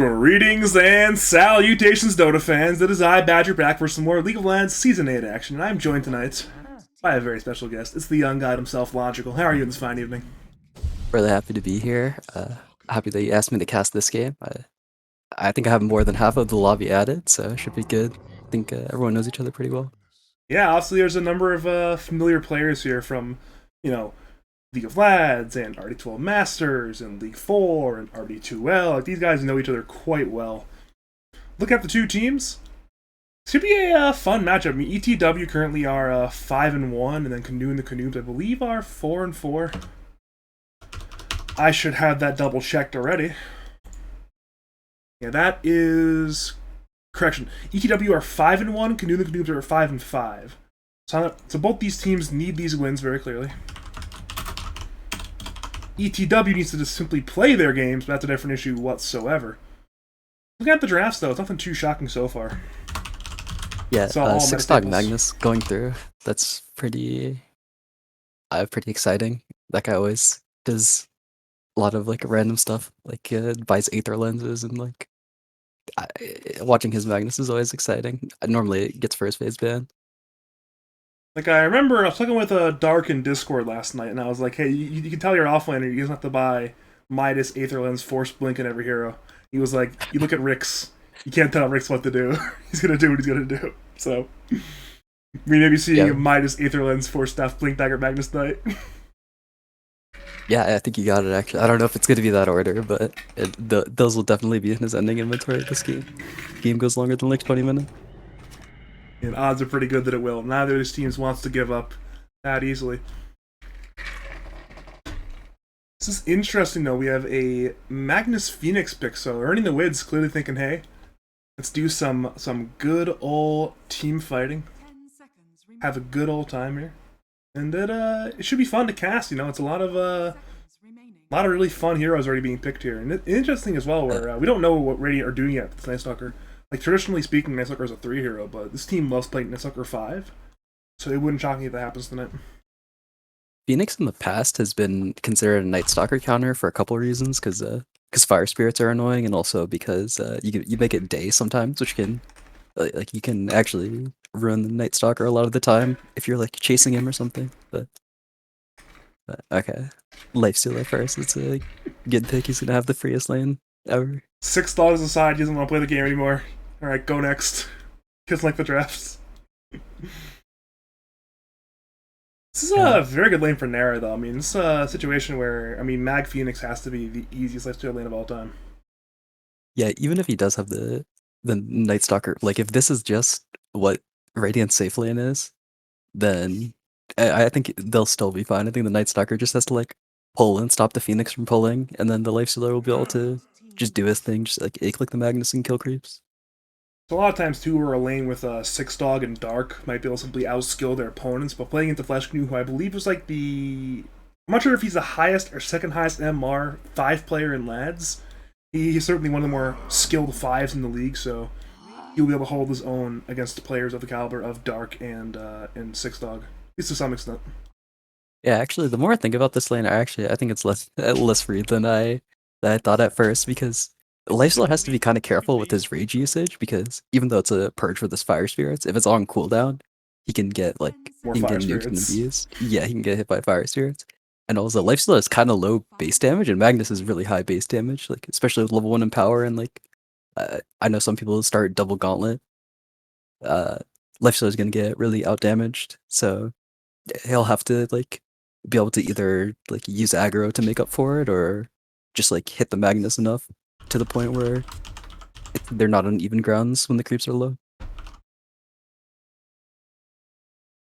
Greetings and salutations, Dota fans. It is I, Badger, back for some more League of Legends Season 8 action, and I'm joined tonight by a very special guest. It's the young god himself, Logical. How are you this fine evening? Really happy to be here. Happy that you asked me to cast this game. I think I have more than half of the lobby added, so it should be good. I think everyone knows each other pretty well. Yeah, obviously there's a number of familiar players here from, you know, League of Lads and RD12 Masters and League 4 and RD2L. Like, these guys know each other quite well. Look at the two teams. Should be a fun matchup. I mean, etW currently are 5-1, and then Canoe and the Canoobs, I believe, are 4-4. I should have that double checked already. Yeah, that is correction. etW are 5-1. Canoe and the Canoobs are 5-5. So both these teams need these wins very clearly. etW needs to just simply play their games, but that's a different issue whatsoever. Looking at the drafts, though, it's nothing too shocking so far. Yeah, It's all six dog meta-tables. Magnus going through. That's pretty exciting. That guy always does a lot of like random stuff, like buys Aether lenses and like I, watching his Magnus is always exciting. Normally it gets first phase ban. Like, I remember I was talking with Dark in Discord last night, and I was like, hey, you can tell you're offlaner, you don't have to buy Midas, Aether Lens, Force Blink, and every hero. He was like, you look at Rix, you can't tell Rix what to do. He's gonna do what he's gonna do. So, we may be Yeah, seeing Midas, Aether Lens, Force Staff, Blink Dagger, Magnus Knight. yeah, I think you got it actually. I don't know if it's going to be that order, but those will definitely be in his ending inventory this game. Game goes longer than like 20 minutes. And odds are pretty good that it will. Neither of these teams wants to give up that easily. This is interesting, though. We have a Magnus Phoenix pick, so earning the wins, clearly thinking, hey, let's do some good old team fighting. Have a good old time here. And it should be fun to cast, it's a lot of really fun heroes already being picked here. And interesting as well, Uh, where we don't know what Radiant are doing yet with Night Stalker. Like, traditionally speaking, Night Stalker is a 3 hero, but this team loves playing Night Stalker 5. So it wouldn't shock me if that happens tonight. Phoenix in the past has been considered a Night Stalker counter for a couple of reasons, because fire spirits are annoying, and also because you make it day sometimes, which can like you can actually ruin the Night Stalker a lot of the time if you're like chasing him or something. But okay, Lifestealer first. It's a good pick. He's gonna have the freest lane ever. $6 aside, he doesn't want to play the game anymore. Alright, go next. Doesn't like the drafts. This is Uh, a very good lane for Nara, though. I mean, this is a situation where, Mag Phoenix has to be the easiest lifesteal lane of all time. yeah, even if he does have the Night Stalker, like if this is just what Radiant safe lane is, then I think they'll still be fine. I think the Night Stalker just has to like pull and stop the Phoenix from pulling, and then the Lifestealer will be able to just do his thing, just like click the Magnus and kill creeps. So a lot of times, too, where a lane with Six Dog and Dark might be able to simply outskill their opponents, but playing into Flash Canoe, who I believe was like the... I'm not sure if he's the highest or second highest MR 5 player in Lads. He's certainly one of the more skilled 5s in the league, so he'll be able to hold his own against players of the caliber of Dark and Six Dog, at least to some extent. Yeah, actually, the more I think about this lane, I think it's less free than I thought at first, because Lifestealer has to be kind of careful with his rage usage, because even though it's a purge for this fire spirits, if it's on cooldown, he can get like More he can Fire get nuked and Spirits. abused. Yeah, he can get hit by fire spirits. And also Lifestealer is kind of low base damage, and Magnus is really high base damage, like especially with level 1 in power, and like I know some people start double gauntlet. Uh Lifestealer is gonna get really out damaged, so he'll have to like be able to either like use aggro to make up for it, or just like hit the Magnus enough to the point where they're not on even grounds when the creeps are low.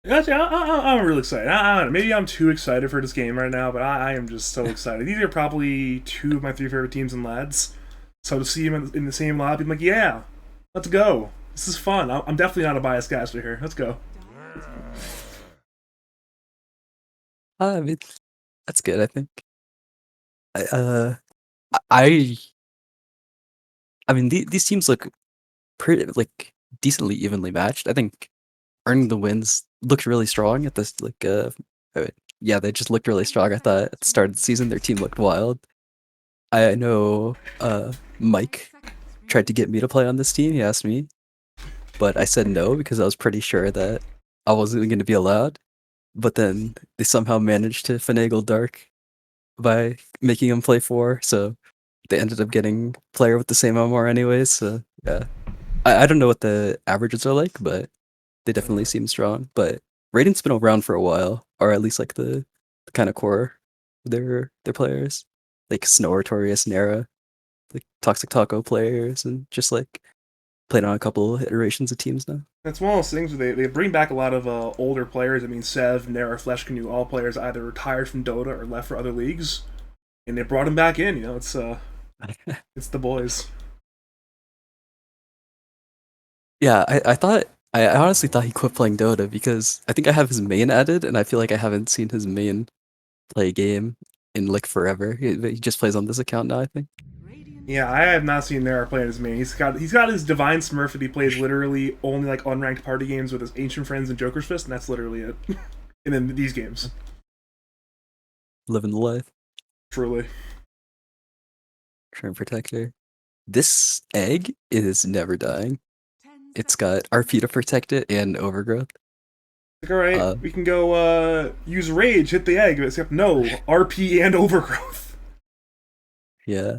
Actually, I'm really excited. I don't know, maybe I'm too excited for this game right now, but I am just so excited. These are probably two of my three favorite teams in Lads. So to see them in the same lobby, I'm like, yeah, let's go. This is fun. I'm definitely not a biased caster here. Let's go. I mean, that's good. I think. I, I I mean these teams look pretty like decently evenly matched. I think earning the wins looked really strong at this yeah, they just looked really strong. I thought at the start of the season their team looked wild. I know Mike. tried to get me to play on this team. He asked me, but I said no because I was pretty sure that I wasn't going to be allowed. But then they somehow managed to finagle Dark by making him play 4, so they ended up getting player with the same MMR anyways. So yeah, I don't know what the averages are like, but they definitely seem strong. But Radiant's been around for a while, or at least like the kind of core of their players, like Snow Artorias, Nara, like Toxic Taco players, and just like played on a couple iterations of teams now. That's one of those things where they bring back a lot of older players. I mean, Sev, Nara, Flesh Canoe, all players either retired from Dota or left for other leagues, and they brought them back in. You know, it's the boys. Yeah, I thought I honestly thought he quit playing Dota because I think I have his main added, and I feel like I haven't seen his main play a game in like forever. He just plays on this account now, I think. Yeah, I have not seen Nara play as main. He's got his Divine Smurf that he plays literally only like unranked party games with his ancient friends and Joker's Fist, and that's literally it. And then these games, Living the life. truly. Shrine Protector. This egg is never dying. It's got RP to protect it and overgrowth. Like, all right, we can go use Rage, hit the egg, except no RP and Overgrowth. Yeah.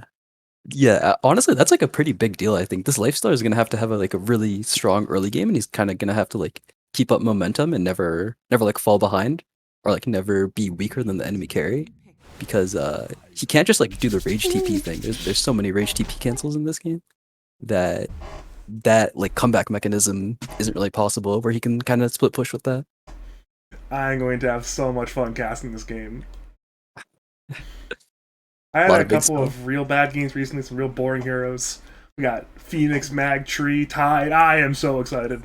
Yeah, honestly, that's like a pretty big deal. I think this Lifestealer is gonna have to have like a really strong early game, and he's kind of gonna have to like keep up momentum and never like fall behind or like never be weaker than the enemy carry, because he can't just like do the rage TP thing. There's so many rage TP cancels in this game that like comeback mechanism isn't really possible where he can kind of split push with that. I'm going to have so much fun casting this game. I A had lot a of big couple spell. of real bad games recently, some real boring heroes. We got Phoenix, Mag, Tree, Tide. I am so excited.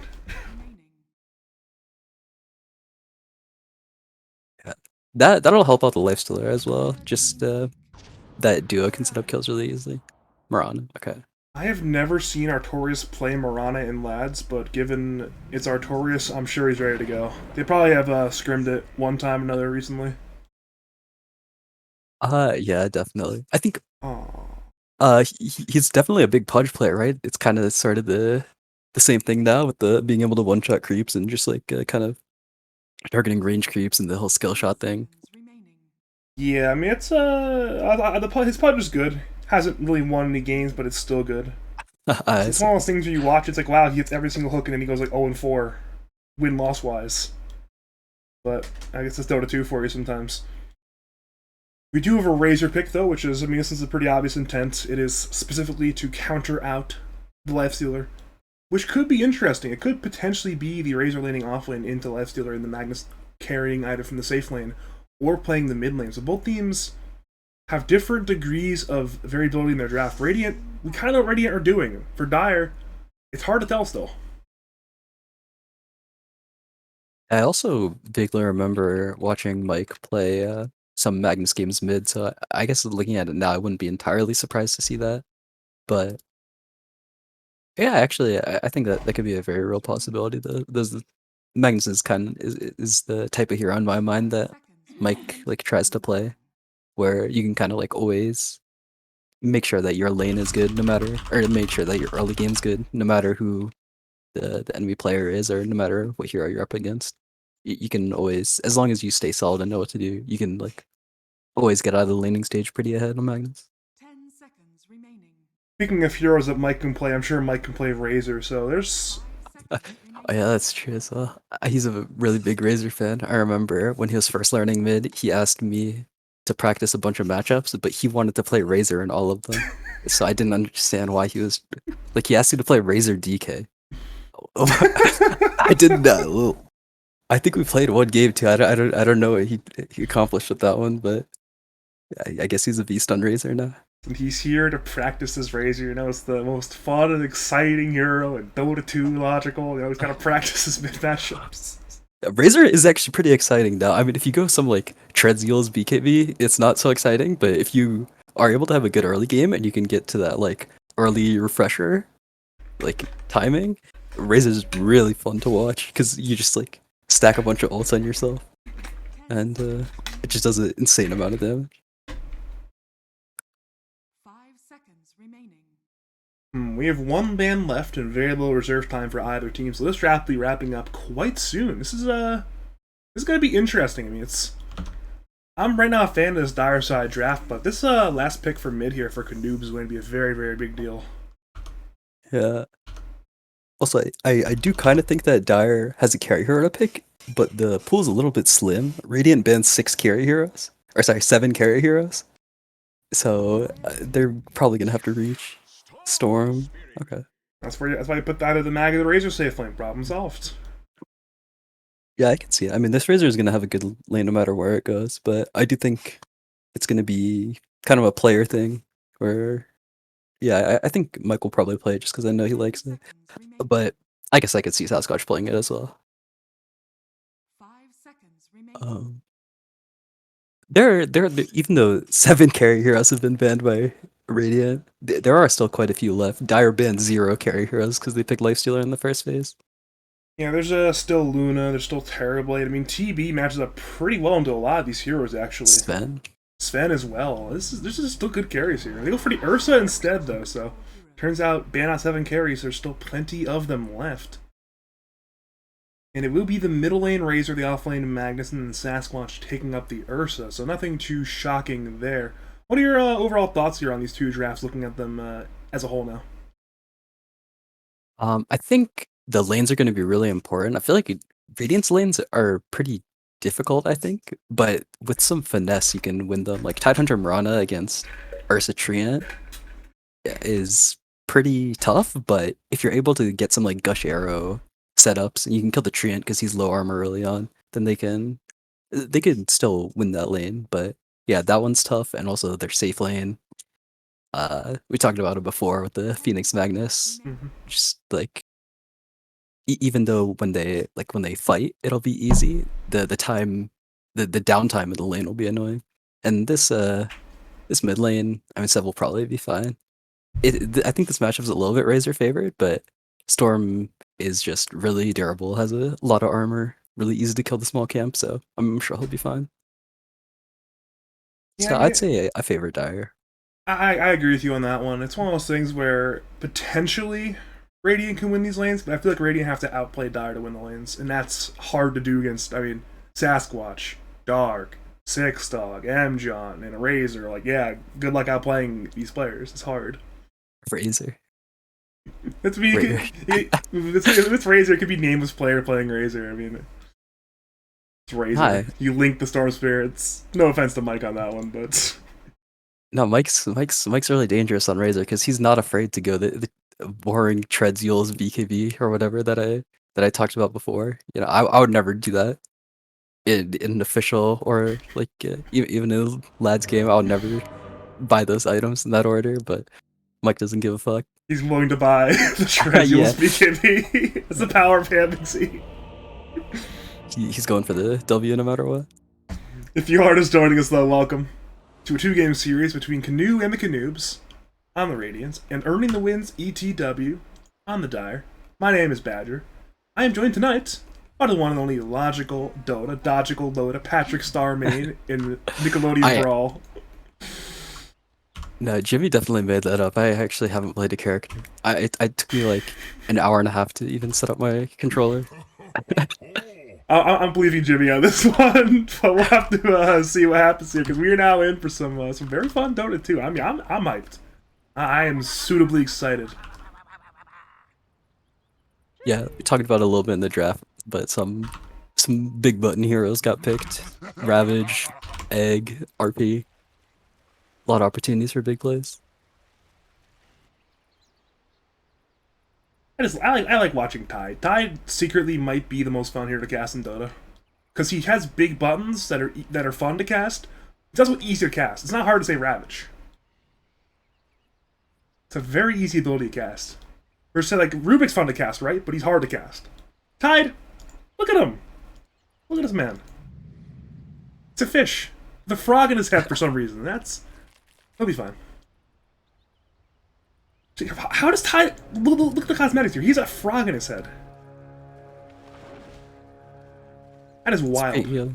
Yeah. That'll help out the Lifestealer as well. Just that duo can set up kills really easily. Moran, okay. I have never seen Artorias play Morana in Lads, but given it's Artorias, I'm sure he's ready to go. They probably have scrimmed it one time or another recently. Yeah, definitely. I think Oh, he's definitely a big punch player, right? It's kind of sort of the same thing now with the being able to one shot creeps and just like kind of targeting range creeps and the whole skill shot thing. yeah. I mean, it's his punch is good. Hasn't really won any games, but it's still good. It's, I it's see. one of those things where you watch. It's like, wow, he hits every single hook, and then he goes like 0-4, win loss wise. But I guess it's Dota 2 for you sometimes. We do have a Razor pick though, which is, I mean, this is a pretty obvious intent. It is specifically to counter out the Lifestealer, which could be interesting. It could potentially be the Razor laning off lane into Lifestealer and the Magnus carrying either from the safe lane or playing the mid lane. So both teams have different degrees of variability in their draft. Radiant, we kind of know what Radiant are doing. For Dire, it's hard to tell still. I also vaguely remember watching Mike play some Magnus games mid, so I guess looking at it now, I wouldn't be entirely surprised to see that. But yeah, actually, I think that could be a very real possibility. Those Magnus is the type of hero in my mind that Mike like tries to play, where you can kind of like always make sure that your lane is good no matter, or make sure that your early game's good no matter who the enemy player is or no matter what hero you're up against. You can always, as long as you stay solid and know what to do, you can like always get out of the laning stage pretty ahead on Magnus. Speaking of heroes that Mike can play, I'm sure Mike can play Razor, so there's. Oh yeah, that's true as well. He's a really big Razor fan. I remember when he was first learning mid, he asked me to practice a bunch of matchups, but he wanted to play Razor in all of them. So I didn't understand why he was like he asked me to play Razor DK. I didn't know. I think we played one game too. I don't know what he accomplished with that one, but I guess he's a beast on Razor now. And he's here to practice his Razor. You know, it's the most fun and exciting hero in Dota 2 logical. You know, he's got to practice his mid matchups. Razor is actually pretty exciting now. I mean, if you go some like Treadzeal's BKB, it's not so exciting, but if you are able to have a good early game and you can get to that like early refresher, like timing, Razor's really fun to watch because you just like stack a bunch of ults on yourself and it just does an insane amount of damage. We have one ban left and very little reserve time for either team, so this draft will be wrapping up quite soon. This is gonna be interesting. I mean, I'm right now a fan of this dire side draft, but this last pick for mid here for Canoobs is going to be a very, very big deal. Yeah. Also, I do kind of think that Dire has a carry hero to pick, but the pool's a little bit slim. Radiant bans 6 carry heroes. Or sorry, 7 carry heroes. So they're probably gonna have to reach Storm. Okay. That's why you put that at the mag of the Razor safe lane. Problem solved. Yeah, I can see it. I mean, this Razor is gonna have a good lane no matter where it goes, but I do think it's gonna be kind of a player thing where, yeah, I think Mike will probably play it just because I know he likes it. But I guess I could see Sasquatch playing it as well. Um, even though 7 carry heroes have been banned by Radiant, there are still quite a few left. Dire banned 0 carry heroes because they picked Lifestealer in the first phase. Yeah, there's still Luna, there's still Terrorblade. I mean, TB matches up pretty well into a lot of these heroes, actually. Sven As well. This is still good carries here. They go for the Ursa instead, though, so turns out ban out 7 carries, there's still plenty of them left. And it will be the middle lane Razor, the off lane Magnus, and Sasquatch taking up the Ursa, so nothing too shocking there. What are your overall thoughts here on these two drafts, looking at them as a whole now? I think the lanes are going to be really important. I feel like Radiant's lanes are pretty difficult, I think, but with some finesse, you can win them. Like Tidehunter Mirana against Ursa Treant is pretty tough, but if you're able to get some like Gush Arrow setups and you can kill the Treant because he's low armor early on, then they can still win that lane. But yeah, that one's tough, and also their safe lane. We talked about it before with the Phoenix Magnus. Just like even though when they fight, it'll be easy. The downtime of the lane will be annoying. And this mid lane, I mean, Seb will probably be fine. I think this matchup is a little bit Razor favored, but Storm is just really durable, has a lot of armor, really easy to kill the small camp, so I'm sure he'll be fine. Yeah, So I mean, I'd say I favor Dire. I agree with you on that one. It's one of those things where potentially Radiant can win these lanes, but I feel like Radiant have to outplay Dire to win the lanes, and that's hard to do against, I mean, Sasquatch, Dark, Six Dog, M-John, and a Razor. Like, yeah, good luck outplaying these players. It's hard. Razor. That's me. This Razor could be nameless player playing Razor. I mean, it's Razor. Hi. You link the Storm Spirits. No offense to Mike on that one, but No, Mike's really dangerous on Razor because he's not afraid to go the boring treads Yule's BKB or whatever that I talked about before. You know, I would never do that in an official or like even in a lads game. I would never buy those items in that order. But Mike doesn't give a fuck. he's willing to buy the Trezule's Yeah. BKB. It's the power of fantasy. He's going for the W no matter what. If you are just joining us, though, welcome to a 2-game series between Canoe and the Canoobs on the Radiance, and earning the wins etW on the Dire. My name is Badger. I am joined tonight by the one and only logical Dodgical Patrick Starmain in Nickelodeon Brawl. No, Jimmy definitely made that up. I actually haven't played a character. It took me like an hour and a half to even set up my controller. I'm believing Jimmy on this one, but we'll have to see what happens here because we are now in for some very fun Dota 2. I mean, I'm hyped. I am suitably excited. Yeah, we talked about it a little bit in the draft, but some big button heroes got picked. Ravage, Egg, RP. A lot of opportunities for big plays. I like watching Tide. Tide secretly might be the most fun hero to cast in Dota because he has big buttons that are fun to cast. It's also easy to cast. It's not hard to say Ravage. It's a very easy ability to cast. Or say like Rubik's fun to cast, right? But he's hard to cast. Tide, look at him. Look at this man. It's a fish. The frog in his head for some reason. He'll be fine. How does Tide... Look at the cosmetics here. He's a frog in his head. That is wild.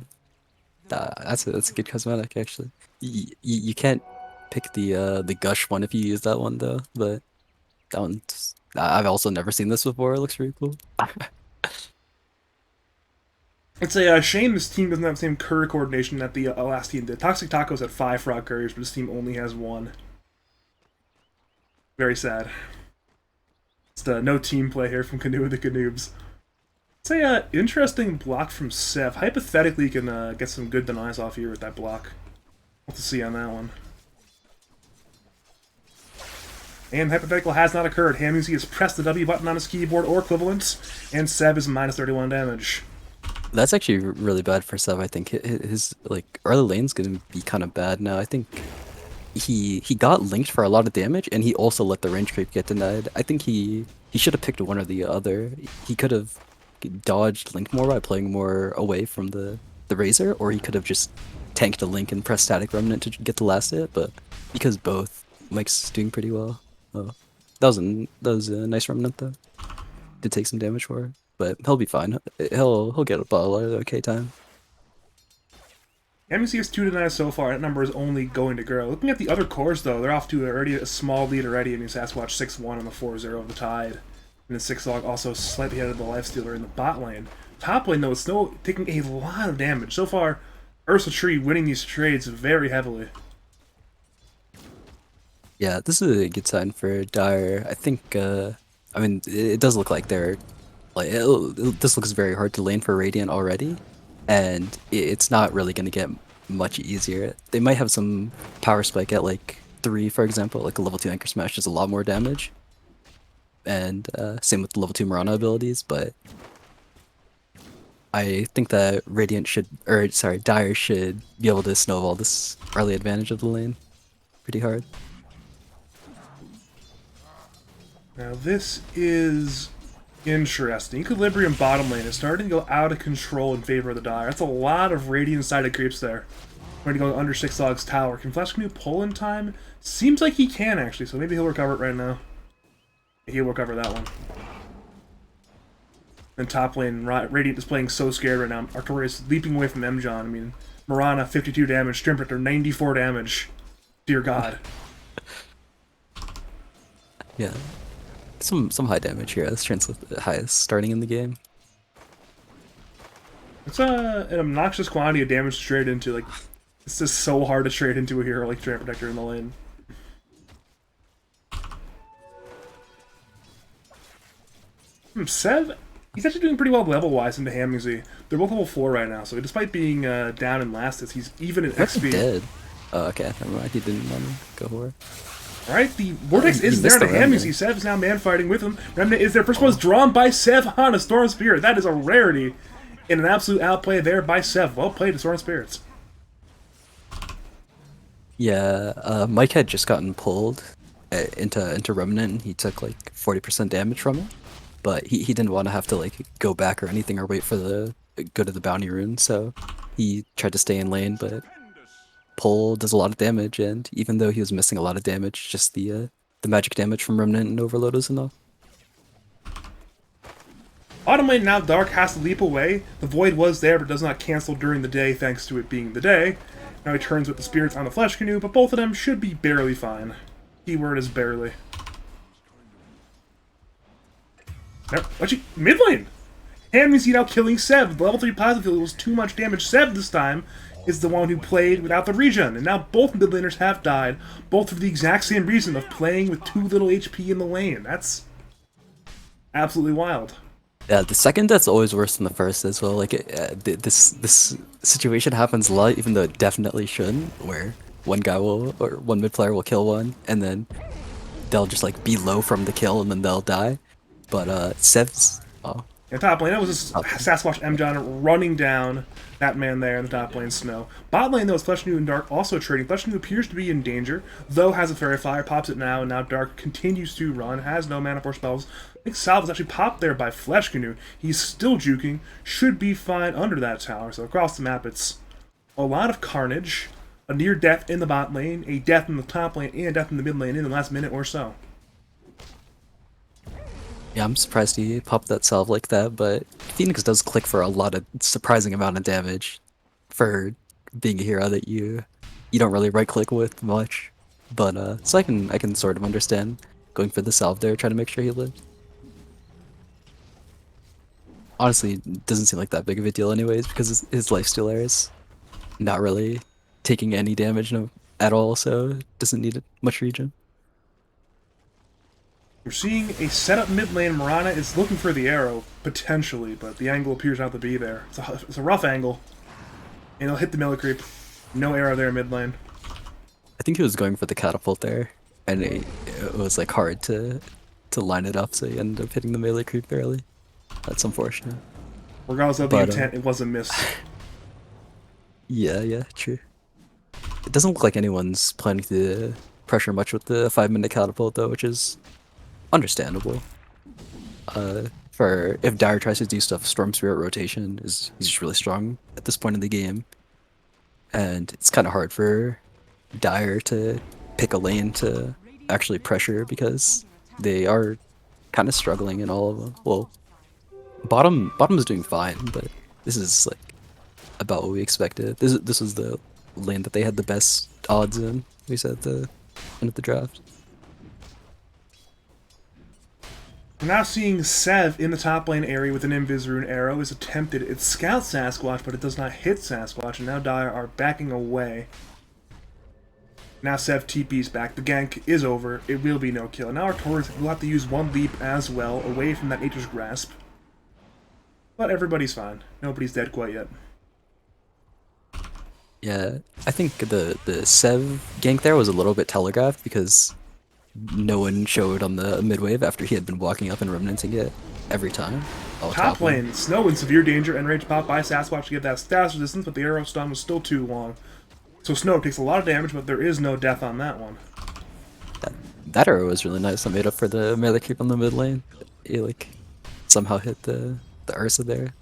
That's a good cosmetic, actually. You can't pick the Gush one if you use that one, though, but That one's, I've also never seen this before. It looks really cool. It's a shame this team doesn't have the same curry coordination that the last team did. Toxic Tacos had 5 frog couriers, but this team only has 1. Very sad. It's the no team play here from Canoe the Canoobs. It's a interesting block from Sev. Hypothetically, you can get some good denies off here with that block. What to see on that one. And hypothetical has not occurred. Hamuzi has pressed the W button on his keyboard or equivalent, and Sev is minus 31 damage. That's actually really bad for Sev. I think his like early lane's gonna be kind of bad now. I think he got linked for a lot of damage, and he also let the range creep get denied. I think he should have picked one or the other. He could have dodged link more by playing more away from the Razor, or he could have just tanked a link and pressed static remnant to get the last hit. But because both, Mike's doing pretty well. Oh, that was a nice remnant though. Did take some damage for it, but he'll be fine. He'll get a ball at an okay time. Hamuzi has 2 denies so far. That number is only going to grow. Looking at the other cores, though, they're off to already a small lead already. I mean, Sasquatch 6-1 on the 4-0 of the Tide. And the 6-log also slightly ahead of the Lifestealer in the bot lane. Top lane, though, is Snow taking a lot of damage. So far, Ursa Tree winning these trades very heavily. Yeah, this is a good sign for Dire. I think, I mean, it does look like they're, like, this looks very hard to lane for Radiant already, and it's not really going to get much easier. They might have some power spike at, like, 3, for example, like a level 2 Anchor Smash does a lot more damage, and same with the level 2 Mirana abilities, but I think that Radiant should, or sorry, Dire should be able to snowball this early advantage of the lane pretty hard. Now, this is interesting. Equilibrium bottom lane is starting to go out of control in favor of the Dire. That's a lot of Radiant-sided creeps there. Going to go under 6-log's tower. Can Flash Canoe pull in time? Seems like he can, actually, so maybe he'll recover it right now. He'll recover that one. And top lane, Radiant is playing so scared right now. Artorias leaping away from Mjon. I mean, Mirana, 52 damage. Strimprictor, 94 damage. Dear God. Yeah. Some high damage here. This chance with the highest starting in the game. It's an obnoxious quantity of damage to trade into. Like, it's just so hard to trade into a hero like Tramp Protector in the lane. Sev, he's actually doing pretty well level-wise into Hamuzi. They're both level 4 right now, so despite being down in last, he's even in XP. Dead. Oh, okay. Never mind. He didn't want to go for it. Alright, the Vortex is there to Hamuzi. Sev is now man-fighting with him. Remnant is there. First one is drawn by Sev on a Storm Spirit. That is a rarity. In an absolute outplay there by Sev. Well played to Storm Spirits. Yeah, Mike had just gotten pulled into Remnant. He took like 40% damage from it, but he didn't want to have to like go back or anything or wait for the go to the bounty rune, so he tried to stay in lane, but pull does a lot of damage, and even though he was missing a lot of damage, just the magic damage from Remnant and Overload is enough. Bottom lane now, Dark has to leap away. The Void was there, but does not cancel during the day thanks to it being the day. Now he turns with the Spirits on the Flesh Canoe, but both of them should be barely fine. Keyword is barely. Now, actually, mid lane! Hamuzi now killing Sev. The level 3 plasma field was too much damage. Sev this time is the one who played without the regen, and now both mid laners have died, both for the exact same reason of playing with too little HP in the lane. That's absolutely wild. Yeah, the second death's always worse than the first as well. Like, this situation happens a lot, even though it definitely shouldn't, where one guy will, or one mid player will kill one, and then they'll just like be low from the kill, and then they'll die. But Sev's, oh. In top lane, that was just Sasquatch Mjon running down that man there in the top lane, Snow. Bot lane, though, is Flesh Canoe and Dark also trading. Flesh Canoe appears to be in danger, though has a Fairy Fire, pops it now, and now Dark continues to run, has no mana for spells. I think Salve was actually popped there by Flesh Canoe. He's still juking, should be fine under that tower. So across the map, it's a lot of carnage, a near death in the bot lane, a death in the top lane, and a death in the mid lane in the last minute or so. Yeah, I'm surprised he popped that salve like that, but Phoenix does click for a lot of surprising amount of damage for being a hero that you don't really right click with much. But so I can sort of understand. going for the salve there, trying to make sure he lived. Honestly, it doesn't seem like that big of a deal anyways, because his lifesteal is not really taking any damage at all, so doesn't need much regen. We're seeing a setup mid lane. Mirana is looking for the arrow, potentially, but the angle appears not to be there. It's a rough angle. And he'll hit the melee creep. No arrow there mid lane. I think he was going for the catapult there, and it was like hard to line it up, so he ended up hitting the melee creep barely. That's unfortunate. Regardless of the intent, it was a miss. Yeah, true. It doesn't look like anyone's planning to pressure much with the 5-minute catapult though, which is understandable. For if Dire tries to do stuff, Storm Spirit rotation he's just really strong at this point in the game, and it's kind of hard for Dire to pick a lane to actually pressure because they are kind of struggling in all of them. Well, bottom is doing fine, but this is like about what we expected. This was the lane that they had the best odds in. We said at the end of the draft. We're now seeing Sev in the top lane area with an Invis Rune arrow is attempted. It scouts Sasquatch, but it does not hit Sasquatch, and now Dire are backing away. Now Sev TP's back. The gank is over. It will be no kill. Now our Taurus will have to use one leap as well, away from that Nature's Grasp. But everybody's fine. Nobody's dead quite yet. Yeah, I think the Sev gank there was a little bit telegraphed because no one showed on the mid-wave after he had been walking up and remnanting it every time. Top lane, Snow in severe danger, and rage pop by Sasquatch to get that status resistance, but the arrow stun was still too long. So Snow takes a lot of damage, but there is no death on that one. That arrow was really nice. I made up for the melee creep on the mid lane. He like somehow hit the Ursa there.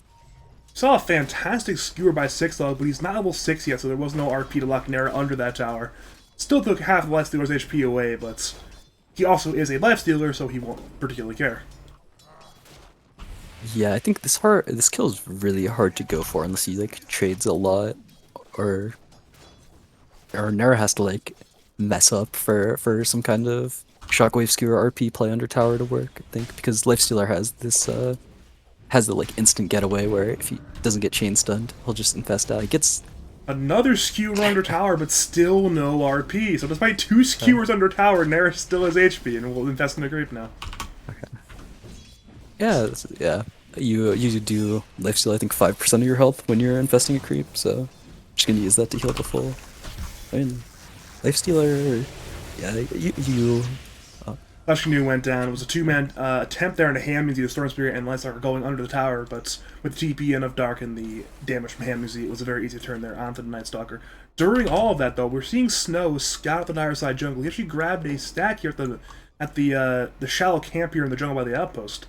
Saw a fantastic skewer by 6 level, but he's not level 6 yet, so there was no RP to lock an arrow under that tower. Still took half of Lifestealer's HP away, but he also is a Lifestealer, so he won't particularly care. Yeah, I think this kill is really hard to go for unless he like trades a lot, or Nera has to like mess up for some kind of shockwave skewer RP play under tower to work. I think because Lifestealer has this has the like instant getaway where if he doesn't get chain stunned, he'll just infest out. He gets another skewer under tower, but still no RP. So despite 2 skewers under tower, Nera still has HP and will infest in the creep now. Okay. Yeah. You do lifesteal I think 5% of your health when you're infesting a creep, so just gonna use that to heal the full. I mean, lifestealer. Yeah, you. Flash Canoe went down. It was a 2-man attempt there, and a hand means either Storm Spirit and Lightstalker going under the tower, but with the TP and of Dark and the damage from hand music, it was a very easy turn there onto the Night Stalker. During all of that, though, we're seeing Snow scout the Dire side jungle. He actually grabbed a stack here at the shallow camp here in the jungle by the outpost.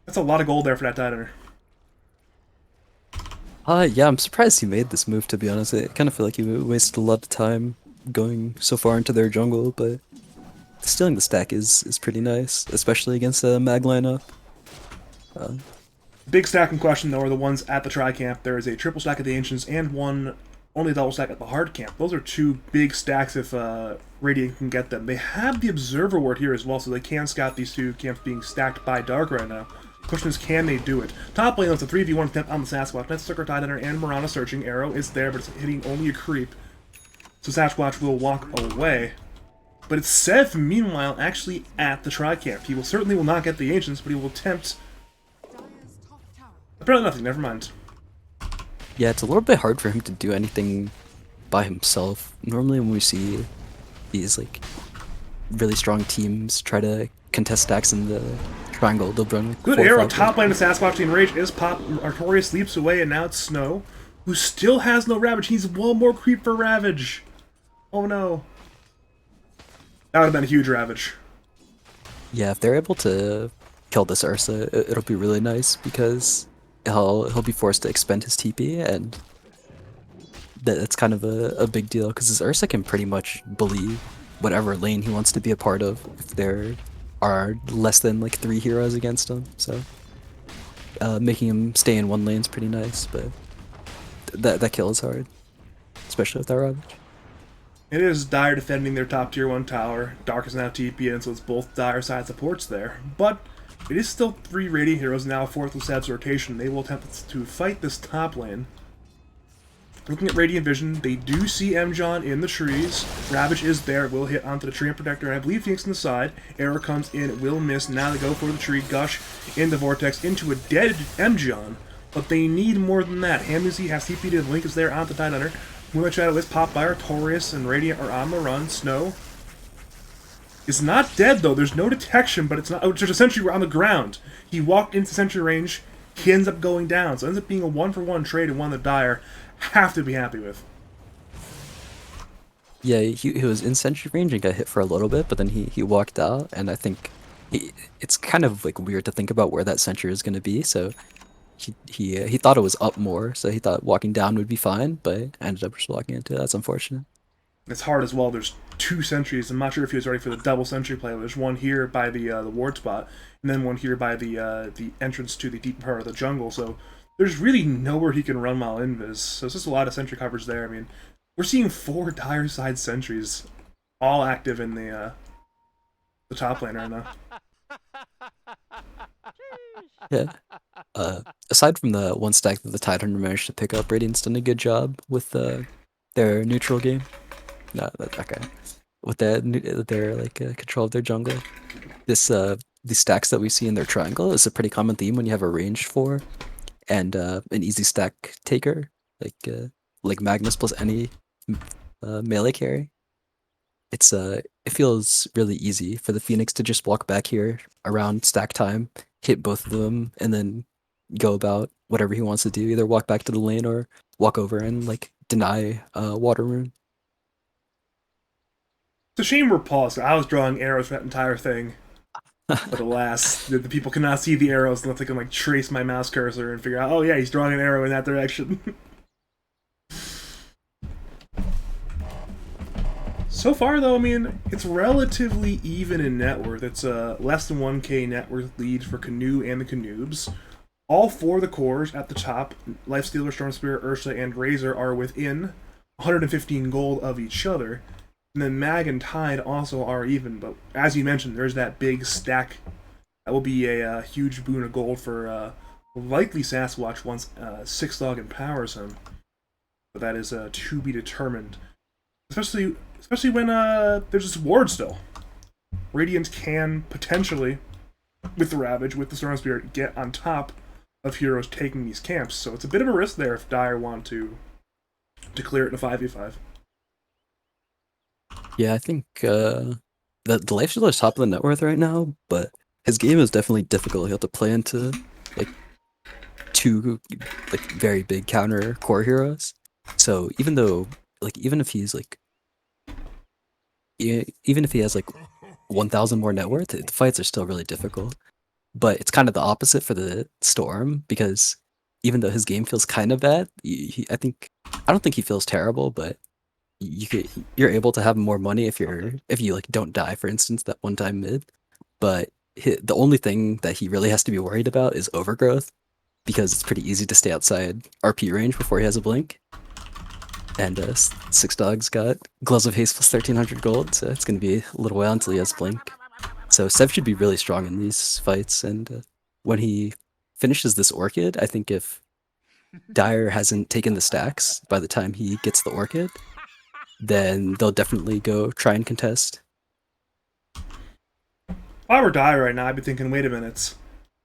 That's a lot of gold there for that Tidaner. Yeah, I'm surprised he made this move, to be honest. I kind of feel like he wasted a lot of time going so far into their jungle, but stealing the stack is pretty nice, especially against a mag lineup. Big stack in question, though, are the ones at the Tri-Camp. There is a triple stack at the Ancients and one only double stack at the Hard Camp. Those are 2 big stacks if Radiant can get them. They have the Observer Ward here as well, so they can scout these 2 camps being stacked by Dark right now. Question is, can they do it? Top lane, that's a 3v1 attempt on the Sasquatch. That's Sucker Tidaner and Mirana searching. Arrow is there, but it's hitting only a creep. So Sasquatch will walk away. But it's Sev, meanwhile, actually at the Tri-Camp. He certainly will not get the Ancients, but he will attempt... Apparently nothing, never mind. Yeah, it's a little bit hard for him to do anything by himself. Normally when we see these like really strong teams try to contest stacks in the triangle, they'll run good arrow, top lane of Sasquatch. The Enrage is pop. Artorias leaps away, and now it's Snow, who still has no Ravage. He needs one more creep for Ravage. Oh no. That would have been a huge Ravage. Yeah, if they're able to kill this Ursa, it'll be really nice because he'll be forced to expend his TP, and that's kind of a big deal because his Ursa can pretty much bully whatever lane he wants to be a part of if there are less than like 3 heroes against him. So making him stay in one lane is pretty nice, but that kill is hard, especially with that Ravage. It is Dire defending their top tier 1 tower. Dark is now TP in, so it's both Dire side supports there. But it is still 3 Radiant heroes, now 4th with Sab's rotation. They will attempt to fight this top lane. Looking at Radiant Vision, they do see Mjon in the trees. Ravage is there, will hit onto the tree and Protector, and I believe Phoenix on the side. Arrow comes in, will miss. Now they go for the tree, Gush in the Vortex into a dead Mjon. But they need more than that. Hamuzi has TP to the Link is there onto Tidehunter. Moonlight Shadow is popped by Artorias, and Radiant are on the run. Snow is not dead though. There's no detection, but it's not. Oh, there's a sentry on the ground. He walked into sentry range. He ends up going down. So it ends up being a 1-for-1 trade and one that Dire have to be happy with. Yeah, he was in sentry range and got hit for a little bit, but then he walked out, and I think it's kind of like weird to think about where that sentry is going to be. So he thought it was up more, so he thought walking down would be fine, but ended up just walking into it. That's unfortunate. It's hard as well. There's 2 sentries. I'm not sure if he was ready for the double sentry play. There's one here by the ward spot, and then one here by the entrance to the deep part of the jungle. So there's really nowhere he can run while invis. So it's just a lot of sentry coverage there. I mean, we're seeing 4 Dire side sentries all active in the top lane right now. Yeah. Aside from the one stack that the Tidehunter managed to pick up, Radiant's done a good job with their neutral game. No, okay. With their like control of their jungle. These stacks that we see in their triangle is a pretty common theme when you have a ranged 4 and an easy stack taker like Magnus plus any melee carry. It feels really easy for the Phoenix to just walk back here around stack time, hit both of them, and then go about whatever he wants to do. Either walk back to the lane or walk over and like deny water rune. It's a shame we're paused. I was drawing arrows for that entire thing. But alas, the people cannot see the arrows unless they can like trace my mouse cursor and figure out, oh yeah, he's drawing an arrow in that direction. So far, though, I mean, it's relatively even in net worth. It's a less than 1k net worth lead for Canoe and the Canoobs. All 4 of the cores at the top, Lifestealer, Storm Spirit, Ursa, and Razor, are within 115 gold of each other. And then Mag and Tide also are even, but as you mentioned, there's that big stack. That will be a huge boon of gold for likely Sasquatch once 6-Dog empowers him. But that is to be determined. Especially when there's this ward still. Radiant can potentially, with the Ravage, with the Storm Spirit, get on top of heroes taking these camps. So it's a bit of a risk there if Dire want to clear it in a 5v5. Yeah, I think the Lifestealer is top of the net worth right now, but his game is definitely difficult. He'll have to play into like 2 like very big counter core heroes. So even if he's like even if he has like 1,000 more net worth, the fights are still really difficult. But it's kind of the opposite for the Storm, because even though his game feels kind of bad, I don't think he feels terrible, but you're able to have more money if you like don't die, for instance, that one time mid. But the only thing that he really has to be worried about is overgrowth, because it's pretty easy to stay outside RP range before he has a blink. And 6-Dog's got Gloves of Haste plus 1,300 gold, so it's going to be a little while until he has blink. So Sev should be really strong in these fights, and when he finishes this Orchid, I think if Dire hasn't taken the stacks by the time he gets the Orchid, then they'll definitely go try and contest. If I were Dire right now, I'd be thinking, wait a minute.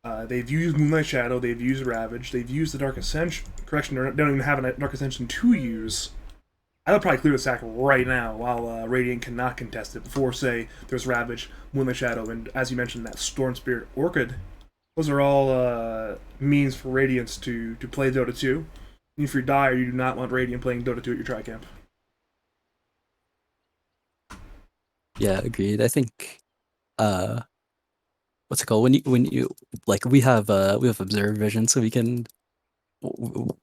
They've used Moonlight Shadow, they've used Ravage, they've used the Dark Ascension. Correction, they don't even have a Dark Ascension to use. I would probably clear the stack right now while Radiant cannot contest it before, say, there's Ravage, Moonlight Shadow, and as you mentioned, that Storm Spirit Orchid. Those are all means for Radiance to play Dota 2. And if you're Dire, you do not want Radiant playing Dota 2 at your tri-camp. Yeah, agreed. I think what's it called, when you like we have observer vision, so we can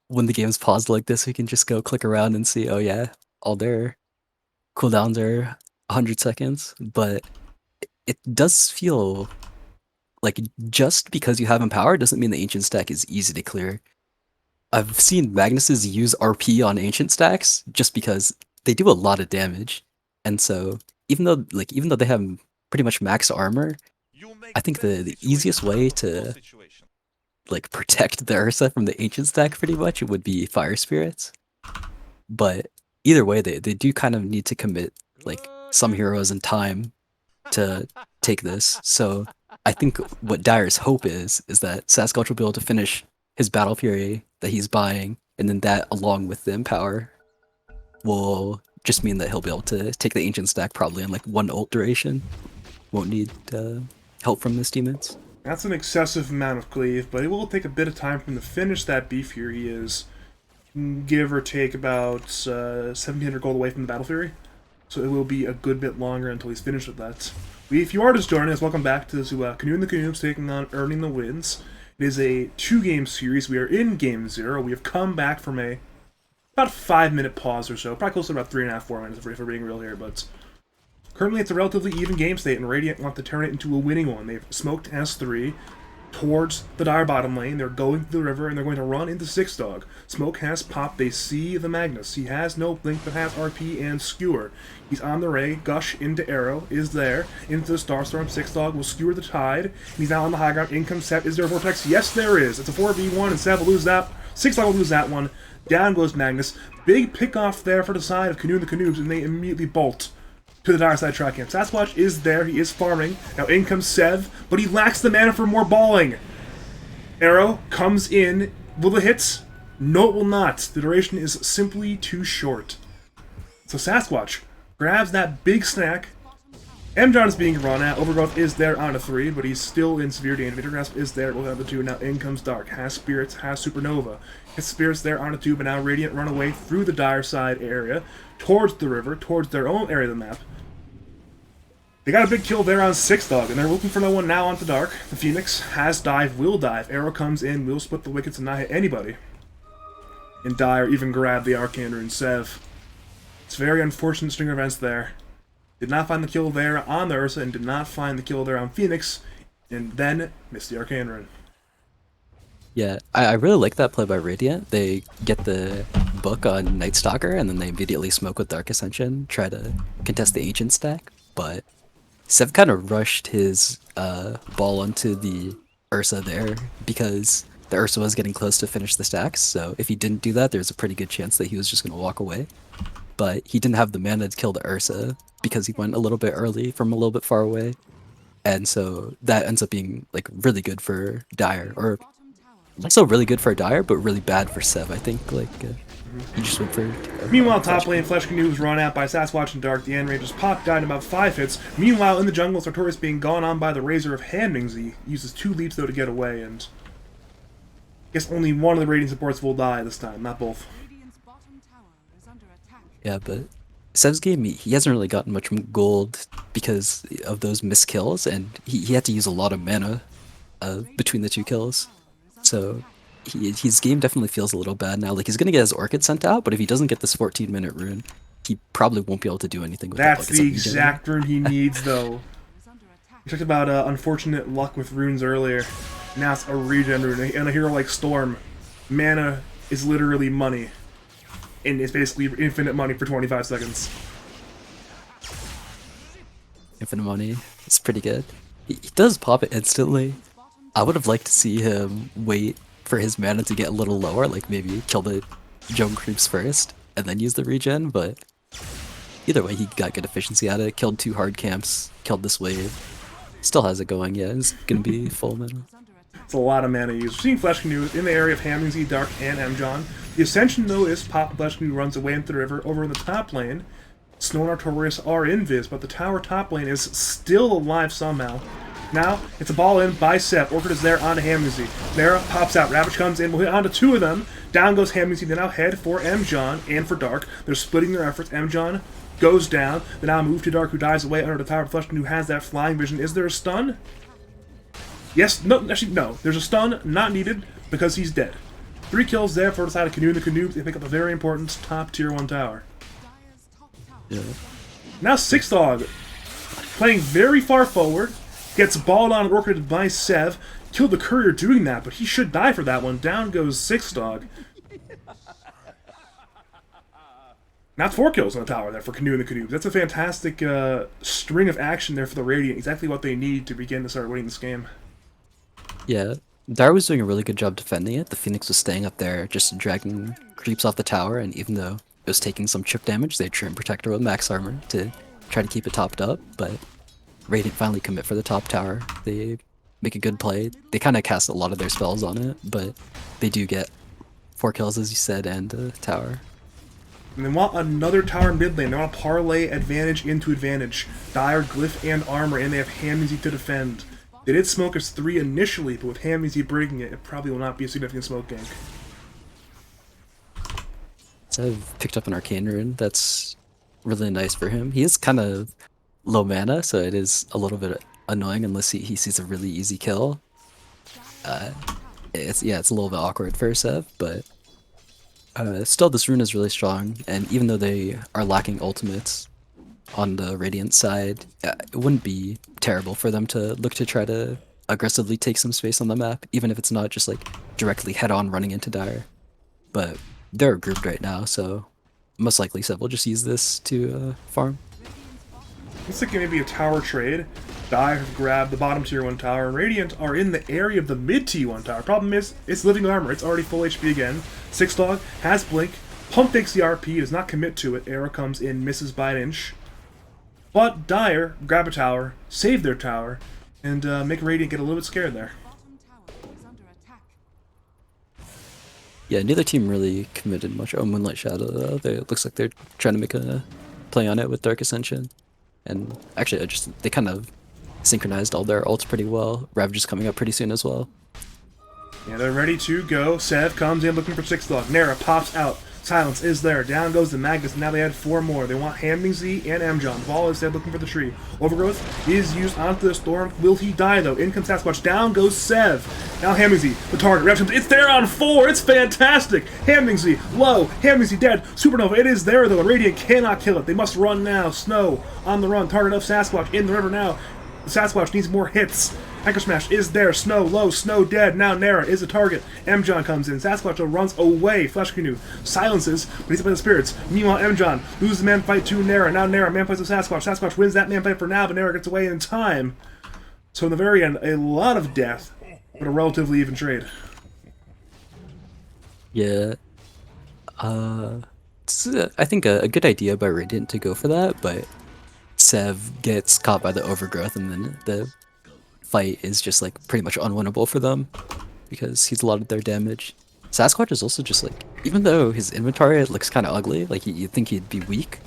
when the game's paused like this, we can just go click around and see, oh yeah, all their cooldowns are 100 seconds. But it does feel like just because you have Empower doesn't mean the Ancient stack is easy to clear. I've seen Magnuses use RP on Ancient stacks just because they do a lot of damage. And so even though they have pretty much max armor, I think the easiest way to like protect the Ursa from the ancient stack pretty much would be fire spirits. But either way, they do kind of need to commit like some heroes and time to take this. So I think what Dyer's hope is that Sasquatch will be able to finish his Battle Fury that he's buying, and then that along with the Empower will just mean that he'll be able to take the ancient stack probably in like one ult duration. Won't need help from the demons. That's an excessive amount of cleave, but it will take a bit of time for him to finish that beef here. He is, give or take, about 1,700 gold away from the Battle Fury. So it will be a good bit longer until he's finished with that. If you are just joining us, welcome back to Canoe and the Canoobs taking on Earning the Wins. It is a 2-game series. We are in Game 0. We have come back from about 5-minute pause or so. Probably close to about 3.5, 4 minutes if we're being real here, but currently it's a relatively even game state, and Radiant want to turn it into a winning one. They've smoked S3 towards the Dire bottom lane. They're going through the river, and they're going to run into 6-Dog. Smoke has popped. They see the Magnus. He has no blink, but has RP and Skewer. He's on the Ray. Gush into Arrow is there. Into the Starstorm. 6-Dog will skewer the Tide. He's now on the high ground. In comes Sev. Is there a Vortex? Yes, there is. It's a 4v1, and Sev will lose that. 6-Dog will lose that one. Down goes Magnus. Big pick off there for the side of Canoe and the Canoobs, and they immediately bolt to the Dire side track camp. Sasquatch is there. He is farming. Now in comes Sev, but he lacks the mana for more balling. Arrow comes in. Will it hit? No, it will not. The duration is simply too short. So Sasquatch grabs that big snack. M-John is being run at. Overgrowth is there on a 3, but he's still in severe danger. Victor Grasp is there. We'll have the 2. Now in comes Dark. Has Spirits. Has Supernova. His Spirits there on a 2, but now Radiant run away through the Dire side area towards the river, towards their own area of the map. They got a big kill there on 6-Dog, and they're looking for no one now onto Dark. The Phoenix has dive, will dive. Arrow comes in, will split the wickets and not hit anybody. And Dire even grabbed the Arcane Rune Sev. It's a very unfortunate string of events there. Did not find the kill there on the Ursa, and did not find the kill there on Phoenix, and then missed the Arcane Rune. Yeah, I really like that play by Radiant. They get the book on Night Stalker, and then they immediately smoke with Dark Ascension, try to contest the Ancient stack, but Sev kind of rushed his ball onto the Ursa there because the Ursa was getting close to finish the stacks, so if he didn't do that, there's a pretty good chance that he was just going to walk away. But he didn't have the mana to kill the Ursa because he went a little bit early from a little bit far away, and so that ends up being like really good for Dire, or also really good for Dire, but really bad for Sev, I think. Like, he just went for... Meanwhile, top lane, Flesh Canoe was run out by Sasquatch and Dark. The End Rangers popped, died in about 5 hits. Meanwhile, in the jungle, Sartorius being gone on by the Razor of Handings. He uses 2 leaps, though, to get away, and I guess only one of the Radiant supports will die this time, not both. Yeah, but Sev's game, he hasn't really gotten much gold because of those missed kills, and he had to use a lot of mana between the 2 kills. So his game definitely feels a little bad now. Like, he's gonna get his Orchid sent out, but if he doesn't get this 14-minute rune, he probably won't be able to do anything with it. That's the exact rune he needs, though. We talked about unfortunate luck with runes earlier. Now it's a regen rune, and a hero like Storm. Mana is literally money. And it's basically infinite money for 25 seconds. Infinite money. It's pretty good. He does pop it instantly. I would have liked to see him wait for his mana to get a little lower, like maybe kill the jungle creeps first, and then use the regen, but either way, he got good efficiency out of it, killed 2 hard camps, killed this wave. Still has it going, yeah, it's gonna be full mana. It's a lot of mana used. We're seeing Flesh Canoe in the area of Hamlingsy, Dark, and M-John. The Ascension, though, is Pop. Flesh Canoe runs away into the river. Over in the top lane, Snow and Artorias are invis, but the tower top lane is still alive somehow. Now, it's a ball in by Sev. Orchid is there onto Hamlingsy. Mara pops out. Ravage comes in. We'll hit onto 2 of them. Down goes Hamlingsy. They now head for M-John and for Dark. They're splitting their efforts. M-John goes down. They now move to Dark, who dies away under the tower. Flesh Canoe has that flying vision. Is there a stun? Yes. No, actually, no. There's a stun. Not needed because he's dead. 3 kills there for the side of Canoe and the Canoobs. They pick up a very important top tier 1 tower. Yeah. Now 6-Dog playing very far forward. Gets balled on and orchestrated by Sev. Killed the courier doing that, but he should die for that one. Down goes 6-Dog. Not 4 kills on the tower there for Canoe and the Canoobs. That's a fantastic string of action there for the Radiant. Exactly what they need to begin to start winning this game. Yeah, Dar was doing a really good job defending it. The Phoenix was staying up there, just dragging creeps off the tower, and even though it was taking some chip damage, they trim Protector with max armor to try to keep it topped up, but Radiant finally commit for the top tower. They make a good play. They kind of cast a lot of their spells on it, but they do get 4 kills, as you said, and a tower. And they want another tower mid lane. They want to parlay advantage into advantage. Dire, Glyph, and Armor, and they have Hamzy to defend. They did smoke us 3 initially, but with Hamzy breaking it, it probably will not be a significant smoke gank. So I've picked up an Arcane Rune. That's really nice for him. He is kind of low mana, so it is a little bit annoying unless he sees a really easy kill. It's a little bit awkward for Sev, but still this rune is really strong, and even though they are lacking ultimates on the Radiant side, it wouldn't be terrible for them to look to try to aggressively take some space on the map, even if it's not just like directly head-on running into Dire. But they're grouped right now, so most likely Sev will just use this to farm. Looks like maybe a tower trade. Dire have grabbed the bottom tier 1 tower, and Radiant are in the area of the mid tier 1 tower. Problem is, it's living armor. It's already full HP again. Six Dog has Blink. Pump takes the RP, does not commit to it. Arrow comes in, misses by an inch. But Dire grab a tower, save their tower, and make Radiant get a little bit scared there. Yeah, neither team really committed much. Oh, Moonlight Shadow, though. It looks like they're trying to make a play on it with Dark Ascension. And actually, they kind of synchronized all their ults pretty well. Ravage is coming up pretty soon as well. Yeah, they're ready to go. Sev comes in looking for Six Dog. Nara pops out. Silence is there. Down goes the Magnus, and now they had 4 more. They want Hamzy and Mjon. Vol is dead looking for the tree. Overgrowth is used onto the storm. Will he die, though? In comes Sasquatch. Down goes Sev. Now Hamzy, the target. Reps him. It's there on 4. It's fantastic. Hamzy, low. Hamzy dead. Supernova, it is there, though, and Radiant cannot kill it. They must run now. Snow on the run. Target of Sasquatch in the river now. The Sasquatch needs more hits. Anchor Smash is there. Snow low. Snow dead. Now Nara is a target. Mjon comes in. Sasquatch runs away. Flash Canoe silences, but he's up by the spirits. Meanwhile, Mjon loses the man fight to Nara. Now Nara man fights with Sasquatch. Sasquatch wins that man fight for now, but Nara gets away in time. So in the very end, a lot of death, but a relatively even trade. Yeah. It's, I think a good idea by Radiant to go for that, but Sev gets caught by the Overgrowth, and then the fight is just like pretty much unwinnable for them because he's a lot of their damage. Sasquatch is also just like, even though his inventory looks kind of ugly, like you'd think he'd be weak,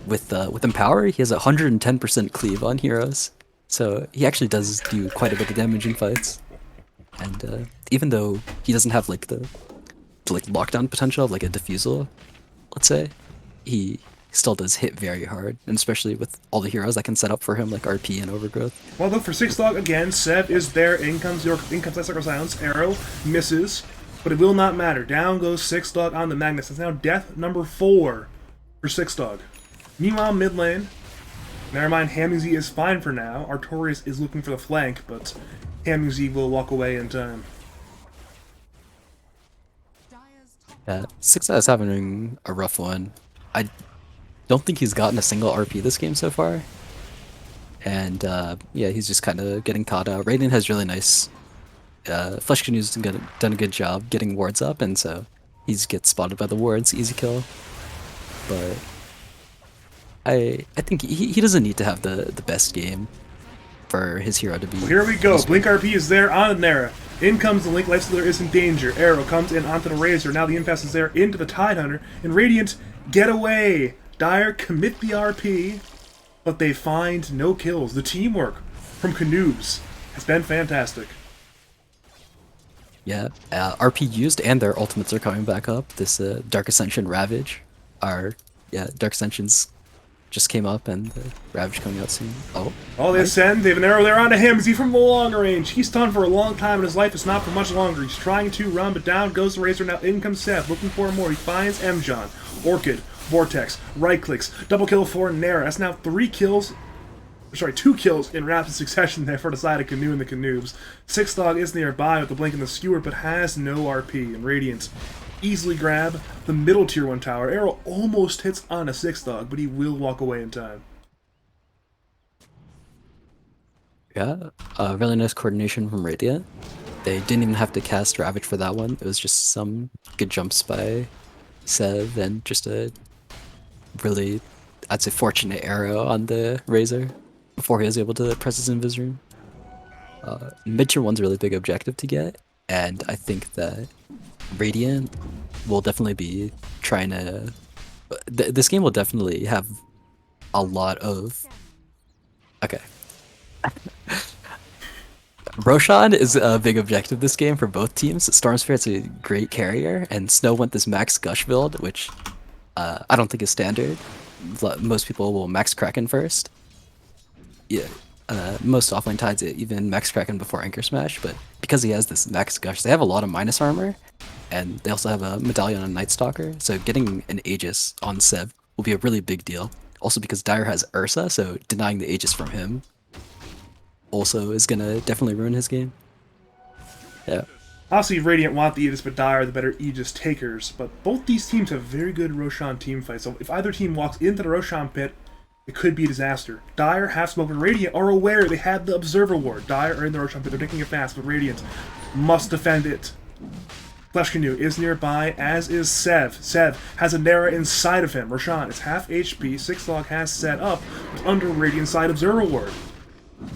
with Empower he has 110% cleave on heroes, so he actually does do quite a bit of damage in fights. And even though he doesn't have like the lockdown potential of like a Diffusal, let's say, he still does hit very hard, and especially with all the heroes that can set up for him, like RP and Overgrowth. Well, look for Six Dog again. Sev is there. In comes that Circle Silence. Arrow misses, but it will not matter. Down goes Six Dog on the Magnus. It's now death number 4 for Six Dog. Meanwhile, mid lane, never mind, Hamzy is fine for now. Artorias is looking for the flank, but Hamzy will walk away in time. Yeah, Six is having a rough one. I don't think he's gotten a single RP this game so far. And yeah, he's just kind of getting caught out. Radiant has really nice... Flesh Canoe's done a good job getting wards up, and so he gets spotted by the wards, easy kill. But I think he doesn't need to have the best game for his hero to be... Well, here we go. Blink RP is there on Nara. In comes the Link. Lifestealer is in danger. Arrow comes in onto the Razor. Now the Infest is there into the Tidehunter. And Radiant get away. Dire commit the RP, but they find no kills. The teamwork from Canoobs has been fantastic. Yeah, RP used and their ultimates are coming back up. This Dark Ascension Ravage Dark Ascensions just came up, and the Ravage coming out soon. Oh, they ascend. They have an arrow there onto him. Is he from the long range? He's stunned for a long time, and his life is not for much longer. He's trying to run, but down goes the Razor. Now in comes Seth, looking for more. He finds Mjon. Orchid, Vortex, right clicks, double kill for Nara. That's now 2 kills in rapid succession there for the side of Canoe and the Canoobs. Six Dog is nearby with the Blink and the Skewer, but has no RP, and Radiant easily grab the middle tier 1 tower. Arrow almost hits on a 6-dog, but he will walk away in time. Yeah, really nice coordination from Radiant. They didn't even have to cast Ravage for that one. It was just some good jumps by Sev and just a really, I'd say, fortunate arrow on the Razor before he was able to press his Invis Rune. Mid tier 1's a really big objective to get, and I think that Radiant will definitely be trying to. This game will definitely have a lot of. Okay. Roshan is a big objective this game for both teams. Stormspirit's a great carrier, and Snow went this max Gush build, which I don't think is standard. Most people will max Kraken first. Yeah, most offlane tides even max Kraken before Anchor Smash, but because he has this max Gush, they have a lot of minus armor, and they also have a Medallion and Night Stalker, so getting an Aegis on Sev will be a really big deal. Also because Dire has Ursa, so denying the Aegis from him also is gonna definitely ruin his game. Yeah. Obviously, Radiant want the Aegis, but Dire are the better Aegis takers. But both these teams have very good Roshan team fights, so if either team walks into the Roshan pit, it could be a disaster. Dire, Half Smoke, and Radiant are aware they had the Observer Ward. Dire are in the Roshan pit, they're taking it fast, but Radiant must defend it. Flesh Canoe is nearby, as is Sev. Sev has a Nara inside of him. Roshan is half HP, 6-log has set up under Radiant side Observer Ward.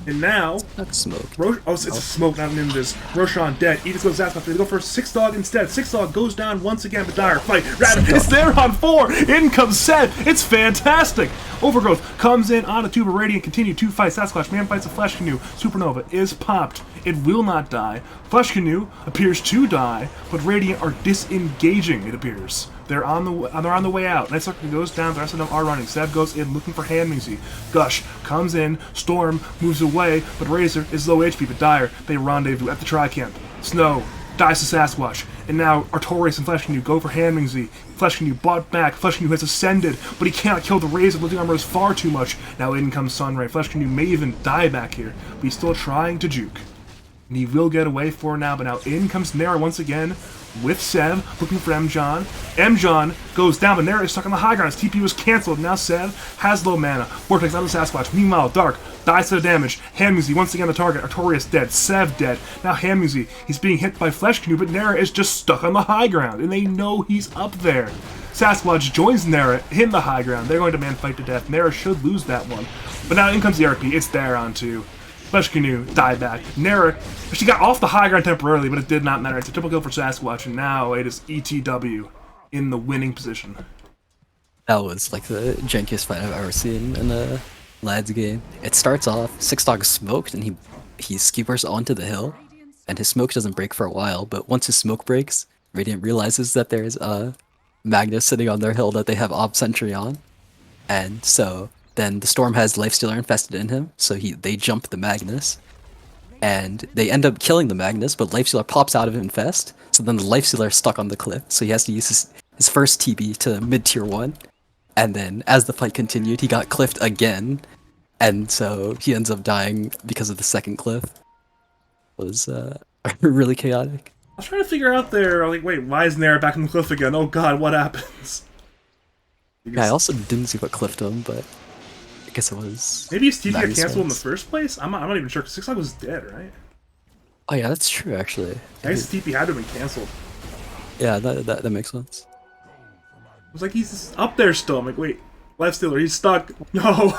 And now, Not smoke. it's a smoke, not an invis. Roshan dead. Edith goes Zaspa. They go for 6-dog instead. 6-dog goes down once again, but Dire fight. Rabbit is there on 4. In comes Seth. It's fantastic. Overgrowth comes in on a Tuber. Radiant continue to fight. Sasquatch man fights a Flesh Canoe. Supernova is popped. It will not die. Flesh Canoe appears to die, but Radiant are disengaging, it appears. They're on the way out. Night Stalker goes down, the rest of them are running. Sev goes in looking for hand music. Gush comes in, Storm moves away, but Razor is low HP, but Dire, they rendezvous at the Tri-Camp. Snow dies to Sasquatch, and now Artorias and Flesh Canoe go for hand music. Flesh Canoe bought back, Flesh Canoe has ascended, but he cannot kill the Razor, losing armor is far too much. Now in comes Sunray. Flesh Canoe may even die back here, but he's still trying to juke. And he will get away for now, but now in comes Nara once again with Sev, looking for M-John. M-John goes down, but Nara is stuck on the high ground. His TP was cancelled. Now Sev has low mana. Vortex on the Sasquatch. Meanwhile, Dark dies to the damage. Handmusi once again the target. Artorias dead. Sev dead. Now Handmusi, he's being hit by Flesh Canoe, but Nara is just stuck on the high ground, and they know he's up there. Sasquatch joins Nara in the high ground. They're going to man fight to death. Nara should lose that one. But now in comes the RP. It's there on 2. Flesh Canoe died back. Nara, she got off the high ground temporarily, but it did not matter. It's a triple kill for Sasquatch, and now it is etW in the winning position. That was like the jankiest fight I've ever seen in a lads game. It starts off, 6-dog smoked, and he skewers onto the hill, and his smoke doesn't break for a while, but once his smoke breaks, Radiant realizes that there's a Magnus sitting on their hill that they have Ob Sentry on, and so then the Storm has Lifestealer infested in him, so they jump the Magnus, and they end up killing the Magnus, but Lifestealer pops out of Infest, so then the Lifestealer is stuck on the cliff, so he has to use his first TB to mid-tier 1, and then as the fight continued, he got cliffed again, and so he ends up dying because of the second cliff. It was really chaotic. I was trying to figure out there, like, wait, why is Nara back on the cliff again? Oh god, what happens? Yeah, I also didn't see what cliffed him, but I guess it was... Maybe his TP got cancelled in the first place? I'm not even sure, because 6-dog was dead, right? Oh yeah, that's true, actually. I guess his TP had to have been cancelled. Yeah, that makes sense. It was like, he's up there still. I'm like, wait, Lifestealer, he's stuck. No!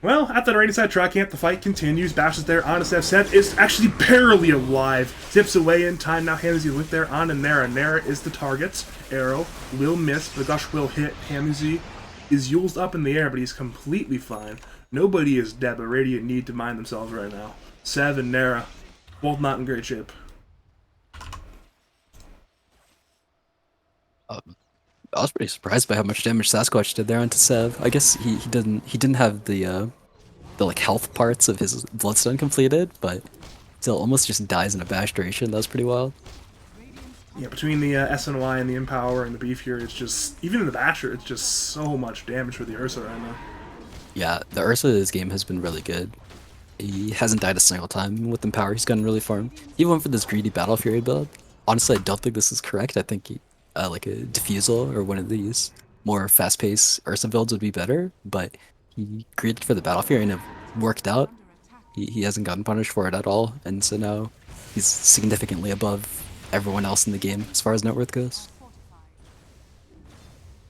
Well, at the right side Tri-Camp, the fight continues. Bash is there on a Sev is actually barely alive. Zips away in time. Now Hamuzi with there on a Nara. Nara is the target. Arrow will miss. The Gush will hit. Hamuzi is Yule's up in the air, but he's completely fine. Nobody is dead, but Radiant need to mind themselves right now. Sev and Nara, both not in great shape. I was pretty surprised by how much damage Sasquatch did there onto Sev. I guess he didn't have the like health parts of his Bloodstone completed, but still almost just dies in a bash duration. That was pretty wild. Yeah, between the SNY and the Empower and the Beef here, it's just, even in the Basher, it's just so much damage for the Ursa right now. Yeah, the Ursa this game has been really good. He hasn't died a single time with Empower. He's gotten really farm. He went for this greedy Battle Fury build. Honestly, I don't think this is correct. I think like a Diffusal or one of these more fast-paced Ursa builds would be better, but he greeded for the Battle Fury and it worked out. He hasn't gotten punished for it at all, and so now he's significantly above everyone else in the game as far as net worth goes.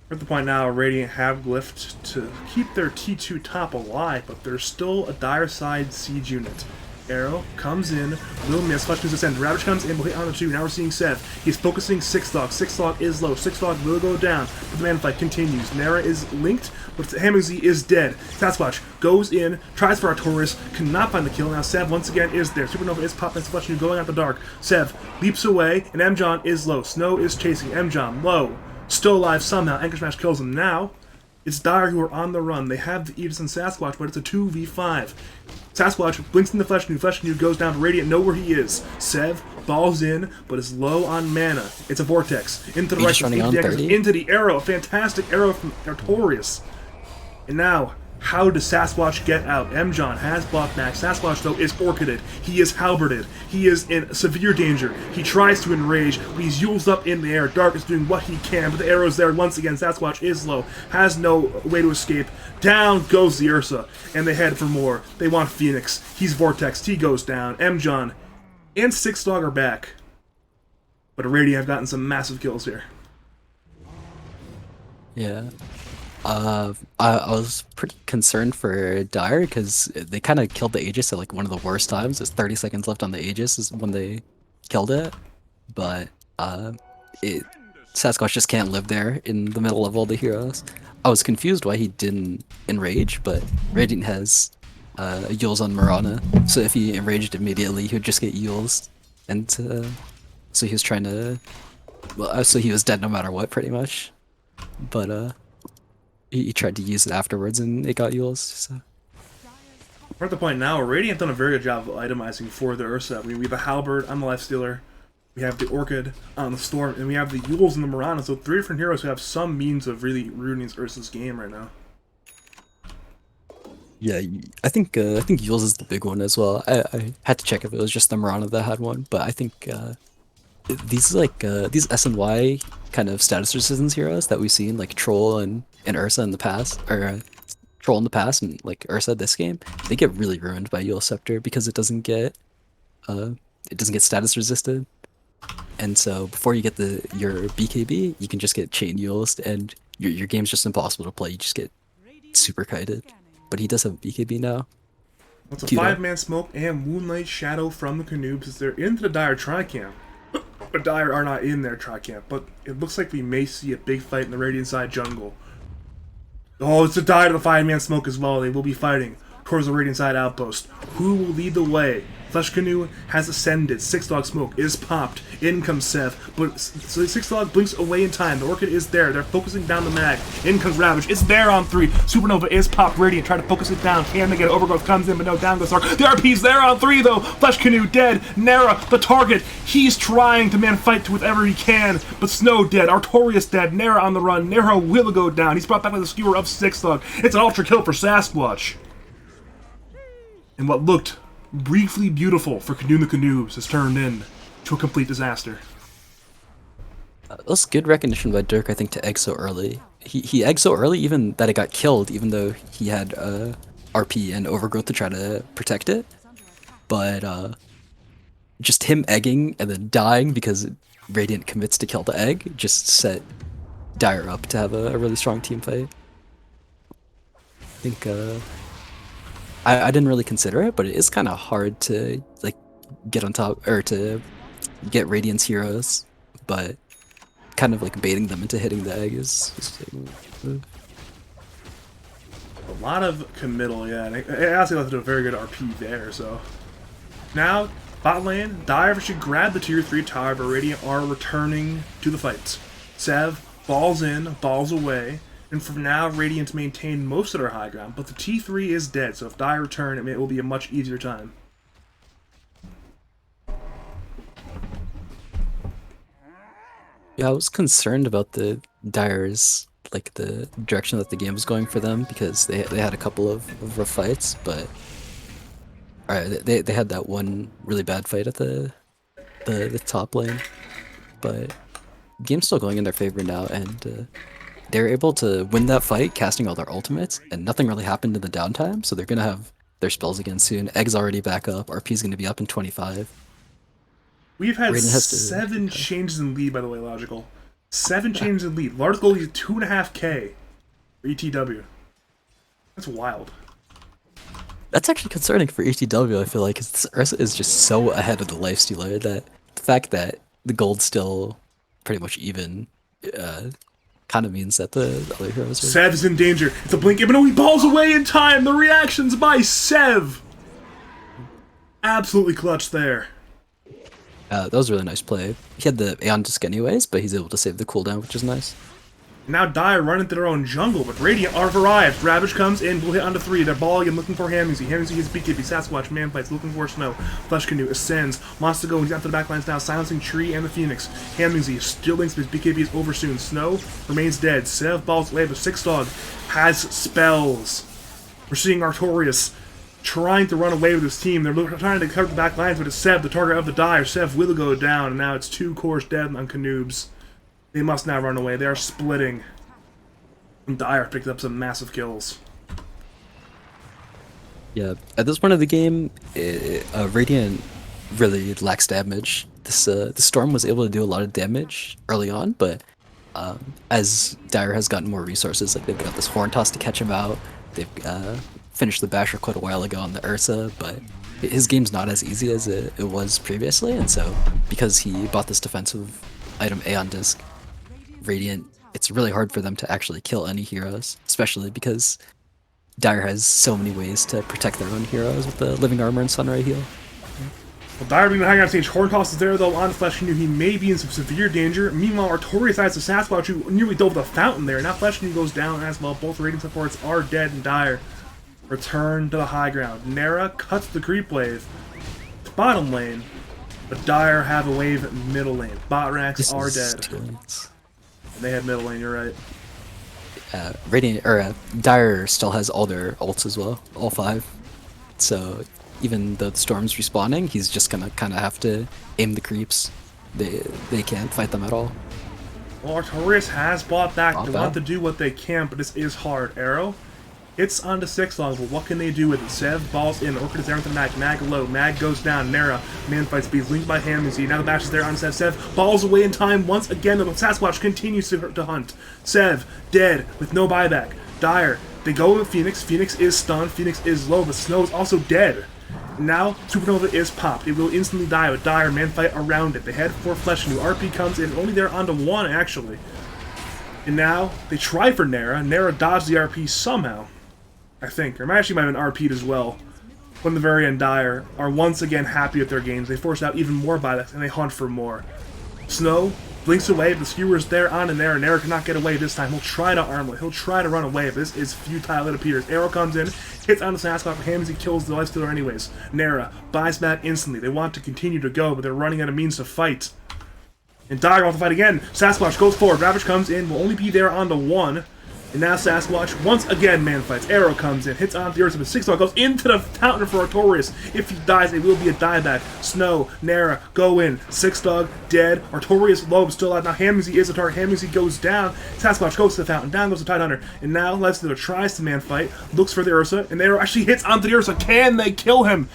We're at the point now, Radiant have glyphed to keep their T2 top alive, but there's still a dire side siege unit. Arrow comes in, will miss, flash news descend. Ravage comes in, will hit on the 2. Now we're seeing Seth. He's focusing 6-Dog. 6-Dog is low. 6-Dog will go down, but the man fight continues. Nara is linked, but Hammerzy is dead. Sasquatch goes in, tries for Artorias, cannot find the kill. Now Sev once again is there. Supernova is popping, Flash news going out the dark. Sev leaps away, and Mjon is low. Snow is chasing. Mjon low. Still alive somehow. Anchor Smash kills him. Now, it's Dire who are on the run. They have the Aegis and Sasquatch, but it's a 2v5. Sasquatch blinks in the Flesh Canoe. Flesh Canoe goes down to Radiant, know where he is. Sev balls in, but is low on mana. It's a Vortex. Into the right, into the arrow. A fantastic arrow from Artorias. And now, how does Sasquatch get out? Mjon has block max. Sasquatch, though, is orchided. He is halberded. He is in severe danger. He tries to enrage, but he's Yule's up in the air. Dark is doing what he can, but the arrow's there once again. Sasquatch is low, has no way to escape. Down goes the Ursa, and they head for more. They want Phoenix. He's Vortex. He goes down. Mjon and 6-Dog are back. But Radiant have gotten some massive kills here. Yeah. I was pretty concerned for Dire because they kind of killed the Aegis at like one of the worst times. It's 30 seconds left on the Aegis is when they killed it, but it Sasquatch just can't live there in the middle of all the heroes. I was confused why he didn't enrage, but Radiant has Yules on Mirana, so if he enraged immediately, he would just get Yules, and so he was trying to, well, so he was dead no matter what, pretty much, but he tried to use it afterwards and it got Yules, so. We're at the point now where Radiant have done a very good job of itemizing for the Ursa. We have a Halberd on the Lifestealer, we have the Orchid on the Storm, and we have the Yules and the Mirana, so 3 different heroes who have some means of really ruining Ursa's game right now. Yeah, I think Yules is the big one as well. I had to check if it was just the Mirana that had one, but I think these these SNY kind of status resistance heroes that we've seen, like Troll and Ursa in the past, or Troll in the past and like Ursa this game, they get really ruined by Yule Scepter because it doesn't get status resisted. And so before you get your BKB, you can just get chain Yules and your game's just impossible to play. You just get super kited. But he does have BKB now. It's a 5-man smoke and Moonlight Shadow from the Canoobs as they're into the Dire Tricamp. But Dire are not in their Tricamp, but it looks like we may see a big fight in the Radiant side jungle. Oh, it's a Dire to the 5-man smoke as well. They will be fighting towards the Radiant side outpost. Who will lead the way? Flesh Canoe has ascended. 6-Dog smoke is popped. In comes Seth. But so 6-Dog blinks away in time. The Orchid is there. They're focusing down the mag. In comes Ravage. It's there on 3. Supernova is popped. Radiant try to focus it down. Can they get it? Overgrowth comes in, but no, down goes Dark. The RP's there on 3 though. Flesh Canoe dead. Nara, the target. He's trying to fight to whatever he can. But Snow dead. Artorias dead. Nara on the run. Nara will go down. He's brought back by the skewer of 6-Dog. It's an ultra kill for Sasquatch. And what looked briefly beautiful for Canoe the Canoobs has turned into a complete disaster. That was good recognition by Dirk, I think, to egg so early. He egged so early even that it got killed, even though he had RP and Overgrowth to try to protect it. But just him egging and then dying because Radiant commits to kill the egg just set Dire up to have a really strong team fight. I think I didn't really consider it, but it is kind of hard to like get on top or to get Radiant's heroes, but kind of like baiting them into hitting the egg is a lot of committal, yeah. And it honestly left to a very good RP there. So now bot lane, Dire should grab the tier 3 tower, but Radiant are returning to the fight. Sev balls in, balls away. And for now, Radiant maintain most of their high ground, but the T3 is dead, so if Dire return, it will be a much easier time. Yeah, I was concerned about the Dire's, like, the direction that the game was going for them, because they had a couple of rough fights, but Alright, they had that one really bad fight at the top lane, but game's still going in their favor now, and they're able to win that fight, casting all their ultimates, and nothing really happened in the downtime, so they're gonna have their spells again soon. Egg's already back up, RP's gonna be up in 25. We've had Raiden has to 7 changes in lead, by the way, Logical. 7 changes in lead. Large goal is 2.5k for etW. That's wild. That's actually concerning for etW, I feel like, because Ursa is just so ahead of the lifestealer that the fact that the gold's still pretty much even kind of means that the other heroes are... Sev's in danger. It's a blink, but no, he balls away in time. The reactions by Sev. Absolutely clutch there. That was a really nice play. He had the Aeon Disc anyways, but he's able to save the cooldown, which is nice. Now Dire run into their own jungle, but Radiant are arrived. Ravage comes in, will hit onto 3. They're balling and looking for Hamzy. Hamzy hits BKB, Sasquatch, man fights, looking for Snow. Flesh Canoe ascends, wants to go, he's onto the backlines now, silencing Tree and the Phoenix. Hamzy still thinks his BKB is over soon. Snow remains dead. Sev balls away, but Six Dog has spells. We're seeing Artorias trying to run away with his team. They're trying to cover the back lines, but it's Sev, the target of the Dire. Sev will go down, and now it's 2 cores dead on Canoobs. They must now run away. They are splitting. And Dire picked up some massive kills. Yeah, at this point of the game, Radiant really lacks damage. The Storm was able to do a lot of damage early on, but as Dire has gotten more resources, like they've got this Horn Toss to catch him out, they've finished the Basher quite a while ago on the Ursa, but his game's not as easy as it was previously, and so because he bought this defensive item Aeon Disc, Radiant, it's really hard for them to actually kill any heroes, especially because Dire has so many ways to protect their own heroes with the Living Armor and Sunray heal. Well, Dire being the high ground stage, Horn Toss is there though on Flesh Canoe. He may be in some severe danger. Meanwhile, Artorias has the Sasquatch who nearly dove the fountain there. Now Flesh Canoe goes down as well. Both Radiant supports are dead, and Dire return to the high ground. Nara cuts the creep wave. Bottom lane, but Dire have a wave middle lane. Bot racks are dead. And they had middle lane, you're right. Dire still has all their ults as well, all 5. So even though the Storm's respawning, he's just gonna kind of have to aim the creeps. They can't fight them at all. Well, Artorias has bought back. They want to do what they can, but this is hard. Arrow hits onto 6 Long, but what can they do with it? Sev balls in. Orchid is there with the Mag. Mag low. Mag goes down. Nara, man fights speed, linked by Hamzy. Now the bash is there on Sev. Sev balls away in time once again. The Sasquatch continues to hunt. Sev dead with no buyback. Dire, they go with Phoenix. Phoenix is stunned. Phoenix is low, but Snow is also dead. Now Supernova is popped. It will instantly die, but Dire man fight around it. They head for Flesh Canoe. RP comes in, only there onto 1 actually. And now they try for Nara. Nara dodged the RP somehow, I think. Or actually might have been RP'd as well. When the very end, Dire are once again happy with their games. They force out even more buybacks, and they hunt for more. Snow blinks away, but the skewer's there on and there, and Nara cannot get away this time. He'll try to armlet. He'll try to run away, but this is futile, it appears. Arrow comes in, hits on the Sasquatch for Hamzy, kills the Lifestealer anyways. Nara buys back instantly. They want to continue to go, but they're running out of means to fight. And Dire wants to fight again. Sasquatch goes forward. Ravage comes in, will only be there on the 1. And now Sasquatch once again man fights. Arrow comes in, hits onto the earth, but 6 Dog goes into the fountain for Artorias. If he dies, it will be a dieback. Snow, Nara, go in. 6 Dog dead. Artorias low, still alive. Now Hamzy is the target. Hamzy goes down. Sasquatch goes to the fountain. Down goes the Tidehunter. And now Lifestealer tries to man fight, looks for the Ursa, and Nara actually hits onto the Ursa. Can they kill him?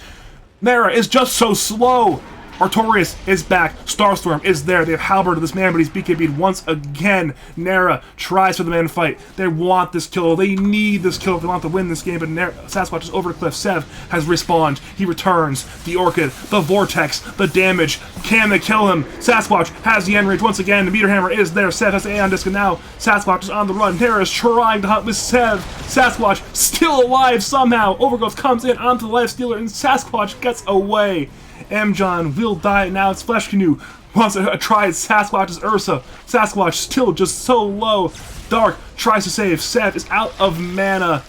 Nara is just so slow. Artorias is back. Starstorm is there. They have halberd this man, but he's BKB'd once again. Nara tries for the man fight. They want this kill. They need this kill if they want to win this game, but Sasquatch is over the cliff. Sev has respawned. He returns. The Orchid, the Vortex, the damage. Can they kill him? Sasquatch has the end range once again. The Meter Hammer is there. Sev has the Aeon Disc, and now Sasquatch is on the run. Nara is trying to hunt with Sev. Sasquatch still alive somehow. Overgrowth comes in onto the Lifestealer, and Sasquatch gets away. M-John will die. Now it's Flesh Canoe. Wants to try Sasquatch's Ursa. Sasquatch still just so low. Dark tries to save. Sev is out of mana.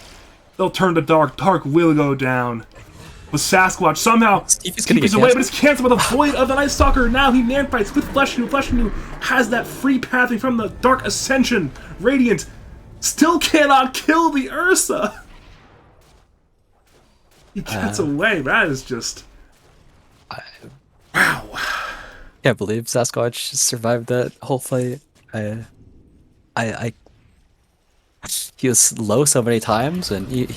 They'll turn to Dark. Dark will go down. But Sasquatch somehow keeps away, but it's canceled by the Void of the Night Stalker. Now he man fights with Flesh Canoe. Flesh Canoe has that free pathing from the Dark Ascension. Radiant still cannot kill the Ursa. He gets away. That is just... I Wow. can't believe Sasquatch survived that whole fight. I he was low so many times, and he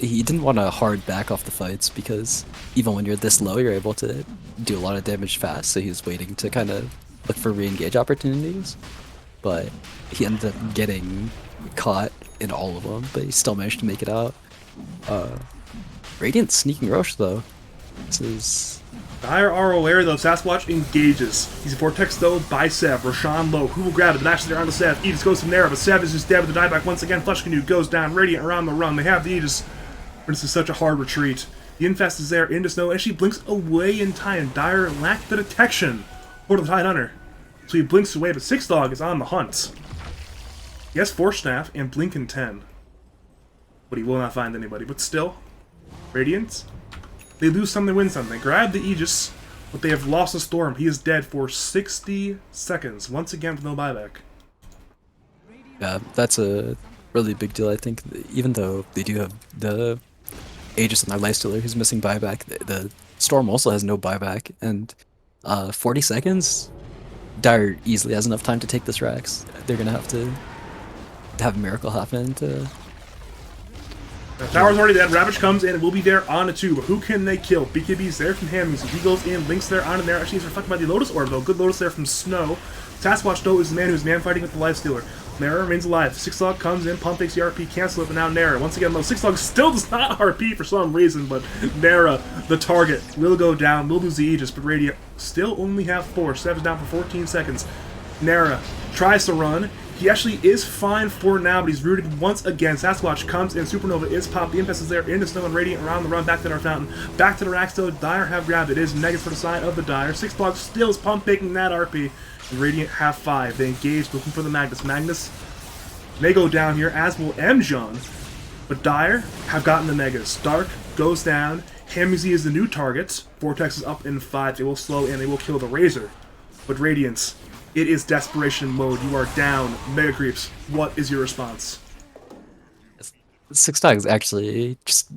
didn't want to hard back off the fights because even when you're this low, you're able to do a lot of damage fast. So he was waiting to kind of look for re-engage opportunities, but he ended up getting caught in all of them. But he still managed to make it out. Radiant sneaking Roche though. This is Dire are aware though. Sasquatch engages. He's Vortex though by Sev. Roshan low. Who will grab it? The match there onto Sev. Aegis goes from there, but Sev is just dead with the dieback once again. Flesh Canoe goes down. Radiant around the run. They have the Aegis. But this is such a hard retreat. The Infest is there into Snow, and she blinks away in time. Dire lacked the detection for the Tide Hunter. So he blinks away, but Six Dog is on the hunt. He has Force Staff and Blink in 10. But he will not find anybody. But still, Radiant, they lose some, they win some. They grab the Aegis, but they have lost the Storm. He is dead for 60 seconds. Once again with no buyback. yeah, that's a really big deal. I think even though they do have the Aegis on their Lifestealer who's missing buyback, the Storm also has no buyback, and 40 seconds, Dire easily has enough time to take this Rax. They're gonna have to have a miracle happen to. Tower's already dead. Ravage comes in and will be there on a 2, but who can they kill? BKB's there from Hammies. He goes in, links there on and there. Actually, he's reflected by the Lotus Orb though. Good Lotus there from Snow. Sasquatch though is the man who's man fighting with the Lifestealer. Nara remains alive. Six Dog comes in, Pump takes the RP, cancel it, but now Nara. Once again, though, Six Dog still does not RP for some reason, but Nara, the target, will go down, will lose the Aegis, but Radiant still only have 4. Sev's down for 14 seconds. Nara tries to run. He actually is fine for now, but he's rooted once again. Sasquatch comes in, Supernova is popped, the Infest is there, into Snow and Radiant around the run, back to our fountain, back to the Rax, though, Dire have grabbed it. It is negatives for the side of the Dire. Six Dog still is pump taking that RP, and Radiant have 5. They engage, looking for the Magnus. Magnus may go down here, as will Mjon, but Dire have gotten the Megas. Dark goes down, Hamuzi is the new target, Vortex is up in 5, they will slow and they will kill the Razor. But Radiance, it is desperation mode. You are down. Mega Creeps. What is your response? Six Dog is actually just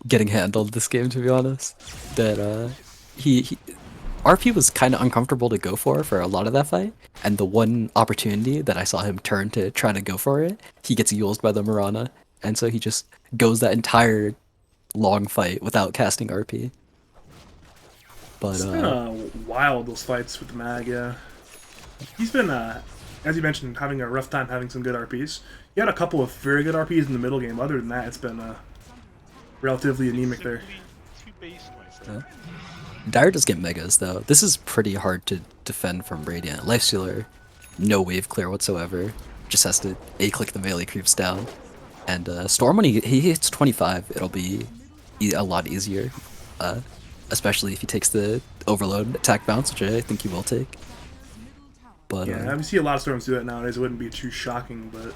getting handled this game, to be honest. That he RP was kind of uncomfortable to go for a lot of that fight, and the one opportunity that I saw him turn to try to go for it, he gets used by the Mirana, and so he just goes that entire long fight without casting RP. But it's been wild, those fights with the Mag, yeah. He's been, as you mentioned, having a rough time having some good RPs. He had a couple of very good RPs in the middle game. Other than that, it's been relatively anemic there. Dire does get Megas, though. This is pretty hard to defend from Radiant. Lifestealer, no wave clear whatsoever. Just has to A-click the melee creeps down. And Storm, when he hits 25, it'll be a lot easier. Especially if he takes the Overload attack bounce, which I think he will take. But, yeah, we see a lot of Storms do that nowadays. It wouldn't be too shocking, but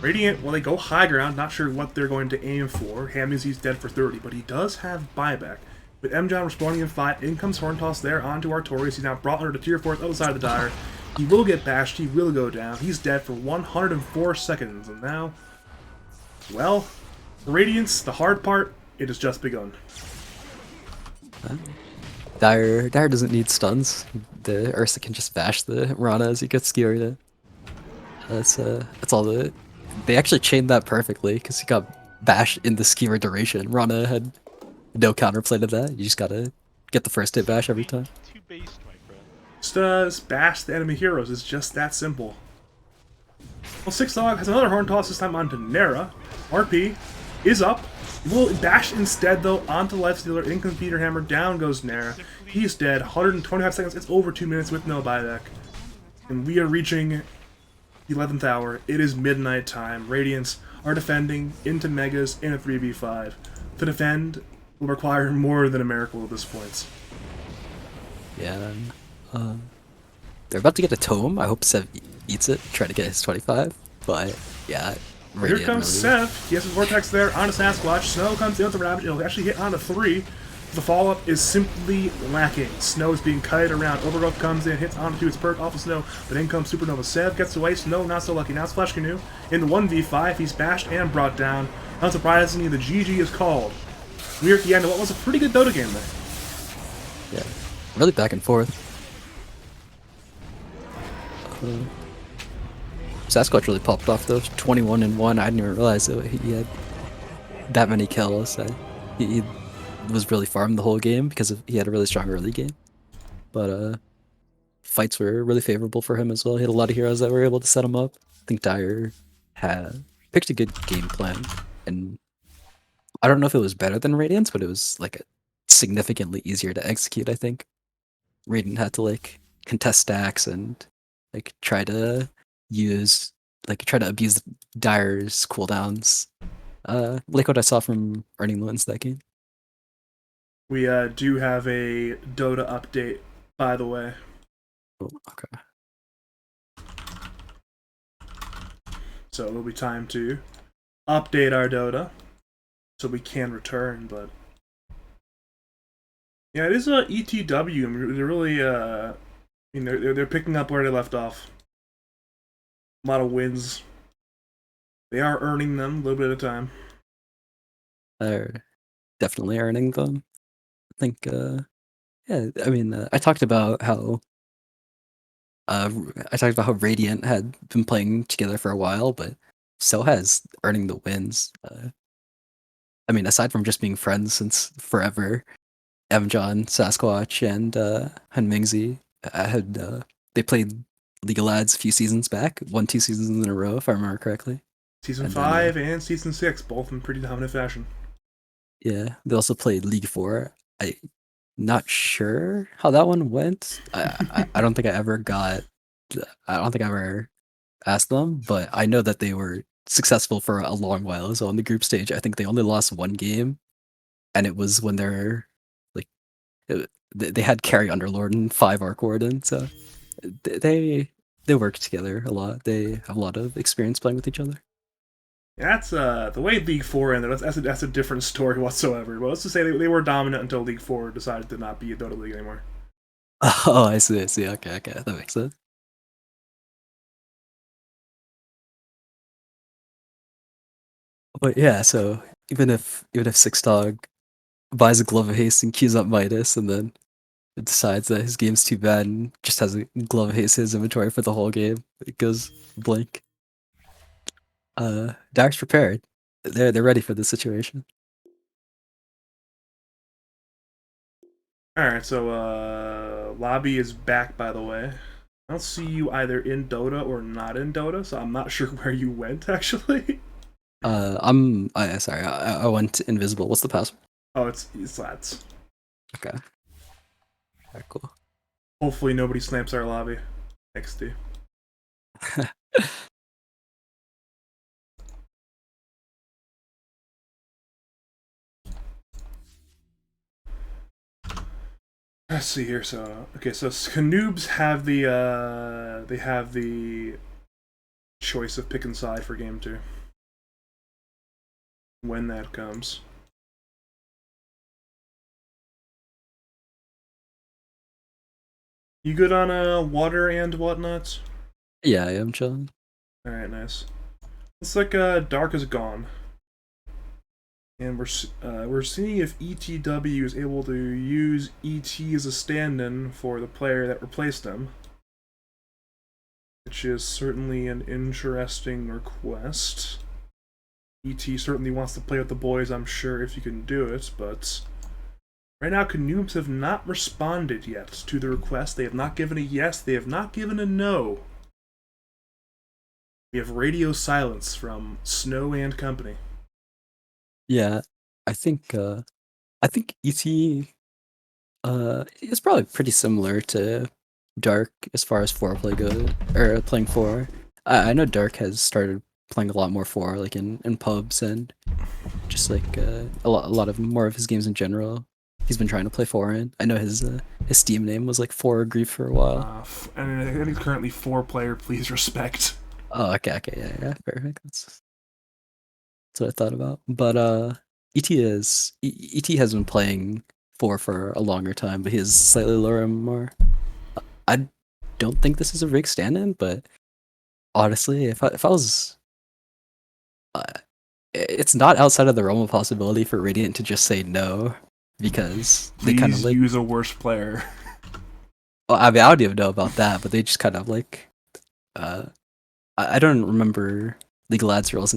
Radiant, well, they go high ground. Not sure what they're going to aim for. Hamuzi's dead for 30, but he does have buyback. With Mjon responding in 5, in comes Horntoss there onto Artorias. He's now brought under to tier 4 other side of the Dire. He will get bashed. He will go down. He's dead for 104 seconds. And now, well, Radiance, the hard part, it has just begun. Dire doesn't need stuns. The Ursa can just bash the Rana as he gets skewered. That's all the. They actually chained that perfectly because he got bashed in the skewer duration. Rana had no counterplay to that. You just gotta get the first hit bash every time. Just bash the enemy heroes. It's just that simple. Well, Six Dog has another Horn Toss, this time onto Nara. RP is up. Will bash instead, though, onto Lifestealer. In comes Peter Hammer. Down goes Nara. He's dead. 125 seconds. It's over 2 minutes with no buyback. And we are reaching the 11th hour. It is midnight time. Radiants are defending into Megas in a 3v5. To defend will require more than a miracle at this point. Yeah. They're about to get a tome. I hope Sev eats it. Try to get his 25. But, yeah. Here comes Sev. He has his Vortex there on a Sasquatch. Snow comes in with the Ravage. It'll actually hit on a 3. The follow-up is simply lacking. Snow is being kited around. Overgrowth comes in, hits onto its perk off of Snow, but in comes Supernova. Sev gets away. Snow not so lucky. Now it's Flesh Canoe. In the 1v5, he's bashed and brought down. Unsurprisingly, the GG is called. We're at the end of what was a pretty good Dota game there. Yeah, really back and forth. Uh, Sasquatch really popped off though. 21-1. I didn't even realize that he had that many kills. He was really farmed the whole game because he had a really strong early game. But fights were really favorable for him as well. He had a lot of heroes that were able to set him up. I think Dyer had picked a good game plan, and I don't know if it was better than Radiant's, but it was like significantly easier to execute. I think Radiant had to like contest stacks and like try to abuse Dyer's cooldowns. Like what I saw from Earning the Wins that game. We do have a Dota update, by the way. Oh, okay. So it'll be time to update our Dota so we can return, but yeah, it is a etW. I mean, they're really they're picking up where they left off. A lot of wins. They are earning them a little bit at a time. They're definitely earning them. I think yeah, I mean I talked about how Radiant had been playing together for a while, but so has Earning the Wins. I mean, aside from just being friends since forever, John, Sasquatch, and Mingzi had they played League of Lads a few seasons back, 2 seasons in a row, if I remember correctly. Season And 5 and Season 6, both in pretty dominant fashion. Yeah, they also played League 4. I not sure how that one went. I don't think I ever got. I don't think I ever asked them, but I know that they were successful for a long while. So on the group stage, I think they only lost one game, and it was when they're like they had Carry Underlord and 5 Arc Warden. So they work together a lot. They have a lot of experience playing with each other. That's the way League 4 ended. That's a different story whatsoever. But let's just say they were dominant until League 4 decided to not be a Dota League anymore. Oh, I see. I see. Okay, okay, that makes sense. But yeah, so even if Six Dog buys a Glove of Haste and queues up Midas, and then it decides that his game's too bad and just has a Glove of Haste in his inventory for the whole game, it goes blank. Dark's prepared. They're ready for the situation. Alright, so Lobby is back, by the way. I don't see you either in Dota or not in Dota, so I'm not sure where you went, actually. Sorry, I went invisible. What's the password? Oh, it's lads. Okay. Alright, cool. Hopefully nobody snipes our lobby. XD. Let's see here. So okay, so Canoobs have the choice of picking side for game 2 when that comes. You good on water and whatnot? Yeah, I am chilling. All right, nice. Looks like Dark is gone, and we're seeing if etW is able to use ET as a stand-in for the player that replaced him, which is certainly an interesting request. ET certainly wants to play with the boys, I'm sure, if you can do it, but right now Canoobs have not responded yet to the request. They have not given a yes, they have not given a no. We have radio silence from Snow and company. Yeah, I think ET is probably pretty similar to Dark as far as foreplay goes, or playing four. I know Dark has started playing a lot more four, like in pubs and just like a lot of more of his games in general. He's been trying to play four in. I know his Steam name was like Four Grief for a while. And I think he's currently 4-player. Please respect. Oh, okay, yeah, perfect. That's what I thought about. But ET has been playing four for a longer time, but he is slightly lower MMR. I don't think this is a rig stand-in, but honestly, if I was it's not outside of the realm of possibility for Radiant to just say no because they kind of Please like. use a worse player. Well, I mean, I don't even know about that, but they just kind of like. Uh, I don't remember League of Lads rules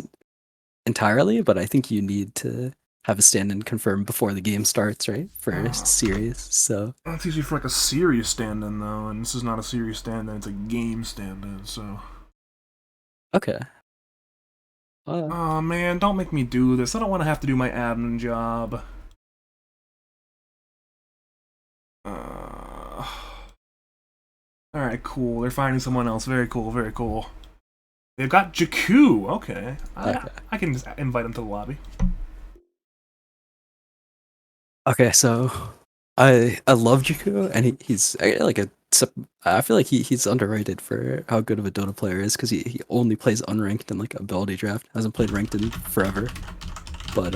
entirely, but I think you need to have a stand-in confirmed before the game starts, right? For a series. So That's usually for like a serious stand-in though, and this is not a serious stand-in; it's a game stand-in. So, okay. oh man, don't make me do this. I don't want to have to do my admin job. Uh, all right, cool. They're finding someone else. Very cool. Very cool. They've got Jakku. Okay, I Okay. I can just invite him to the lobby. Okay, so I love Jakku, and he's like a. I feel like he's underrated for how good of a Dota player is because he only plays unranked and like ability draft. Hasn't played ranked in forever, but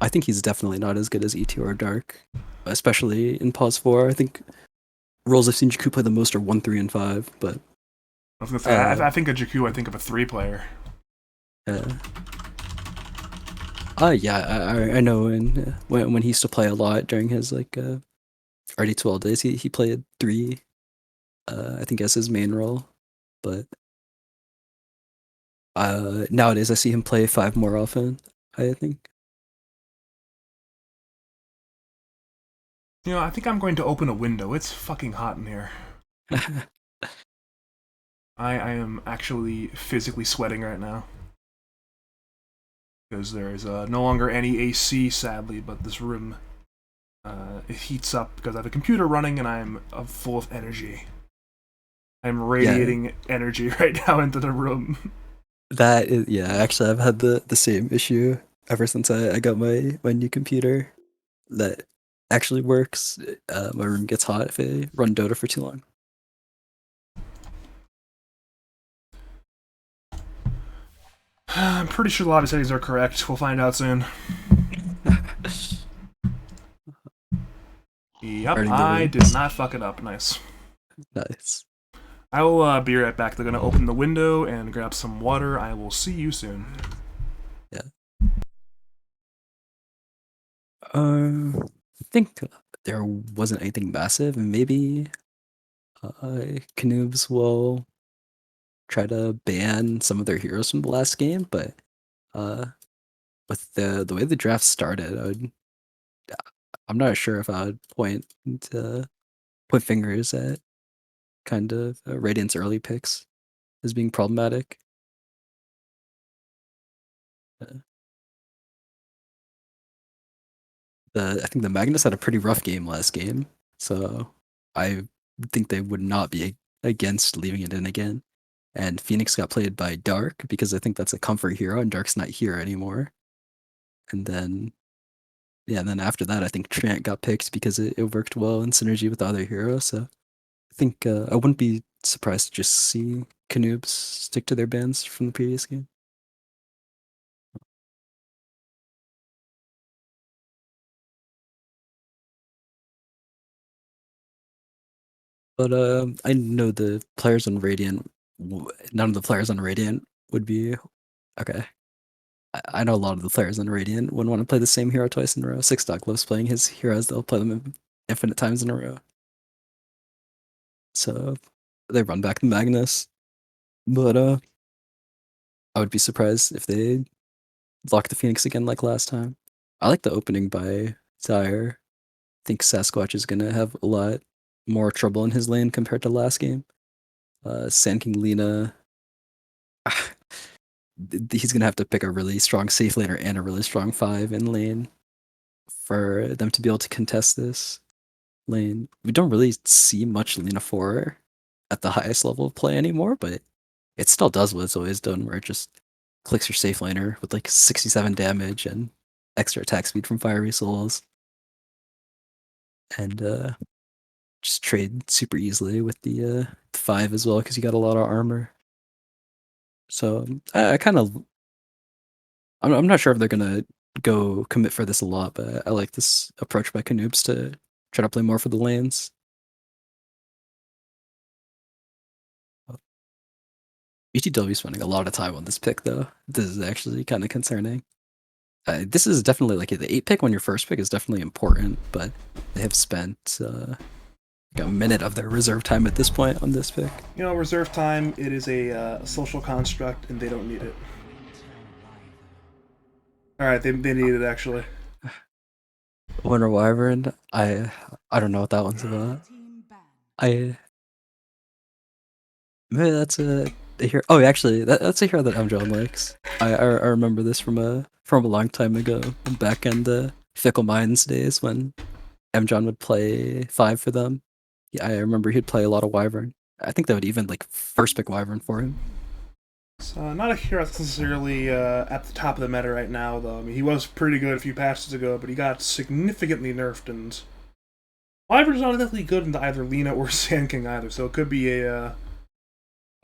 I think he's definitely not as good as ET or Dark, especially in Pause 4. I think roles I've seen Jakku play the most are 1, 3, and 5, but I was gonna say uh, I think of Jakku. I think of a three-player. uh yeah, I know when he used to play a lot during his like RD12 days, he played 3, I think as his main role, but nowadays I see him play 5 more often, I think. You know, I think I'm going to open a window. It's fucking hot in here. I am actually physically sweating right now. Because there's no longer any AC, sadly, but this room it heats up because I have a computer running and I'm full of energy. I'm Yeah, radiating energy right now into the room. that is, yeah, actually I've had the same issue ever since I got my new computer. That actually works. My room gets hot if I run Dota for too long. I'm pretty sure a lot of settings are correct. We'll find out soon. Yep, Starting the I did waves. not fuck it up. Nice. Nice. I will be right back. They're gonna open the window and grab some water. I will see you soon. Yeah. I think there wasn't anything massive. Maybe Canoobs will try to ban some of their heroes from the last game, but uh, with the way the draft started, I'm not sure if I would point fingers at kind of Radiant's early picks as being problematic. Uh, I think the Magnus had a pretty rough game last game, so I think they would not be against leaving it in again. And Phoenix got played by Dark because I think that's a comfort hero, and Dark's not here anymore. And then yeah, and then after that, I think Trant got picked because it worked well in synergy with the other hero. So I think I wouldn't be surprised to just see Canoobs stick to their bans from the previous game. But I know the players on Radiant. None of the players on Radiant would be okay. I know a lot of the players on Radiant wouldn't want to play the same hero twice in a row. Six Dog loves playing his heroes; they'll play them infinite times in a row. So they run back the Magnus. But I would be surprised if they lock the Phoenix again like last time. I like the opening by Zaire. I think Sasquatch is gonna have a lot more trouble in his lane compared to last game. Sand King Lina, he's gonna have to pick a really strong safe laner and a really strong 5 in lane for them to be able to contest this lane. We don't really see much Lina 4 at the highest level of play anymore, but it still does what it's always done, where it just clicks your safe laner with like 67 damage and extra attack speed from Fiery Souls, and just trade super easily with the 5 as well because you got a lot of armor. So I kind of I'm not sure if they're gonna go commit for this a lot, but I like this approach by Canoobs to try to play more for the lanes. etW spending a lot of time on this pick though. This is actually kind of concerning. This is definitely like the 8 pick when your first pick is definitely important, but they have spent like a minute of their reserve time at this point on this pick. You know, reserve time, it is a social construct, and they don't need it. Alright, they need it, actually. Winter Wyvern, I don't know what that one's about. I maybe that's a hero. Oh, actually, that's a hero that Amjon likes. I remember this from a long time ago, back in the Fickle Minds days when Amjon would play 5 for them. Yeah, I remember he'd play a lot of Wyvern. I think they would even like first pick Wyvern for him. So, not a hero that's necessarily at the top of the meta right now, though. I mean, he was pretty good a few patches ago, but he got significantly nerfed, and Wyvern's not exactly good into either Lena or Sand King either, so it could be a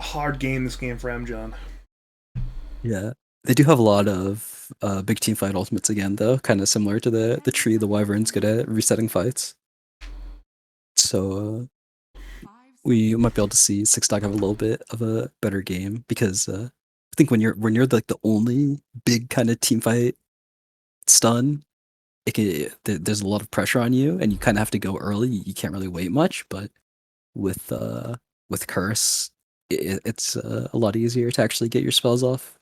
hard game this game for Mjon. Yeah, they do have a lot of big team fight ultimates again, though, kind of similar to the tree the Wyvern's good at resetting fights. So we might be able to see Six Dog have a little bit of a better game because I think when you're like the only big kind of team fight stun, there's a lot of pressure on you, and you kind of have to go early. You can't really wait much, but with Curse, it's a lot easier to actually get your spells off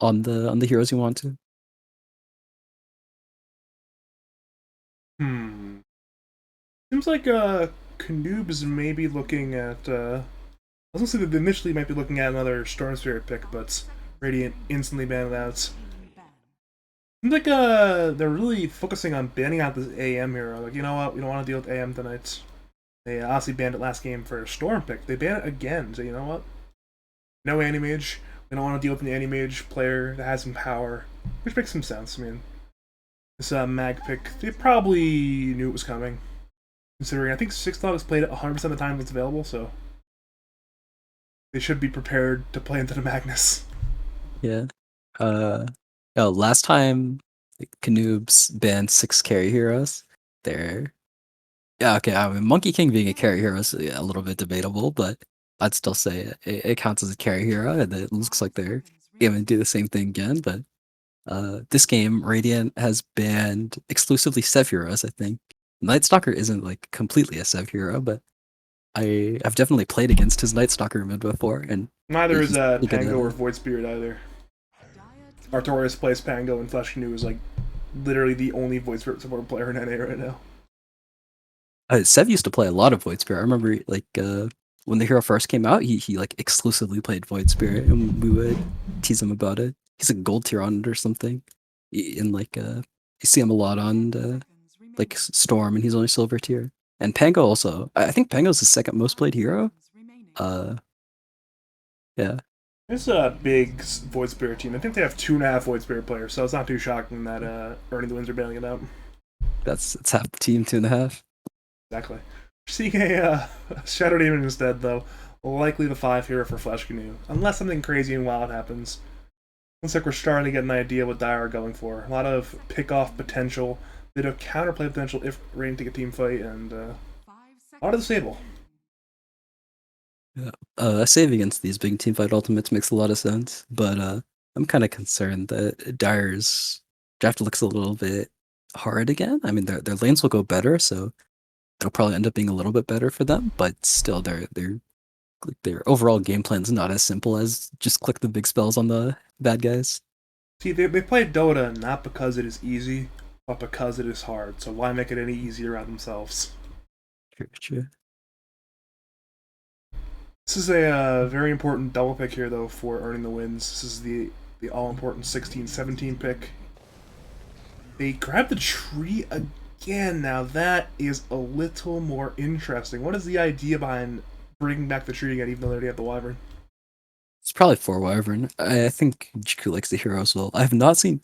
on the heroes you want to. Seems like Canoobs may be looking at. I was gonna say that they initially might be looking at another Storm Spirit pick, but Radiant instantly banned that. Seems like they're really focusing on banning out this AM hero. Like, you know what? We don't want to deal with AM tonight. They obviously banned it last game for a Storm pick. They banned it again. So you know what? No Animage. We don't want to deal with an Animage player that has some power, which makes some sense. I mean, this mag pick, they probably knew it was coming. Considering I think Six Dog has played it 100% of the time that's available, so they should be prepared to play into the Magnus. Yeah. Last time Canoobs banned 6 carry heroes. They're yeah, okay. I mean, Monkey King being a carry hero is a little bit debatable, but I'd still say it counts as a carry hero, and it looks like they're going to do the same thing again. But this game, Radiant has banned exclusively Sev heroes. I think Night Stalker isn't like completely a Sev hero, but I've definitely played against his Night Stalker mid before, and Neither is he's pretty good Pango at or it. Void Spirit either. Artorias plays Pango, and Flesh Canoe is like literally the only Void Spirit support player in NA right now. Sev used to play a lot of Void Spirit. I remember like when the hero first came out, he like exclusively played Void Spirit, and we would tease him about it. He's a gold tier on it or something. In like you see him a lot on like Storm, and he's only silver tier. And Pango also. I think Pango's the second most played hero. Uh, yeah, It's a big Void Spirit team. I think they have 2.5 Void Spirit players, so it's not too shocking that Ernie the Winds are bailing it out. that's half the team, 2.5. Exactly. Seeing a Shadow Demon instead, though, likely the 5 hero for Flesh Canoe, unless something crazy and wild happens. Looks like we're starting to get an idea what Dire are going for. A lot of pick-off potential, a bit of counterplay potential if Rain take a team fight, and a lot of disable. Yeah. A save against these big team fight ultimates makes a lot of sense, but I'm kind of concerned that Dire's draft looks a little bit hard again. I mean, their lanes will go better, so it'll probably end up being a little bit better for them, but still, their overall game plan's not as simple as just click the big spells on the bad guys. See, they play Dota not because it is easy, but because it is hard, so why make it any easier on themselves? True, true. This is a very important double pick here, though, for earning the wins. This is the all-important 16-17 pick. They grab the tree again. Now that is a little more interesting. What is the idea behind bringing back the tree again, even though they already have the wyvern? It's probably for Wyvern. I think Jiku likes the hero as well. I have not seen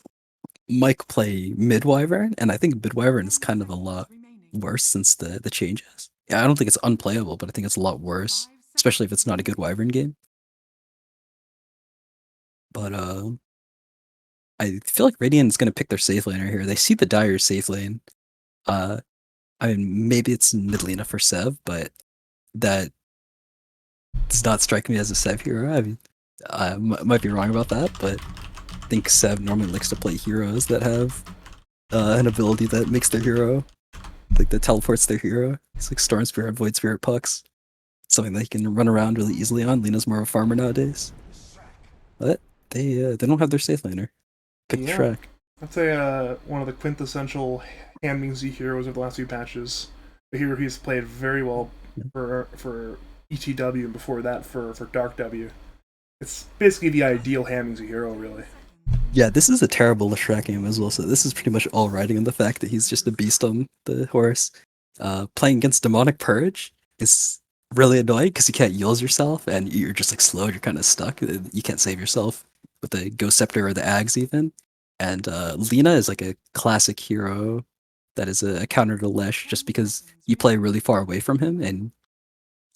Mike play mid Wyvern, and I think mid Wyvern is kind of a lot worse since the changes. Yeah, I don't think it's unplayable, but I think it's a lot worse, especially if it's not a good Wyvern game. But I feel like Radiant is gonna pick their safe laner here. They see the Dire safe lane. Uh, I mean, maybe it's mid lane for Sev, but that does not strike me as a Sev hero. I mean, might be wrong about that, but I think Sev normally likes to play heroes that have an ability that makes their hero, like that teleports their hero. It's like Storm Spirit, Void Spirit, Pucks. Something that he can run around really easily on. Lena's more of a farmer nowadays. But they don't have their safe laner. Pick the Yeah, Shrek. I'd say one of the quintessential Handming Z heroes of the last few patches. A hero he's played very well for etW and before that for Dark W. It's basically the ideal Handming Z hero, really. Yeah, this is a terrible Leshrac game as well, so this is pretty much all riding on the fact that he's just a beast on the horse. Playing against Demonic Purge is really annoying because you can't use yourself and you're just like slowed, you're kind of stuck. You can't save yourself with the Ghost Scepter or the Ags even. And Lena is like a classic hero that is a counter to Lesh just because you play really far away from him and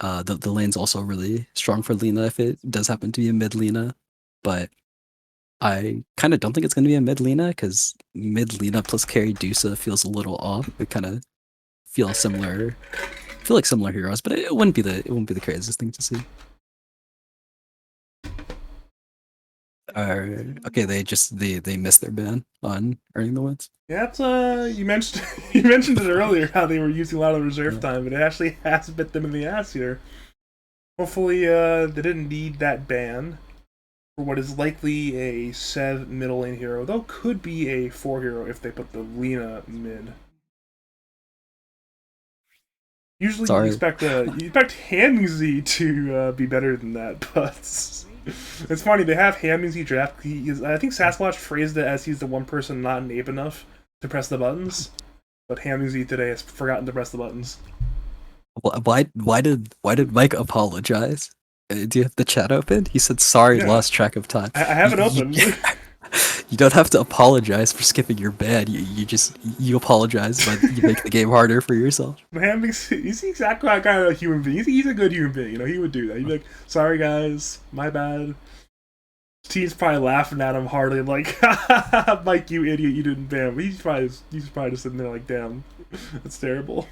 the lane's also really strong for Lena if it does happen to be a mid Lena. But I kind of don't think it's going to be a mid Lena because mid Lena plus carry Dusa feels a little off. It kind of feel similar, feel like similar heroes, but it wouldn't be the craziest thing to see. Okay, they missed their ban on earning the wins. Yeah, it's you mentioned you mentioned it earlier how they were using a lot of reserve Yeah. time, but it actually has bit them in the ass here. Hopefully, they didn't need that ban for what is likely a Sev middle lane hero, though could be a 4 hero if they put the Lena mid. Usually, Sorry. you expect Hamzy to be better than that, but it's funny they have Hamzy draft. I think Sasquatch phrased it as he's the one person not an ape enough to press the buttons, but Hamzy today has forgotten to press the buttons. Why did Mike apologize? Do you have the chat open? He said sorry, Yeah, lost track of time. I have it You, open. you don't have to apologize for skipping your ban. You just you apologize, but you make the game harder for yourself. He's exactly that kind of human being. He's a good human being. You know, he would do that. He'd be like, "Sorry guys, my bad." Team's probably laughing at him hardly, like, "Mike, you idiot, you didn't ban." But he's probably just sitting there like, "Damn, that's terrible."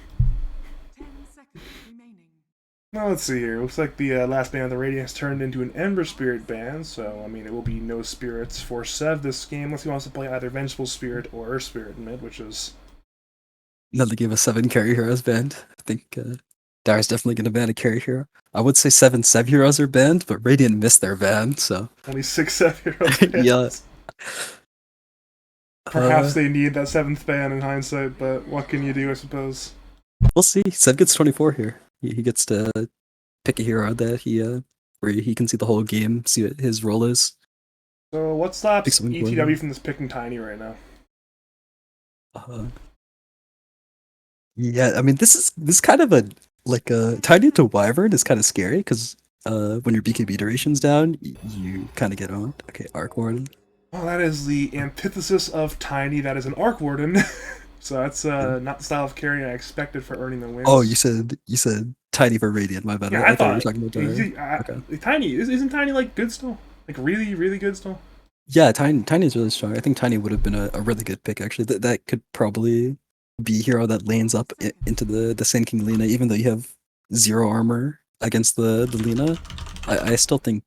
Now let's see here. Looks like the last ban of the Radiance turned into an Ember Spirit ban, so I mean it will be no spirits for Sev this game unless he wants to play either Vengeful Spirit or Earth Spirit in mid, which is Another game of 7 carry heroes banned. I think Dyer's definitely going to ban a carry hero. I would say 7 Sev heroes are banned, but Radiant missed their ban, so only 6 Sev heroes yeah. bans. Uh, Perhaps they need that 7th ban in hindsight, but what can you do, I suppose? we'll see. Sev gets 24 here. He gets to pick a hero that where he can see the whole game, see what his role is. So what Pick stops something etW from this picking Tiny right now? Uh, yeah, I mean this is kind of a like a Tiny to Wyvern is kind of scary because when your BKB duration's down, you kind of get owned. Okay, Arc Warden. Well, that is the antithesis of Tiny. That is an Arc Warden. So that's not the style of carry I expected for earning the Oh, wins. you said Tiny for Radiant. My bad. Yeah, I I thought you were thought talking about Dire. Okay. Tiny isn't Tiny like good still, like really really good still. Yeah, Tiny is really strong. I think Tiny would have been a really good pick actually. That could probably be a hero that lanes up into the Sand King Lina, even though you have 0 armor against the Lina. I still think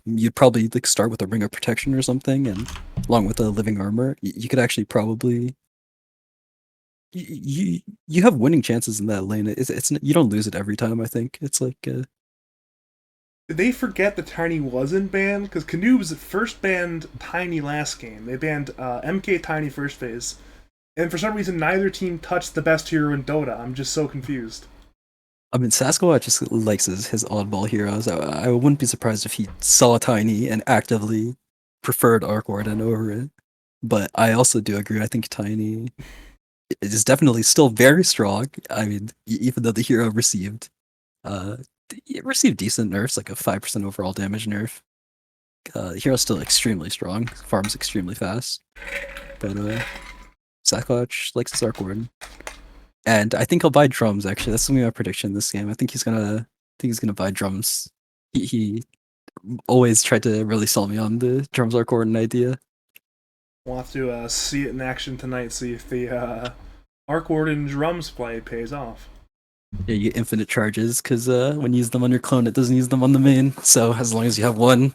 you'd probably like start with a Ring of Protection or something, and along with a living armor, you could actually probably you have winning chances in that lane. It's you don't lose it every time. I think it's like Did they forget that Tiny wasn't banned? Because Canoobs first banned Tiny last game. They banned MK Tiny first phase, and for some reason neither team touched the best hero in Dota. I'm just so confused. I mean, Sasquatch just likes his oddball heroes. I wouldn't be surprised if he saw Tiny and actively preferred Arc Warden over it. But I also do agree. I think Tiny is definitely still very strong. I mean, even though the hero received uh it received decent nerfs, like a 5% overall damage nerf. The hero's still extremely strong, farms extremely fast. But Sasquatch likes his Arc Warden. And I think he'll buy drums. Actually, that's gonna be my prediction this game. I think he's gonna buy drums. He always tried to really sell me on the drums are Gordon idea. We'll have to see it in action tonight. See if the Arc Warden drums play pays off. Yeah, you get infinite charges because when you use them on your clone, it doesn't use them on the main. So as long as you have one,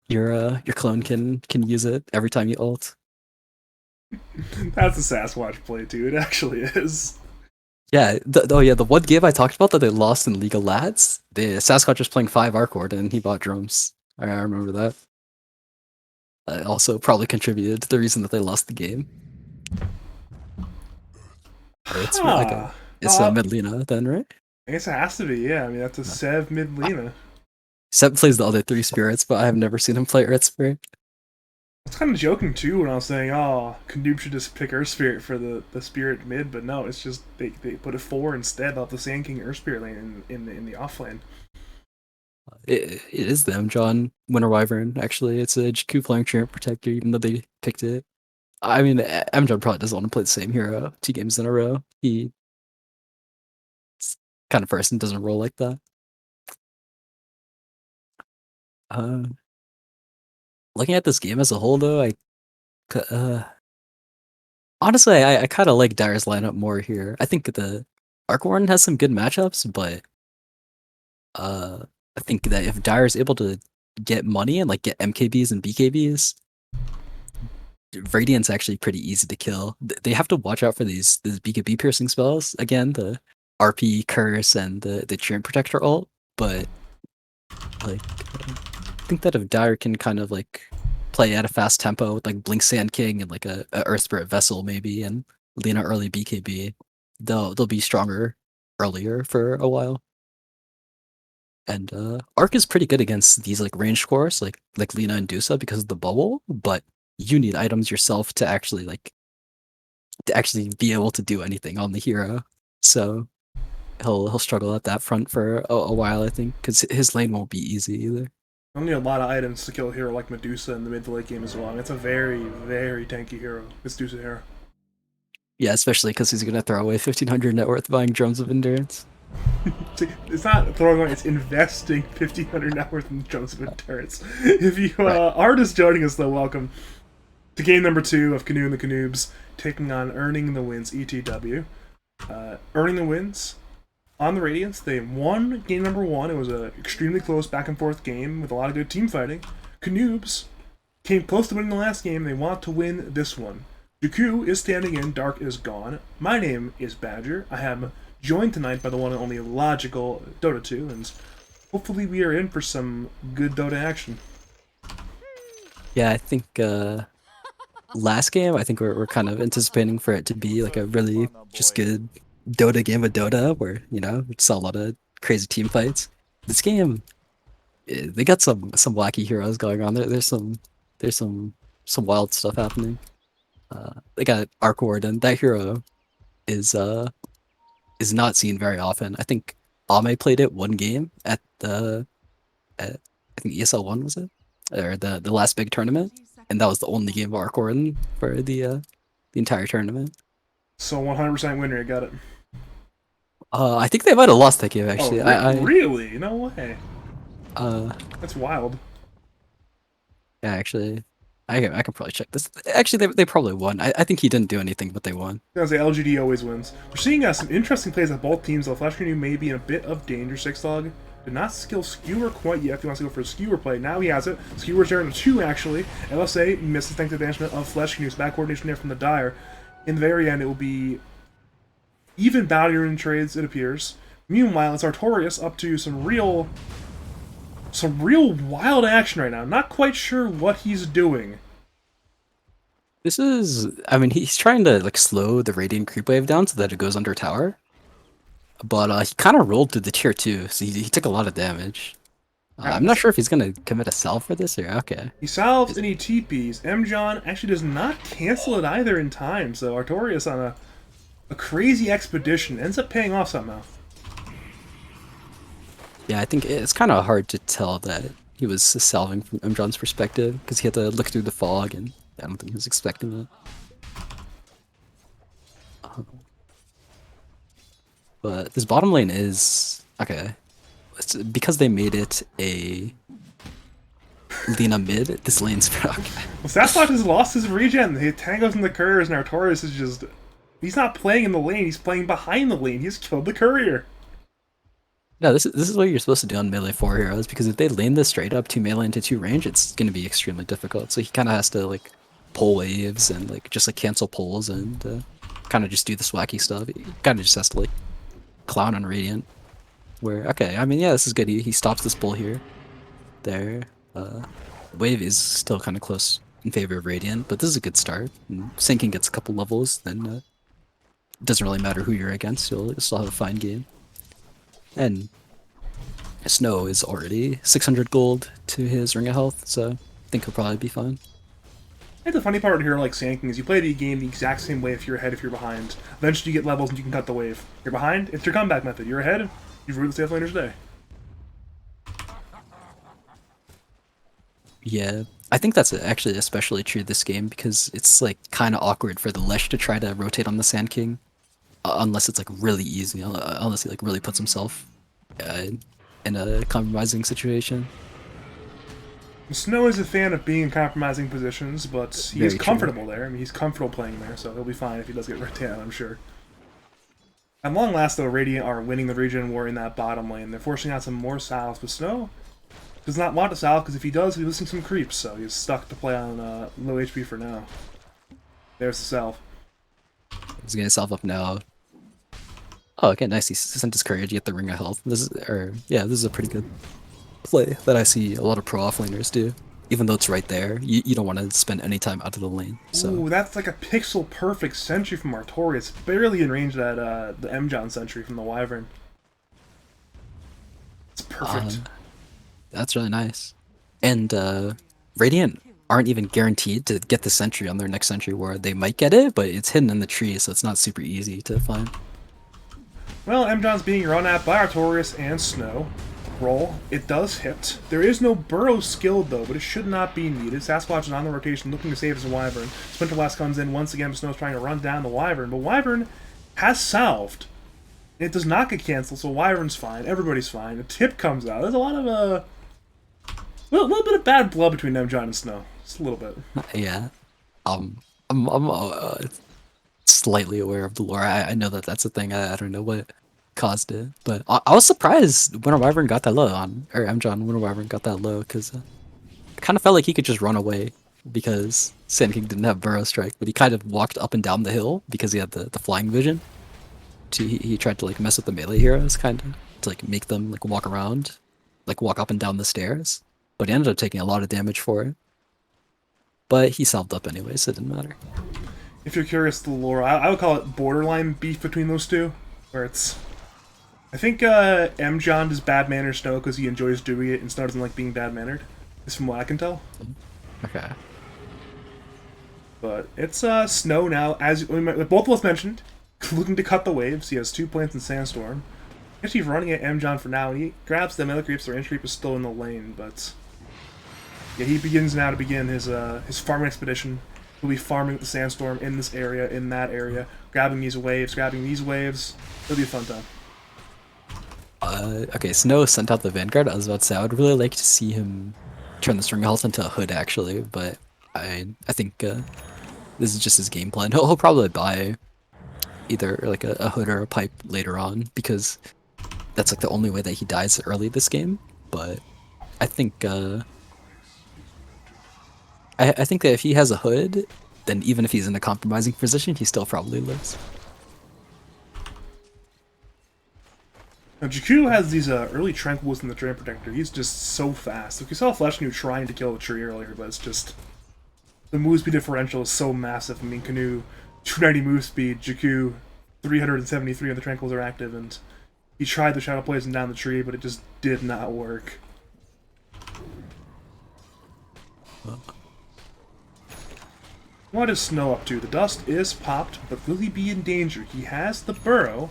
your clone can use it every time you ult. That's a Sasquatch play too. It actually is. Yeah, oh yeah, the one game I talked about that they lost in League of Lads, the Sasquatch was playing 5 Arcord and he bought drums. I remember that. Also probably contributed to the reason that they lost the game. Or it's okay. Huh. No, It's mid Lena then, right? I guess it has to be. Yeah, I mean that's a Sev mid Uh, Lena. Seb plays the other 3 spirits, but I have never seen him play Earth Spirit. I was kind of joking too when I was saying, "Oh, Canoobs should just pick Earth Spirit for the Spirit mid," but no, it's just they put a 4 instead of the Sand King Earth Spirit lane in the off lane. It is them, John Winter Wyvern. Actually, it's a GQ playing Treant Protector, even though they picked it. I mean, John probably doesn't want to play the same hero 2 games in a row. He kind of person doesn't roll like that. Uh, Looking at this game as a whole, though, uh, honestly, I kind of like Dyer's lineup more here. I think the Arc has some good matchups, but I think that if Dyer's able to get money and like get MKBs and BKBs, Radiant's actually pretty easy to kill. They have to watch out for these BKB piercing spells. Again, the RP curse and the Treant Protector ult, but like I think that if Dyer can kind of like play at a fast tempo with like Blink Sand King and like a Earth Spirit Vessel maybe and Lena early BKB, they'll be stronger earlier for a while. And Arc is pretty good against these like range cores like Lena and Dusa because of the bubble, but you need items yourself to actually be able to do anything on the hero. So he'll struggle at that front for a while, I think, because his lane won't be easy either. I need a lot of items to kill a hero like Medusa in the mid to late game as well. And it's a very, very tanky hero, this Medusa hero. Yeah, especially because he's gonna throw away 1,500 net worth buying drums of endurance. It's not throwing away, it's investing 1,500 net worth in drums of endurance. If you Right. are just joining us, though, welcome to game number 2 of Canoe and the Canoobs, taking on Earning the Wins etW. Earning the Wins on the Radiance. They won game number 1. It was an extremely close back and forth game with a lot of good team fighting. Canoobs came close to winning the last game. They want to win this one. Juku is standing in. Dark is gone. My name is Badger. I am joined tonight by the one and only logical Dota 2, and hopefully we are in for some good Dota action. Yeah, I think last game, I think we're kind of anticipating for it to be like a really just good Dota game of Dota where, we saw a lot of crazy team fights. This game, they got some wacky heroes going on. There's some wild stuff happening. They got Arkward, and that hero is not seen very often. I think Ame played it one game at I think ESL 1 was it? Or the last big tournament. And that was the only game of Arkward for the entire tournament. So 100% winner, you got it. I think they might have lost that game actually. Really? No way. Uh That's wild. yeah, actually I can probably check this. Actually they probably won. I think he didn't do anything, but they won. I was say LGD always wins. We're seeing some interesting plays at both teams, though. Flash Canoe may be in a bit of danger. Six Dog did not skill Skewer quite yet if he wants to go for a Skewer play. Now he has it. Skewer's there in 2, actually. LSA misses thanks to the banishment of Flesh Canoe's back coordination there from the Dire. In the very end, it will be even bounty rune trades, it appears. Meanwhile, it's Artorias up to some real wild action right now. Not quite sure what he's doing. This is, I mean, he's trying to like slow the Radiant creep wave down so that it goes under tower. But he kind of rolled through the tier 2, so he took a lot of damage. I'm not sure if he's gonna commit a salve for this or okay. He salves and he TPs. M-John actually does not cancel it either in time, so Artorias on a crazy expedition ends up paying off somehow. Yeah, I think it's kind of hard to tell that he was salving from M-John's perspective because he had to look through the fog and I don't think he was expecting it. But this bottom lane is okay. It's because they made it a Lena mid. This lane's okay. Well, Sasquatch has lost his regen. He tangles in the couriers, and Artorias is just... He's not playing in the lane, he's playing behind the lane. He's killed the courier. No, this is what you're supposed to do on melee 4 heroes, because if they lane this straight up 2 melee into 2 range, it's gonna be extremely difficult. So he kind of has to like pull waves and like just like cancel pulls and kind of just do this wacky stuff. He kind of just has to like clown on Radiant. Where okay, I mean yeah, this is good. He stops this pull here. There, wave is still kind of close in favor of Radiant, but this is a good start. And Sinking gets a couple levels, then it doesn't really matter who you're against. You'll still have a fine game. And Snow is already 600 gold to his Ring of Health, so I think he'll probably be fine. I think the funny part here, like Sanking, is you play the game the exact same way if you're ahead, if you're behind. Eventually you get levels and you can cut the wave. You're behind, it's your comeback method. You're ahead, you've ruined the safe laner's day. Yeah, I think that's actually especially true this game because it's like kind of awkward for the Lesh to try to rotate on the Sand King, unless it's like really easy, unless he like really puts himself uh, in a compromising situation. Snow is a fan of being in compromising positions, but he is Very true. comfortable there. I mean, he's comfortable playing there, so he'll be fine if he does get rotated out, I'm sure. At long last, though, Radiant are winning the region war in that bottom lane. They're forcing out some more salves, but Snow does not want to salve, because if he does, he'll be listening to some creeps, so he's stuck to play on low HP for now. There's the salve. He's gonna self up now. Oh, okay, nice. He sent his courier to get the Ring of Health. Yeah, this is a pretty good play that I see a lot of pro offlaners do. Even though it's right there, you don't want to spend any time out of the lane. So Ooh, that's like a pixel perfect sentry from Artorias. Barely in range of that the M-John sentry from the Wyvern. It's perfect. that's really nice. And Radiant aren't even guaranteed to get the sentry on their next sentry war. They might get it, but it's hidden in the tree, so it's not super easy to find. Well, M-John's being run at by Artorias and Snow. Roll. It does hit. There is no burrow skilled, though, but it should not be needed. Sasquatch is on the rotation, looking to save his Wyvern. Splinterblast comes in once again, Snow's trying to run down the Wyvern, but Wyvern has salved. It does not get canceled, so Wyvern's fine. Everybody's fine. A tip comes out. There's a lot of, a little bit of bad blood between M-John and Snow. Just a little bit. Yeah. I'm slightly aware of the lore. I know that that's a thing. I don't know what caused it, but I was surprised when Wyvern got that low on, or M-John when Wyvern got that low, because I kind of felt like he could just run away because Sand King didn't have Burrow Strike, but he kind of walked up and down the hill because he had the flying vision. He tried to like mess with the melee heroes, kind of to like make them like walk around, like walk up and down the stairs. But he ended up taking a lot of damage for it. But he salved up anyway, so it didn't matter. If you're curious to the lore, I would call it borderline beef between those two, where it's... I think M-John does bad manner Snow because he enjoys doing it and Snow doesn't like being bad-mannered, is from what I can tell. Okay. But it's Snow now, as both of us mentioned, looking to cut the waves. He has 2 plants in Sandstorm. Actually running at M-John for now, and he grabs the melee creeps. The range creep is still in the lane, but... Yeah, he begins now to begin his farming expedition. He'll be farming with the Sandstorm in this area, in that area, grabbing these waves, grabbing these waves. It'll be a fun time. Okay, Snow sent out the Vanguard. I was about to say, I would really like to see him turn the String of Health into a hood, actually, but I think this is just his game plan. He'll probably buy either like a hood or a pipe later on, because that's like the only way that he dies early this game. But I think I think that if he has a hood, then even if he's in a compromising position, he still probably lives. Now, Jakku has these early Tranquils in the Drain Protector. He's just so fast. Like, you saw Flesh Canoe trying to kill the tree earlier, but it's just... The move speed differential is so massive. I mean, Canoe, 290 move speed, Jakku, 373 of the Tranquils are active, and he tried the Shadow Poison down the tree, but it just did not work. What is Snow up to? The dust is popped, but will he be in danger? He has the burrow.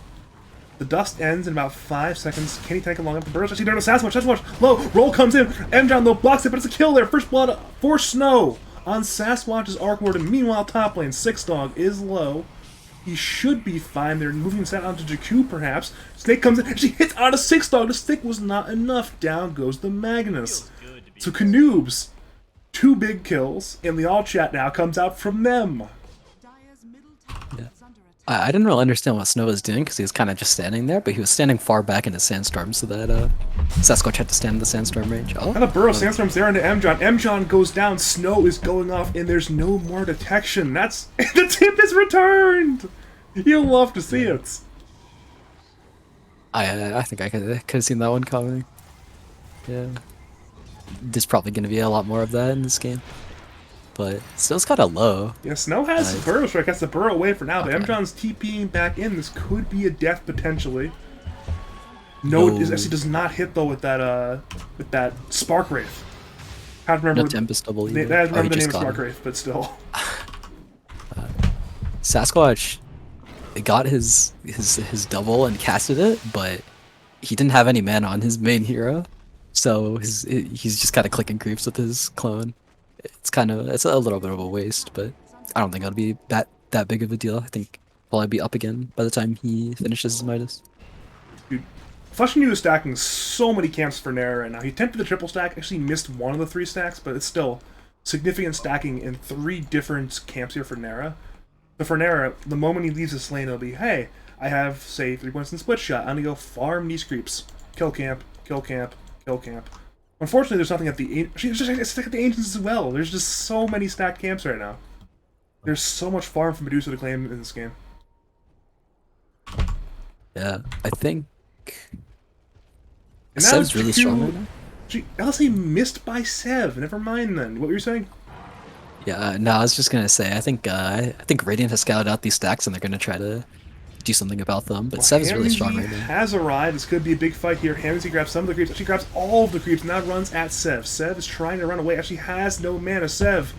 The dust ends in about 5 seconds. Can he tank it long enough? The burrow's actually down to Sasquatch. Low. Roll comes in. M-John low blocks it, but it's a kill there. First blood for Snow on Sasquatch's Arc Warden. Meanwhile, top lane, Six Dog is low. He should be fine. They're moving Sat onto Jakku, perhaps. Snake comes in. She hits out a Six Dog. The stick was not enough. Down goes the Magnus. So Canoobs, 2 big kills, and the all chat now comes out from them. Yeah. I didn't really understand what Snow was doing because he was kind of just standing there, but he was standing far back in the sandstorm so that Sasquatch had to stand in the sandstorm range. Oh, And the Burrow Sandstorm's there into M-John. M-John goes down, Snow is going off, and there's no more detection. That's... the tip is returned! You'll love to see it. I think I could have seen that one coming. Yeah. There's probably going to be a lot more of that in this game. But Snow's kind of low. Yeah, Snow has Burrow Strike. That's the Burrow away for now, but Okay. M-John's TPing back in. This could be a death potentially. No, it actually does not hit though with that Spark Wraith. I don't remember. No Tempest double I either. don't remember the just name of got Spark him. Wraith, but still. Sasquatch got his double and casted it, but he didn't have any mana on his main hero, so he's just kind of clicking creeps with his clone. It's a little bit of a waste, but I don't think it'll be that big of a deal. I think he'll probably be up again by the time he finishes his Midas. Dude, Flushing is stacking so many camps for Nera right now. He attempted the triple stack, actually missed one of the 3 stacks, but it's still significant stacking in 3 different camps here for Nera. But for Nera, the moment he leaves this lane, it'll be, hey, I have, say, 3 points in split shot. I'm gonna go farm these creeps. Kill camp, kill camp, kill camp. Unfortunately, there's nothing at the... It's like at the Ancients as well. There's just so many stacked camps right now. There's so much farm for Medusa to claim in this game. Yeah, I think And now Sev's really strong right now. Gee, LSA missed by Sev. Never mind then. What were you saying? Yeah, no, I was just gonna say I think Radiant has scouted out these stacks and they're gonna try to do something about them. But Sev is really strong right now. Has arrived. This could be a big fight here. Hamzy grabs some of the creeps. Actually grabs all of the creeps. Now runs at Sev. Sev is trying to run away. Actually has no mana. Sev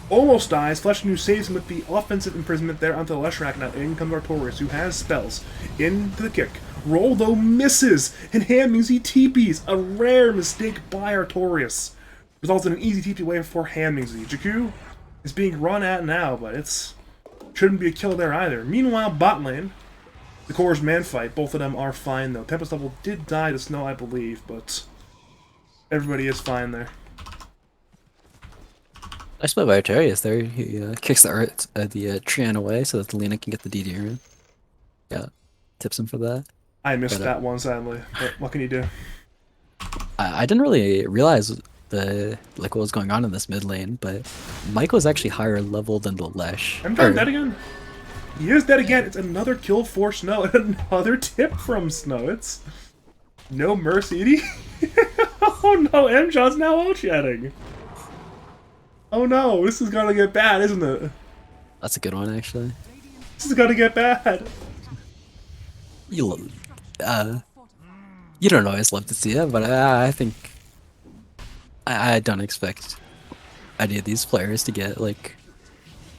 almost dies. Flesh New saves him with the offensive imprisonment there onto the Leshrac. Now in comes Artorias, who has spells. Into the kick. Roll though misses. And Hamzy TPs. A rare mistake by Artorias. Results in an easy TP wave for Hamzy. Jakku is being run at now, but it's... shouldn't be a kill there either. Meanwhile, bot lane, the Core's man fight, both of them are fine though. Tempest Double did die to Snow, I believe, but everybody is fine there. Nice play by Artorias there. He kicks the Trian away so that the Lena can get the DD in. Yeah, tips him for that. I missed that one, sadly, but what can you do? I didn't really realize what was going on in this mid lane, but Michael is actually higher level than the Lesh. I'm dead again. He is dead again. It's another kill for Snow and another tip from Snow. It's no mercy. Oh no, M-John's now out-chatting. Oh no, this is gonna get bad, isn't it? That's a good one, actually. This is gonna get bad. You don't always love to see it, but I think I don't expect any of these players to get like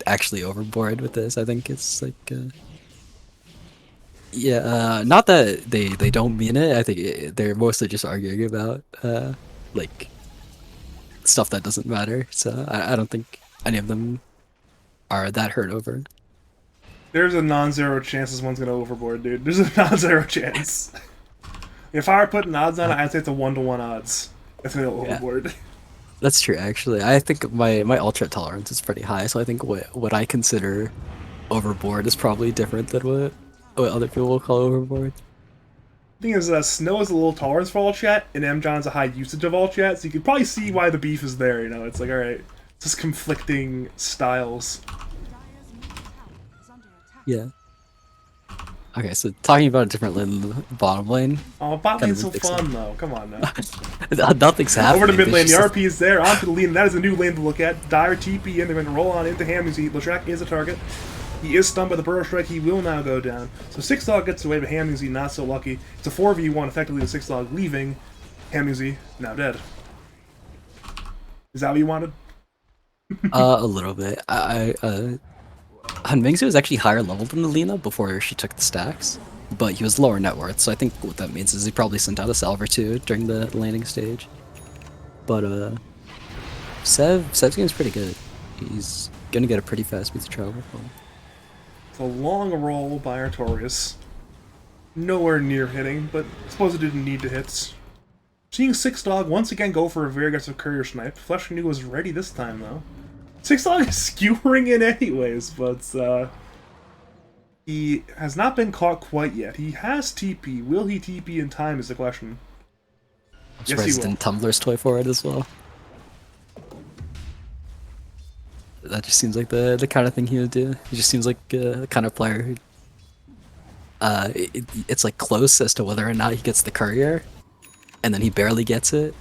actually overboard with this. I think it's like not that they don't mean it. I think they're mostly just arguing about like stuff that doesn't matter. So I don't think any of them are that hurt over it. There's a non-zero chance this one's gonna overboard, dude. There's a non-zero chance. If I were putting odds on it, I'd say it's a 1-to-1 odds. It's gonna go overboard. That's true, actually. I think my ultra tolerance is pretty high, so I think what I consider overboard is probably different than what other people will call overboard. The thing is, Snow is a little tolerance for all chat, and M-John's a high usage of all chat, so you can probably see why the beef is there, you know? It's like, alright, it's just conflicting styles. Yeah. Okay, so talking about a different lane, bottom lane. Oh, bot lane's so fun, though. Come on now. Nothing's happening. Over to mid lane, the just... RP is there, onto the lead, and that is a new lane to look at. Dire TP in, they're going to roll on into Hamzy. Leshrac is a target. He is stunned by the Burrow Strike, he will now go down. So 6-Dog gets away, but Hamzy not so lucky. It's a 4v1, effectively the 6-Dog leaving. Hamzy now dead. Is that what you wanted? A little bit. Hanmingsu was actually higher level than the Lena before she took the stacks, but he was lower net worth, so I think what that means is he probably sent out a salve or two during the landing stage. But Sev's game's pretty good. He's gonna get a pretty fast speed to travel. It's a long roll by Artorias. Nowhere near hitting, but I suppose it didn't need to hit. Seeing 6-Dog once again go for a very aggressive courier snipe. Flesh New was ready this time though. 6-Dog is skewering in anyways, but He has not been caught quite yet. He has TP. Will he TP in time is the question. I'm Yes, he surprised it will. didn't Tumblr's toy for it as well. That just seems like the kind of thing he would do. He just seems like the kind of player who, it's like close as to whether or not he gets the courier, and then he barely gets it,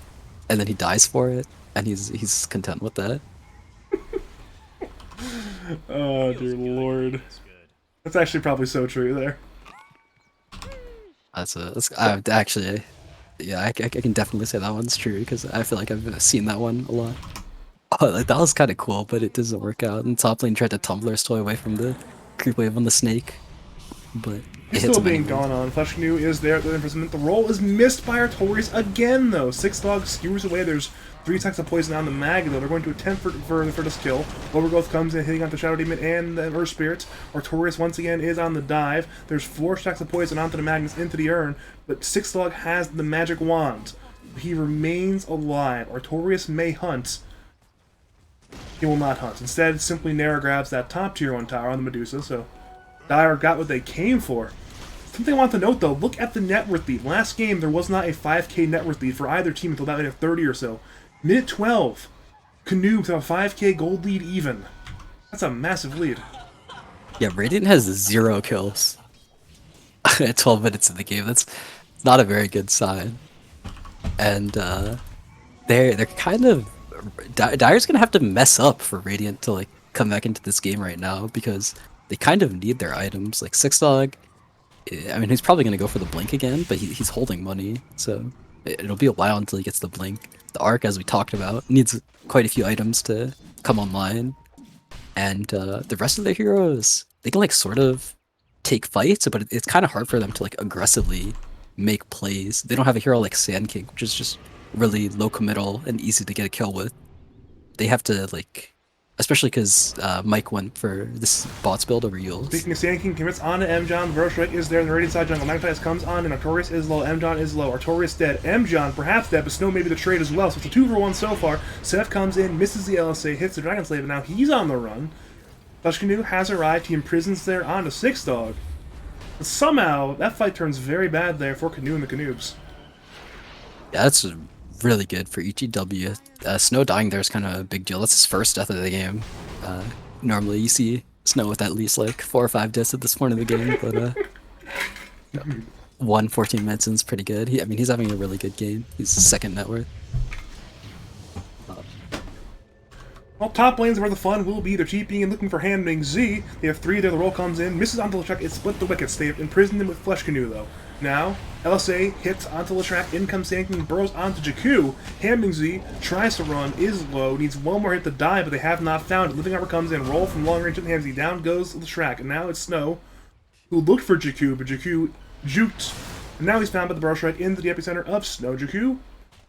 and then he dies for it, and he's content with that. Oh, dear lord. That's actually probably so true there. Actually, yeah, I can definitely say that one's true because I feel like I've seen that one a lot. Oh, like, that was kind of cool, but it doesn't work out. And top lane tried to Tumblr's toy away from the creep wave on the snake, but He's it hits still him being anyway. gone on. Flesh Canoe is there at the imprisonment. The roll is missed by Artorias again, though. Six Dog skewers away. There's 3 attacks of poison on the mag, though. They're going to attempt for this kill. Overgrowth comes in, hitting onto Shadow Demon and the Earth Spirit. Artorias once again is on the dive. There's 4 stacks of poison onto the Magnus into the urn, but Six Dog has the magic wand. He remains alive. Artorias may hunt. He will not hunt. Instead, simply Nara grabs that top tier 1 tower on the Medusa, so Dire got what they came for. Something I want to note though, look at the net worth lead. Last game, there was not a 5k net worth lead for either team until about minute 30 or so. Minute 12, Canoobs have a 5k gold lead even. That's a massive lead. Yeah, Radiant has 0 kills at 12 minutes of the game. That's not a very good sign. And they're kind of Dire's gonna have to mess up for Radiant to like come back into this game right now because they kind of need their items. Like Six Dog, I mean, he's probably gonna go for the blink again, but he's holding money, so it'll be a while until he gets the blink. The Arc, as we talked about, needs quite a few items to come online, and the rest of the heroes, they can like sort of take fights, but it's kind of hard for them to like aggressively make plays. They don't have a hero like Sand King, which is just really low committal and easy to get a kill with. They have to like, especially because Mike went for this bots build over Yules. Speaking of Sand King, commits on to M-John. The Burrow Strike is there in the Radiant side jungle. Magnetize comes on, and Artorias is low. M-John is low. Artorias dead. M-John perhaps dead, but Snow maybe the trade as well. So it's a 2-for-1 so far. Seth comes in, misses the LSA, hits the Dragon Slave, and now he's on the run. Flesh Canoe has arrived. He imprisons there onto Six Dog. But somehow, that fight turns very bad there for Canoe and the Canoobs. Yeah, that's really good for etW. Snow dying there is kind of a big deal. That's his first death of the game. Normally you see Snow with at least like 4 or 5 deaths at this point of the game, but 14 minutes in is pretty good. I mean, he's having a really good game. He's second net worth. Well, top lanes where the fun will be. They're TPing and looking for Handming Z. They have 3 there. The roll comes in, misses onto Leshrac. It split the wickets. They have imprisoned him with Flesh Canoe, though. Now, LSA hits onto Leshrac. In comes Sand King, burrows onto Jakku. Handming Z tries to run, is low, needs one more hit to die, but they have not found it. Living Armor comes in, roll from long range to Handming Z. Down goes Leshrac. And now it's Snow, who looked for Jakku, but Jakku juked. And now he's found by the Burrow Strike into the epicenter of Snow. Jakku,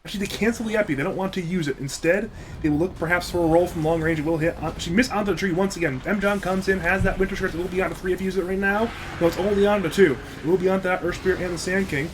actually, they cancel the epi. They don't want to use it. Instead, they will look perhaps for a roll from long range. It will hit. She missed onto the tree once again. M-John comes in, has that Winter Skirt. It will be onto 3 if you use it right now. No, it's only onto 2. It will be onto that Earth Spirit and the Sand King.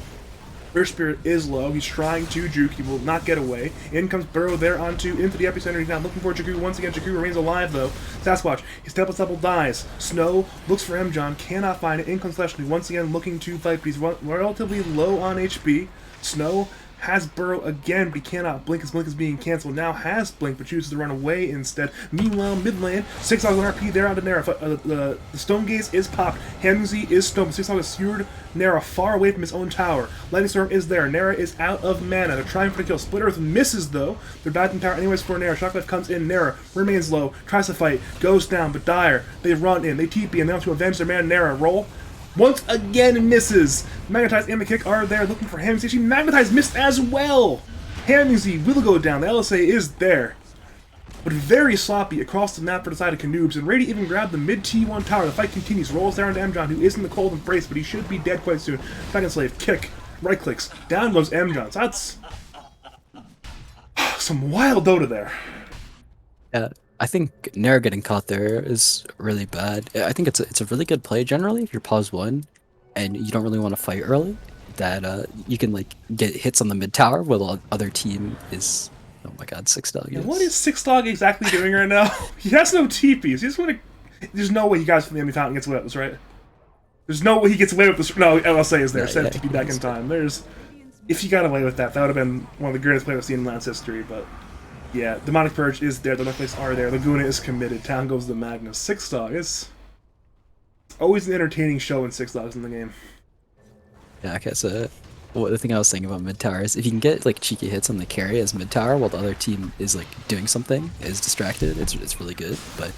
Earth Spirit is low. He's trying to juke. He will not get away. In comes Burrow there onto into the epicenter. He's now looking for Jakku. Once again, Jakku remains alive though. Sasquatch, his Temple dies. Snow looks for M-John, cannot find it. In comes Fleshly, once again looking to fight, but he's relatively low on HP. Snow has Burrow again, but he cannot blink. His blink is being canceled. Now has blink, but chooses to run away instead. Meanwhile, mid lane, 6 dogs on RP there onto Nara. The Stone Gaze is popped. Hamzy is stoned. 6 dogs skewered Nara far away from his own tower. Lightning Storm is there. Nara is out of mana. They're trying for the kill. Split Earth misses though. They're back in tower anyways for Nara. Shocklight comes in. Nara remains low. Tries to fight. Goes down, but Dire. They run in. They TP and now to avenge their man Nara. Roll. Once again misses. Magnetize and the kick are there looking for Hamzy. Actually, Magnetize missed as well. Hamzy will go down. The LSA is there. But very sloppy across the map for the side of Canoobs, and Rady even grabbed the mid T1 tower. The fight continues. Rolls down to M-John, who is in the cold embrace, but he should be dead quite soon. Dragon Slave, kick, right clicks. Down goes M-John. So that's some wild Dota there. Yeah, I think Nair getting caught there is really bad. I think it's a really good play generally if you're pause 1 and you don't really want to fight early. That you can like get hits on the mid tower while the other team is. Oh my god, 6 dog. Yeah, what is 6 Dog exactly doing right now? He has no TPs. He just want to. There's no way you guys from the enemy fountain gets whipped, right? There's no way he gets away with this. No, LSA is there. Yeah, Send yeah, TP back in he's time. There's if he got away with that, that would have been one of the greatest plays I've seen in Lance history. But yeah, Demonic Purge is there. The Necklace are there. Laguna is committed. Town goes to Magnus. Six Dog is always an entertaining show when Six Dog's in the game. Yeah, okay, so the thing I was thinking about mid tower is if you can get like cheeky hits on the carry as mid tower while the other team is like doing something, is distracted, it's really good. But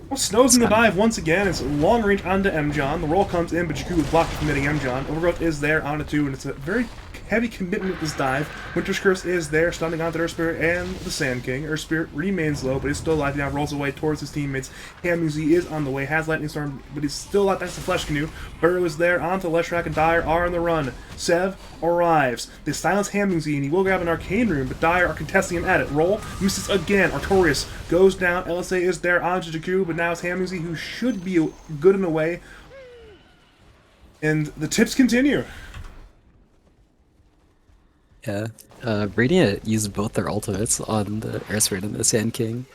well, Snow's in the dive once again. It's long range onto M-John. The roll comes in, but Jakku is blocked committing M-John. Overgrowth is there on a 2, and it's a very heavy commitment with this dive. Winter's Curse is there, stunning onto Earth Spirit and the Sand King. Earth Spirit remains low, but is still alive now, rolls away towards his teammates. Hamuzi is on the way, has Lightning Storm, but he's still alive thanks to Flesh Canoe. Burrow is there, onto Leshrac and Dire are on the run. Sev arrives. They silence Hamuzi, and he will grab an Arcane Rune, but Dire are contesting him at it. Roll, misses again. Artorias goes down. LSA is there onto Jakku, but now it's Hamuzi who should be good in a way. And the tips continue. yeah, Radiant used both their ultimates on the Air Spirit and the Sand King,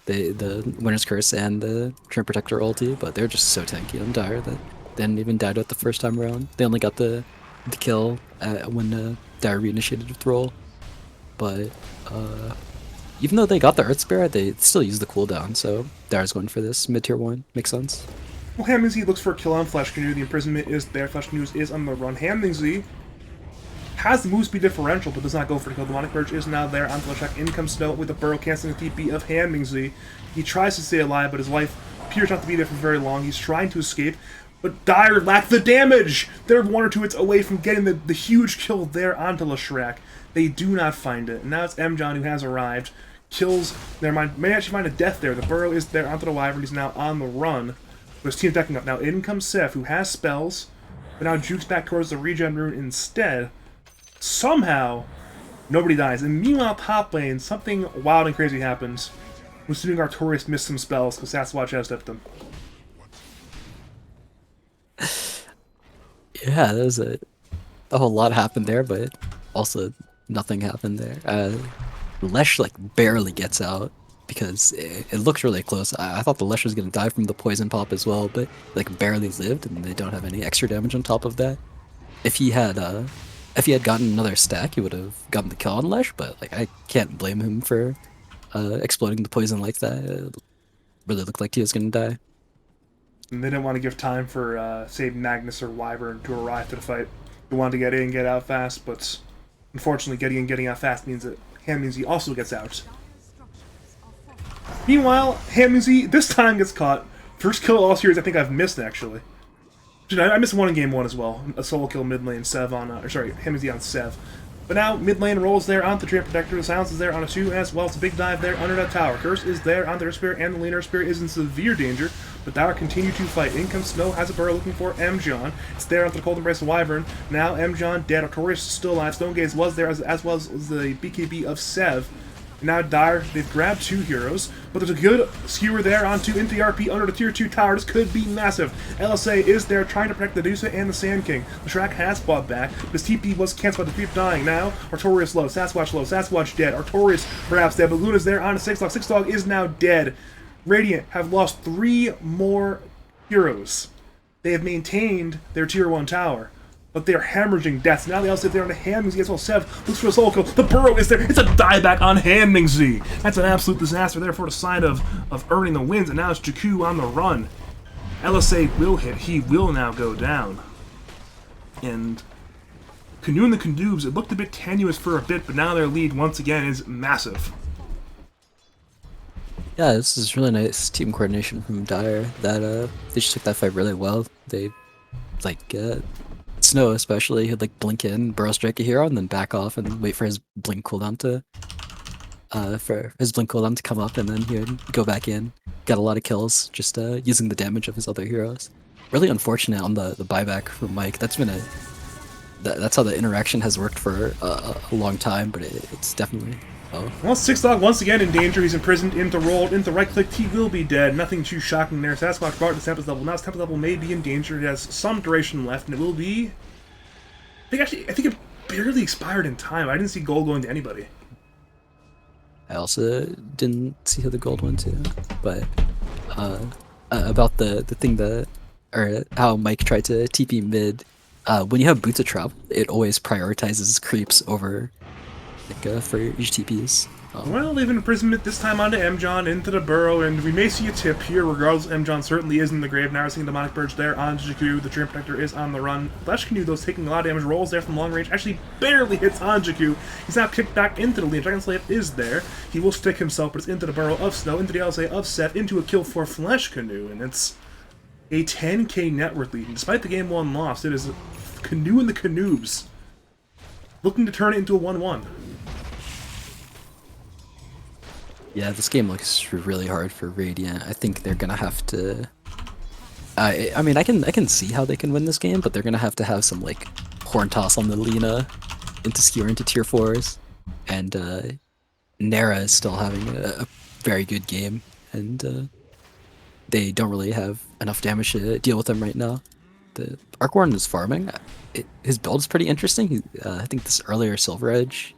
the Winter's Curse and the Trim Protector ulti, but they're just so tanky on Dire that they didn't even die to it the first time around. They only got the kill when Dire reinitiated with roll, but even though they got the Earth Spirit, they still used the cooldown, so Dire's going for this mid-tier 1. Makes sense. Well, Hammingsley looks for a kill on Flesh Canoe. The imprisonment is there. Flesh Canoe is on the run. Hammingsley has the move speed differential, but does not go for the kill. Demonic Purge is now there on Flesh. In comes Snow with the Burrow, canceling the TP of Hammingsley. He tries to stay alive, but his life appears not to be there for very long. He's trying to escape, but Dire lack the damage! They're 1 or 2 hits away from getting the huge kill there onto Leshrac. They do not find it. And now it's M-John who has arrived. Kills, never mind, may actually find a death there. The Burrow is there onto the Wyvern. He's now on the run. But his team's backing up. Now in comes Seth, who has spells, but now jukes back towards the regen rune instead. Somehow, nobody dies. And meanwhile, top lane, something wild and crazy happens. I'm assuming Artorias missed some spells because Sasquatch has dipped them. Yeah, there's a whole lot happened there, but also nothing happened there. Lesh like barely gets out because it looks really close. I thought the Lesh was gonna die from the poison pop as well, but like barely lived, and they don't have any extra damage on top of that. If he had gotten another stack, he would have gotten the kill on Lesh, but like I can't blame him for exploding the poison like that. It really looked like he was gonna die. And they didn't want to give time for, say, Magnus or Wyvern to arrive to the fight. They wanted to get in and get out fast, but unfortunately getting in and getting out fast means that Hammingsley also gets out. Meanwhile, Hammingsley this time gets caught. First kill of all series I think I've missed, actually. I missed one in game 1 as well. A solo kill mid lane, Sev on, Hammingsley on Sev. But now, mid lane rolls there onto the Treant Protector, the Silence is there on a 2 as well. It's a big dive there under that tower. Curse is there on the Earth Spirit, and the lane Earth Spirit is in severe danger. But Dower continue to fight. In comes Snow, has a Burrow looking for M-John. It's there onto the Cold Embrace of Wyvern. Now M-John dead. Artorias still alive. Stonegaze was there as well as the BKB of Sev. Now Dire, they've grabbed 2 heroes, but there's a good skewer there onto into the RP under the tier 2 tower. This could be massive. LSA is there trying to protect the Dusa and the Sand King. The Shrek has fought back, but his TP was cancelled by the creep dying. Now Artorias low, Sasquatch dead. Artorias perhaps dead, but Luna's there on a 6-Dog. 6-Dog is now dead. Radiant have lost 3 more heroes. They have maintained their tier 1 tower, but they're hemorrhaging deaths. Now they also sit there on the Hammingsley as well. Sev looks for a solo kill. The Burrow is there. It's a dieback on Hammingsley. That's an absolute disaster. Therefore, the sign of earning the wins. And now it's Jakku on the run. LSA will hit. He will now go down. And Canoe and the Canoobs, it looked a bit tenuous for a bit, but now their lead once again is massive. Yeah, this is really nice team coordination from Dire. That they just took that fight really well. They like Snow especially, he'd like blink in, Burrow strike a hero, and then back off and wait for his blink cooldown to come up, and then he would go back in. Got a lot of kills just using the damage of his other heroes. Really unfortunate on the buyback from Mike. That's been that's how the interaction has worked for a long time, but it's definitely. Oh. Well, 6-Dog once again in danger. He's imprisoned into rolled, into right-clicked. He will be dead. Nothing too shocking there. Sasquatch brought to Tempest level. Now his Tempest level may be in danger. It has some duration left, and it will be... I think it barely expired in time. I didn't see gold going to anybody. I also didn't see who the gold went to, but about the thing that or how Mike tried to TP mid. When you have Boots of Travel, it always prioritizes creeps over like for each TPs. Well, leaving imprisonment this time onto M-John into the burrow, and we may see a tip here. Regardless, M-John certainly is in the grave. Now we're seeing Demonic Purge there on Jakku. The Dream Protector is on the run. Flash Canoe, though, is taking a lot of damage. Rolls there from long range. Actually barely hits on Jakku. He's now kicked back into the lead. Dragon Slave is there. He will stick himself, but it's into the burrow of Snow, into the LSA of Seth, into a kill for Flash Canoe, and it's a 10k net worth lead. And despite the game 1 loss, it is Canoe and the Canoobs looking to turn it into a 1-1. Yeah, this game looks really hard for Radiant. I think they're gonna have to. I mean, I can see how they can win this game, but they're gonna have to have some like horn toss on the Lina into skewer into tier 4s, and Nara is still having a very good game, and they don't really have enough damage to deal with him right now. The Arcwarden is farming. His build is pretty interesting. I think this earlier Silver Edge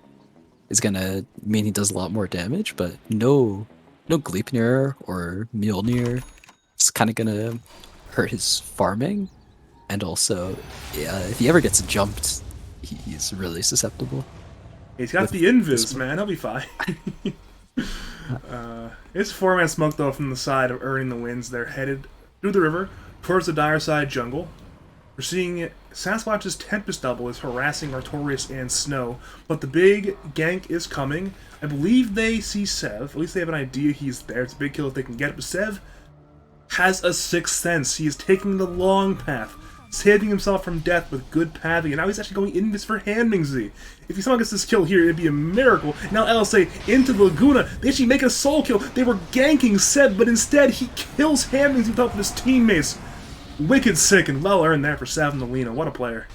is gonna mean he does a lot more damage, but no Gleipnir or Mjolnir. It's kind of gonna hurt his farming, and also, yeah, if he ever gets jumped, he's really susceptible. He's got the invis, man. He'll be fine. It's 4-man smoke, though, from the side of earning the wins. They're headed through the river towards the dire side jungle. We're seeing Sasquatch's Tempest Double is harassing Artorias and Snow, but the big gank is coming. I believe they see Sev. At least they have an idea he's there. It's a big kill if they can get it, but Sev has a sixth sense. He is taking the long path, saving himself from death with good pathing, and now he's actually going in this for Handmingzi. If he somehow gets this kill here, it'd be a miracle. Now LSA into the Laguna. They actually make a soul kill. They were ganking Sev, but instead he kills Handmingzi with help of his teammates. Wicked sick and well earned there for Sav and Lina. What a player.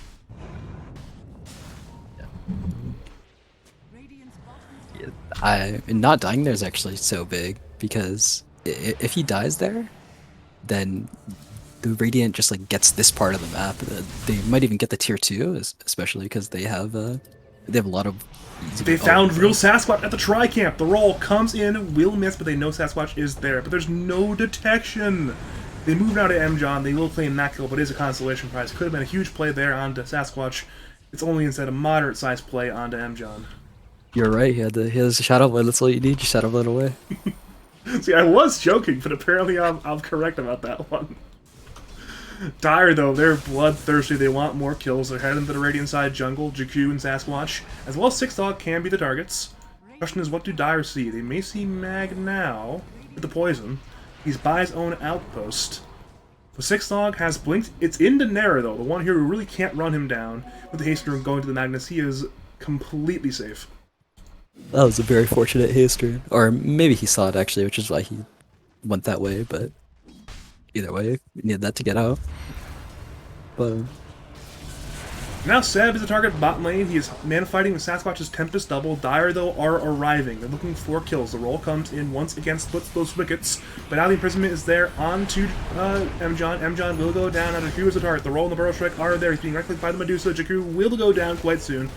Yeah, not dying there is actually so big, because if he dies there, then the Radiant just like gets this part of the map. They might even get the tier 2, especially because they have a lot of. They found real Sasquatch at the Tri-Camp. The roll comes in, will miss, but they know Sasquatch is there. But there's no detection. They moved out to M-John. They will claim that kill, but it is a consolation prize. Could have been a huge play there onto Sasquatch. It's only instead a moderate-sized play onto M-John. You're right. He has a Shadow Blade. That's all you need. Just Shadow Blade away. See, I was joking, but apparently I'm correct about that one. Dire, though, they're bloodthirsty. They want more kills. They're heading to the Radiant side jungle. Jakku and Sasquatch, as well as Six Dog, can be the targets. The question is, what do Dire see? They may see Mag now with the poison. He's by his own outpost. The Six Dog has blinked. It's into Nara, though, the one here who really can't run him down. With the Haste Rune going to the Magnus, he is completely safe. That was a very fortunate haste rune. Or maybe he saw it, actually, which is why he went that way, but either way, we needed that to get out. But now Seb is a target bot lane. He is man-fighting with Sasquatch's Tempest Double. Dire, though, are arriving. They're looking for kills. The roll comes in once again, splits those wickets. But now the imprisonment is there onto M-John. M-John will go down. Now Jakku is a target. The roll and the Burrow Strike are there. He's being right-clicked by the Medusa. Jakku will go down quite soon.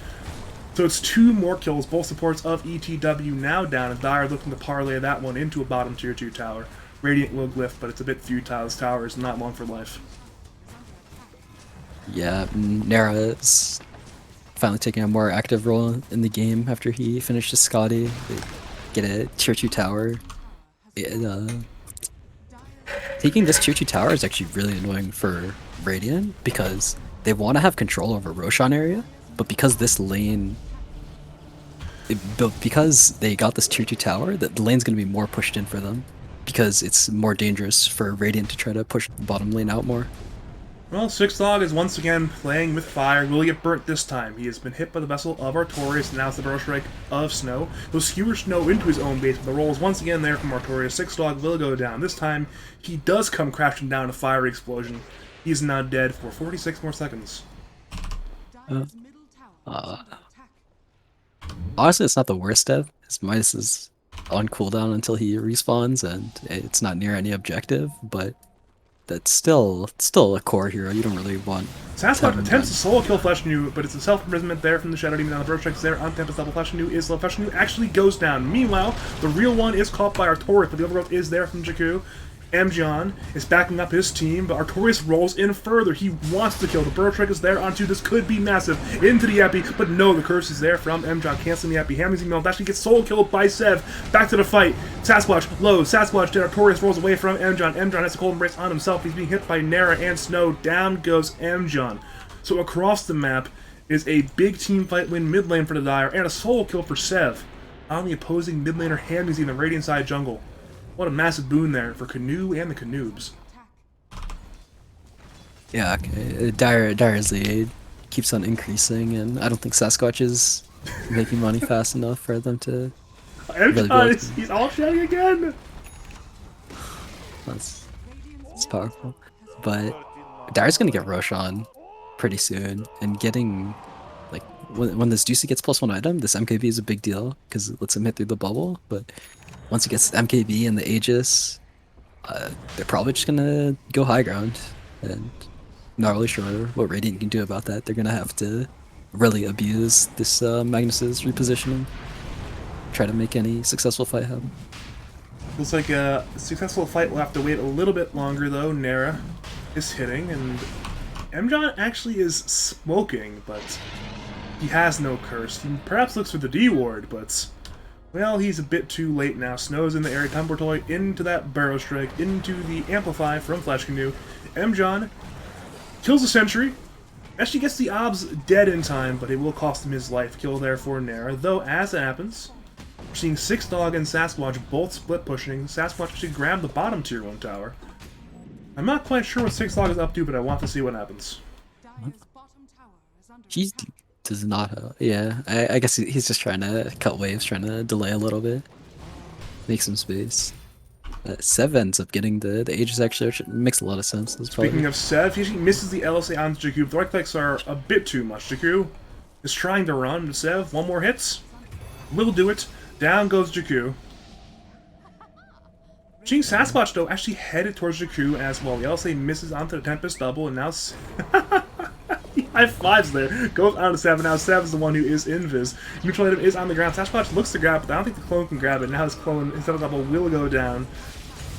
So it's 2 more kills. Both supports of etW now down. And Dire looking to parlay that one into a bottom tier 2 tower. Radiant will glyph, but it's a bit futile. This tower is not long for life. yeah, Nara is finally taking a more active role in the game after he finished his Scotty. They get a tier 2 tower. Taking this tier 2 tower is actually really annoying for Radiant, because they want to have control over Roshan area, but because this lane, because they got this tier 2 tower, the lane's going to be more pushed in for them, because it's more dangerous for Radiant to try to push the bottom lane out more. Well, Six Dog is once again playing with fire. Will he get burnt this time? He has been hit by the vessel of Artorias, and now it's the Burrow Strike of Snow. He'll skewer Snow into his own base, but the roll is once again there from Artorias. Six Dog will go down. This time, he does come crashing down a fiery explosion. He's now dead for 46 more seconds. Honestly, it's not the worst death. His Midas is on cooldown until he respawns, and it's not near any objective, but that's still a core hero. You don't really want. Sasquatch attempts to solo kill Flesh New, but it's a self-imprisonment there from the Shadow Demon. Now the Burrow Strike's there on Tempest Double. Flesh New is low. Flesh New actually goes down. Meanwhile, the real one is caught by Artorias, but the overgrowth is there from Jakku. Mjon is backing up his team, but Artorias rolls in further. He wants to kill. The Burrow Strike is there onto this. Could be massive. Into the Epi, but no, the curse is there from Mjon. Canceling the Epi. Hammy's email actually gets soul killed by Sev. Back to the fight. Sasquatch low. Sasquatch dead. Artorias rolls away from Mjon. Mjon has a cold embrace on himself. He's being hit by Nara and Snow. Down goes Mjon. So across the map is a big team fight win mid lane for the Dire and a soul kill for Sev on the opposing mid laner Hammy's in the Radiant side jungle. What a massive boon there for Canoe and the Canoobs. Yeah, okay. Dire's lead keeps on increasing, and I don't think Sasquatch is making money fast enough for them to really He's all shouting again! That's powerful. But Dire's gonna get Roshan pretty soon, and getting like when this Juicy gets +1 item, this MKB is a big deal because it lets him hit through the bubble. But once he gets MKB and the Aegis, they're probably just gonna go high ground, and not really sure what Radiant can do about that. They're gonna have to really abuse this Magnus's repositioning, try to make any successful fight happen. Looks like a successful fight will have to wait a little bit longer though. Nara is hitting, and Mjon actually is smoking, but he has no curse. He perhaps looks for the D ward, but well, he's a bit too late now. Snow's in the area. Time Toy into that Burrow Strike, into the Amplify from Flash Canoe. Mjon kills the Sentry. Actually gets the Obs dead in time, but it will cost him his life. Kill there for Nara. Though, as it happens, we're seeing 6dog and Sasquatch both split pushing. Sasquatch actually grabbed the bottom tier 1 tower. I'm not quite sure what 6dog is up to, but I want to see what happens. He does not have... Yeah, I guess he's just trying to cut waves, trying to delay a little bit. Make some space. Sev ends up getting the Aegis actually, which makes a lot of sense. Speaking of Sev, he actually misses the LSA onto Jakku. The right clicks are a bit too much. Jakku is trying to run to Sev. 1 more hits. Will do it. Down goes Jakku. Seeing Sasquatch, though, actually headed towards Jakku as well. The LSA misses onto the Tempest double, and now... he high-fives there. Goes on to Sev, and now Sev is the one who is invis. Neutral item is on the ground. Sasquatch looks to grab it, but I don't think the clone can grab it. Now his clone, instead of double, will go down.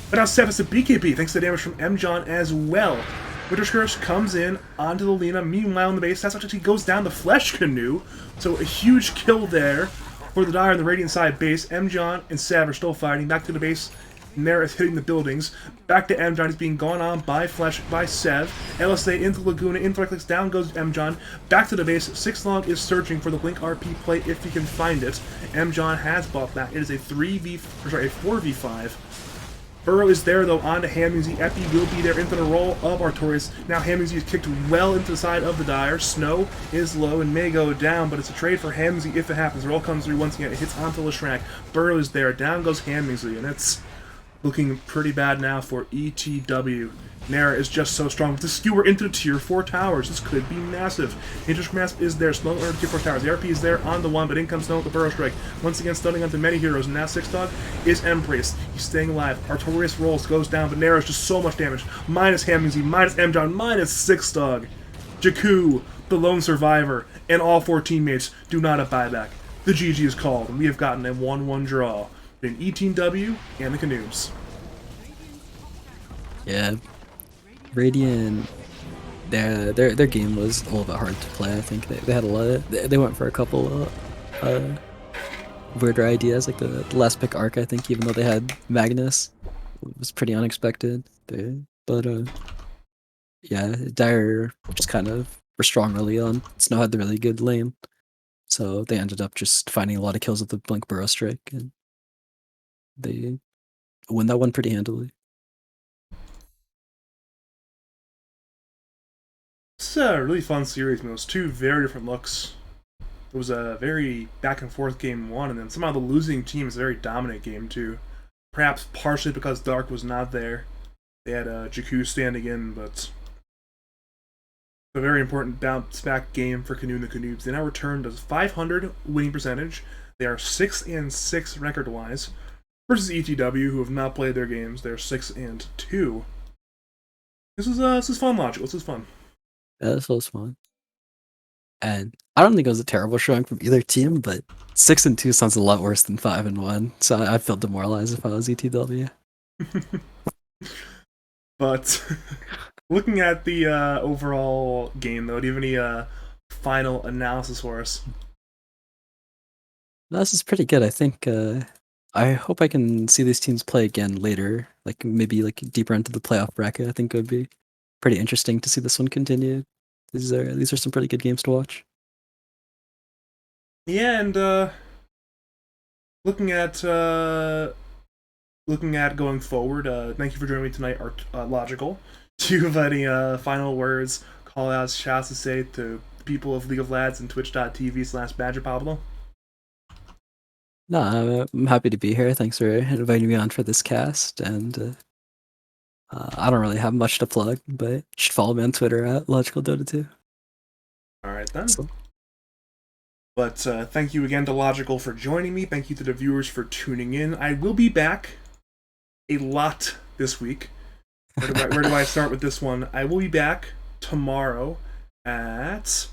But now Sev has a BKB, thanks to the damage from Mjon as well. Winter's Curse comes in onto the Lina. Meanwhile, in the base, Sasquatch actually goes down the Flesh Canoe. So a huge kill there for the Dire on the Radiant side base. Mjon and Sev are still fighting. Back to the base. Nara is hitting the buildings. Back to Mjon. He's being gone on by Sev. LSA into Laguna. Into clicks. Down goes Mjon. Back to the base. 6long is searching for the Blink RP play if he can find it. Mjon has bought back. It is a 4v5. Burrow is there though onto Hammy's. Epi will be there into the roll of Artorias. Now Hammy's is kicked well into the side of the Dire. Snow is low and may go down, but it's a trade for Hammy's if it happens. Roll comes through once again. It hits onto Leshrac. Burrow is there. Down goes Hammy's, and it's looking pretty bad now for etW. Nara is just so strong. With the skewer into the tier 4 towers, this could be massive. Interest Grasp is there. Smoke under tier 4 towers. The RP is there on the 1, but in comes Snow with the Burrow Strike. Once again, stunning onto many heroes. And now 6dog is embraced. He's staying alive. Artorias rolls, goes down, but Nara is just so much damage. Minus Hammy's, minus Mjon, minus 6dog. Jakku, the lone survivor, and all 4 teammates do not have buyback. The GG is called, and we have gotten a 1-1 draw in etW and the Canoobs. Yeah. Radiant, their game was a little bit hard to play. I think they had a lot of, they went for a couple weirder ideas, like the last pick arc. I think even though they had Magnus, it was pretty unexpected. But yeah, Dire just kind of were strong early on. Snow had the really good lane, so they ended up just finding a lot of kills with the Blink Burrow Strike, and they win that one pretty handily. It's a really fun series, man. It was 2 very different looks. It was a very back and forth game 1, and then somehow the losing team is a very dominant game 2. Perhaps partially because Dark was not there. They had Jakku standing in, but a very important bounce back game for Canoe and the Canoobs. They now return to 500 winning percentage. They are 6-6 record wise versus etW, who have not played their games. They're 6-2. This is fun, Logical. This is fun. Yeah, this was fun. And I don't think it was a terrible showing from either team, but 6-2 sounds a lot worse than 5-1. So I feel demoralized if I was etW. But looking at the overall game, though, do you have any final analysis for us? No, this is pretty good. I think I hope I can see these teams play again later, like maybe like deeper into the playoff bracket. I think it would be pretty interesting to see this one continue. These are some pretty good games to watch. Yeah, and looking at going forward, thank you for joining me tonight, Art Logical. Do you have any final words, call outs, shouts to say to the people of League of Lads and twitch.tv/Badger Pablo? No, I'm happy to be here. Thanks for inviting me on for this cast, and I don't really have much to plug, but you should follow me on Twitter at LogicalDota2. All right, then. So, But thank you again to Logical for joining me. Thank you to the viewers for tuning in. I will be back a lot this week. Where do I start with this one? I will be back tomorrow at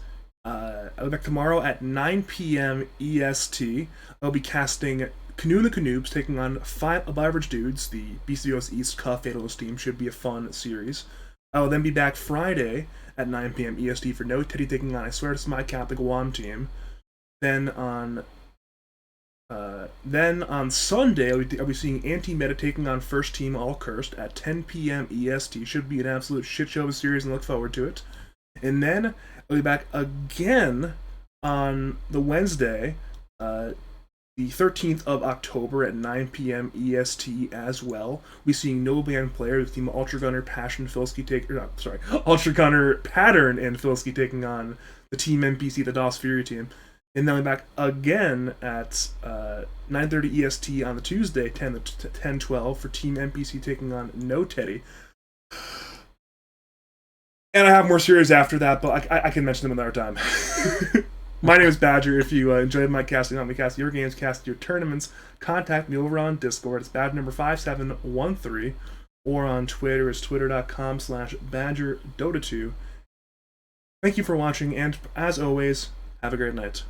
I'll be back tomorrow at 9 p.m. EST. I'll be casting Canoe and the Canoobs taking on 5 Above Average Dudes. The BCOS East Cup Fatalist team should be a fun series. I will then be back Friday at 9 p.m. EST for No Teddy taking on I Swear to My Catholic Guam team. Then on Sunday, I'll be seeing Anti-Meta taking on First Team All Cursed at 10 p.m. EST. Should be an absolute shit show of a series and look forward to it. And then I'll be back again on the Wednesday, the 13th of October at 9 p.m. EST as well. We're seeing No Band Player, the team Ultra Gunner, Passion, Filsky Ultra Gunner, Pattern, and Filsky taking on the Team NPC, the DOS Fury team. And then we're back again at 9:30 EST on the Tuesday, 10:12 for Team NPC taking on No Teddy. And I have more series after that, but I can mention them another time. My name is Badger. If you enjoyed my casting, help me cast your games, cast your tournaments, contact me over on Discord. It's Badger number 5713, or on Twitter. It's twitter.com/BadgerDota2. Thank you for watching, and as always, have a great night.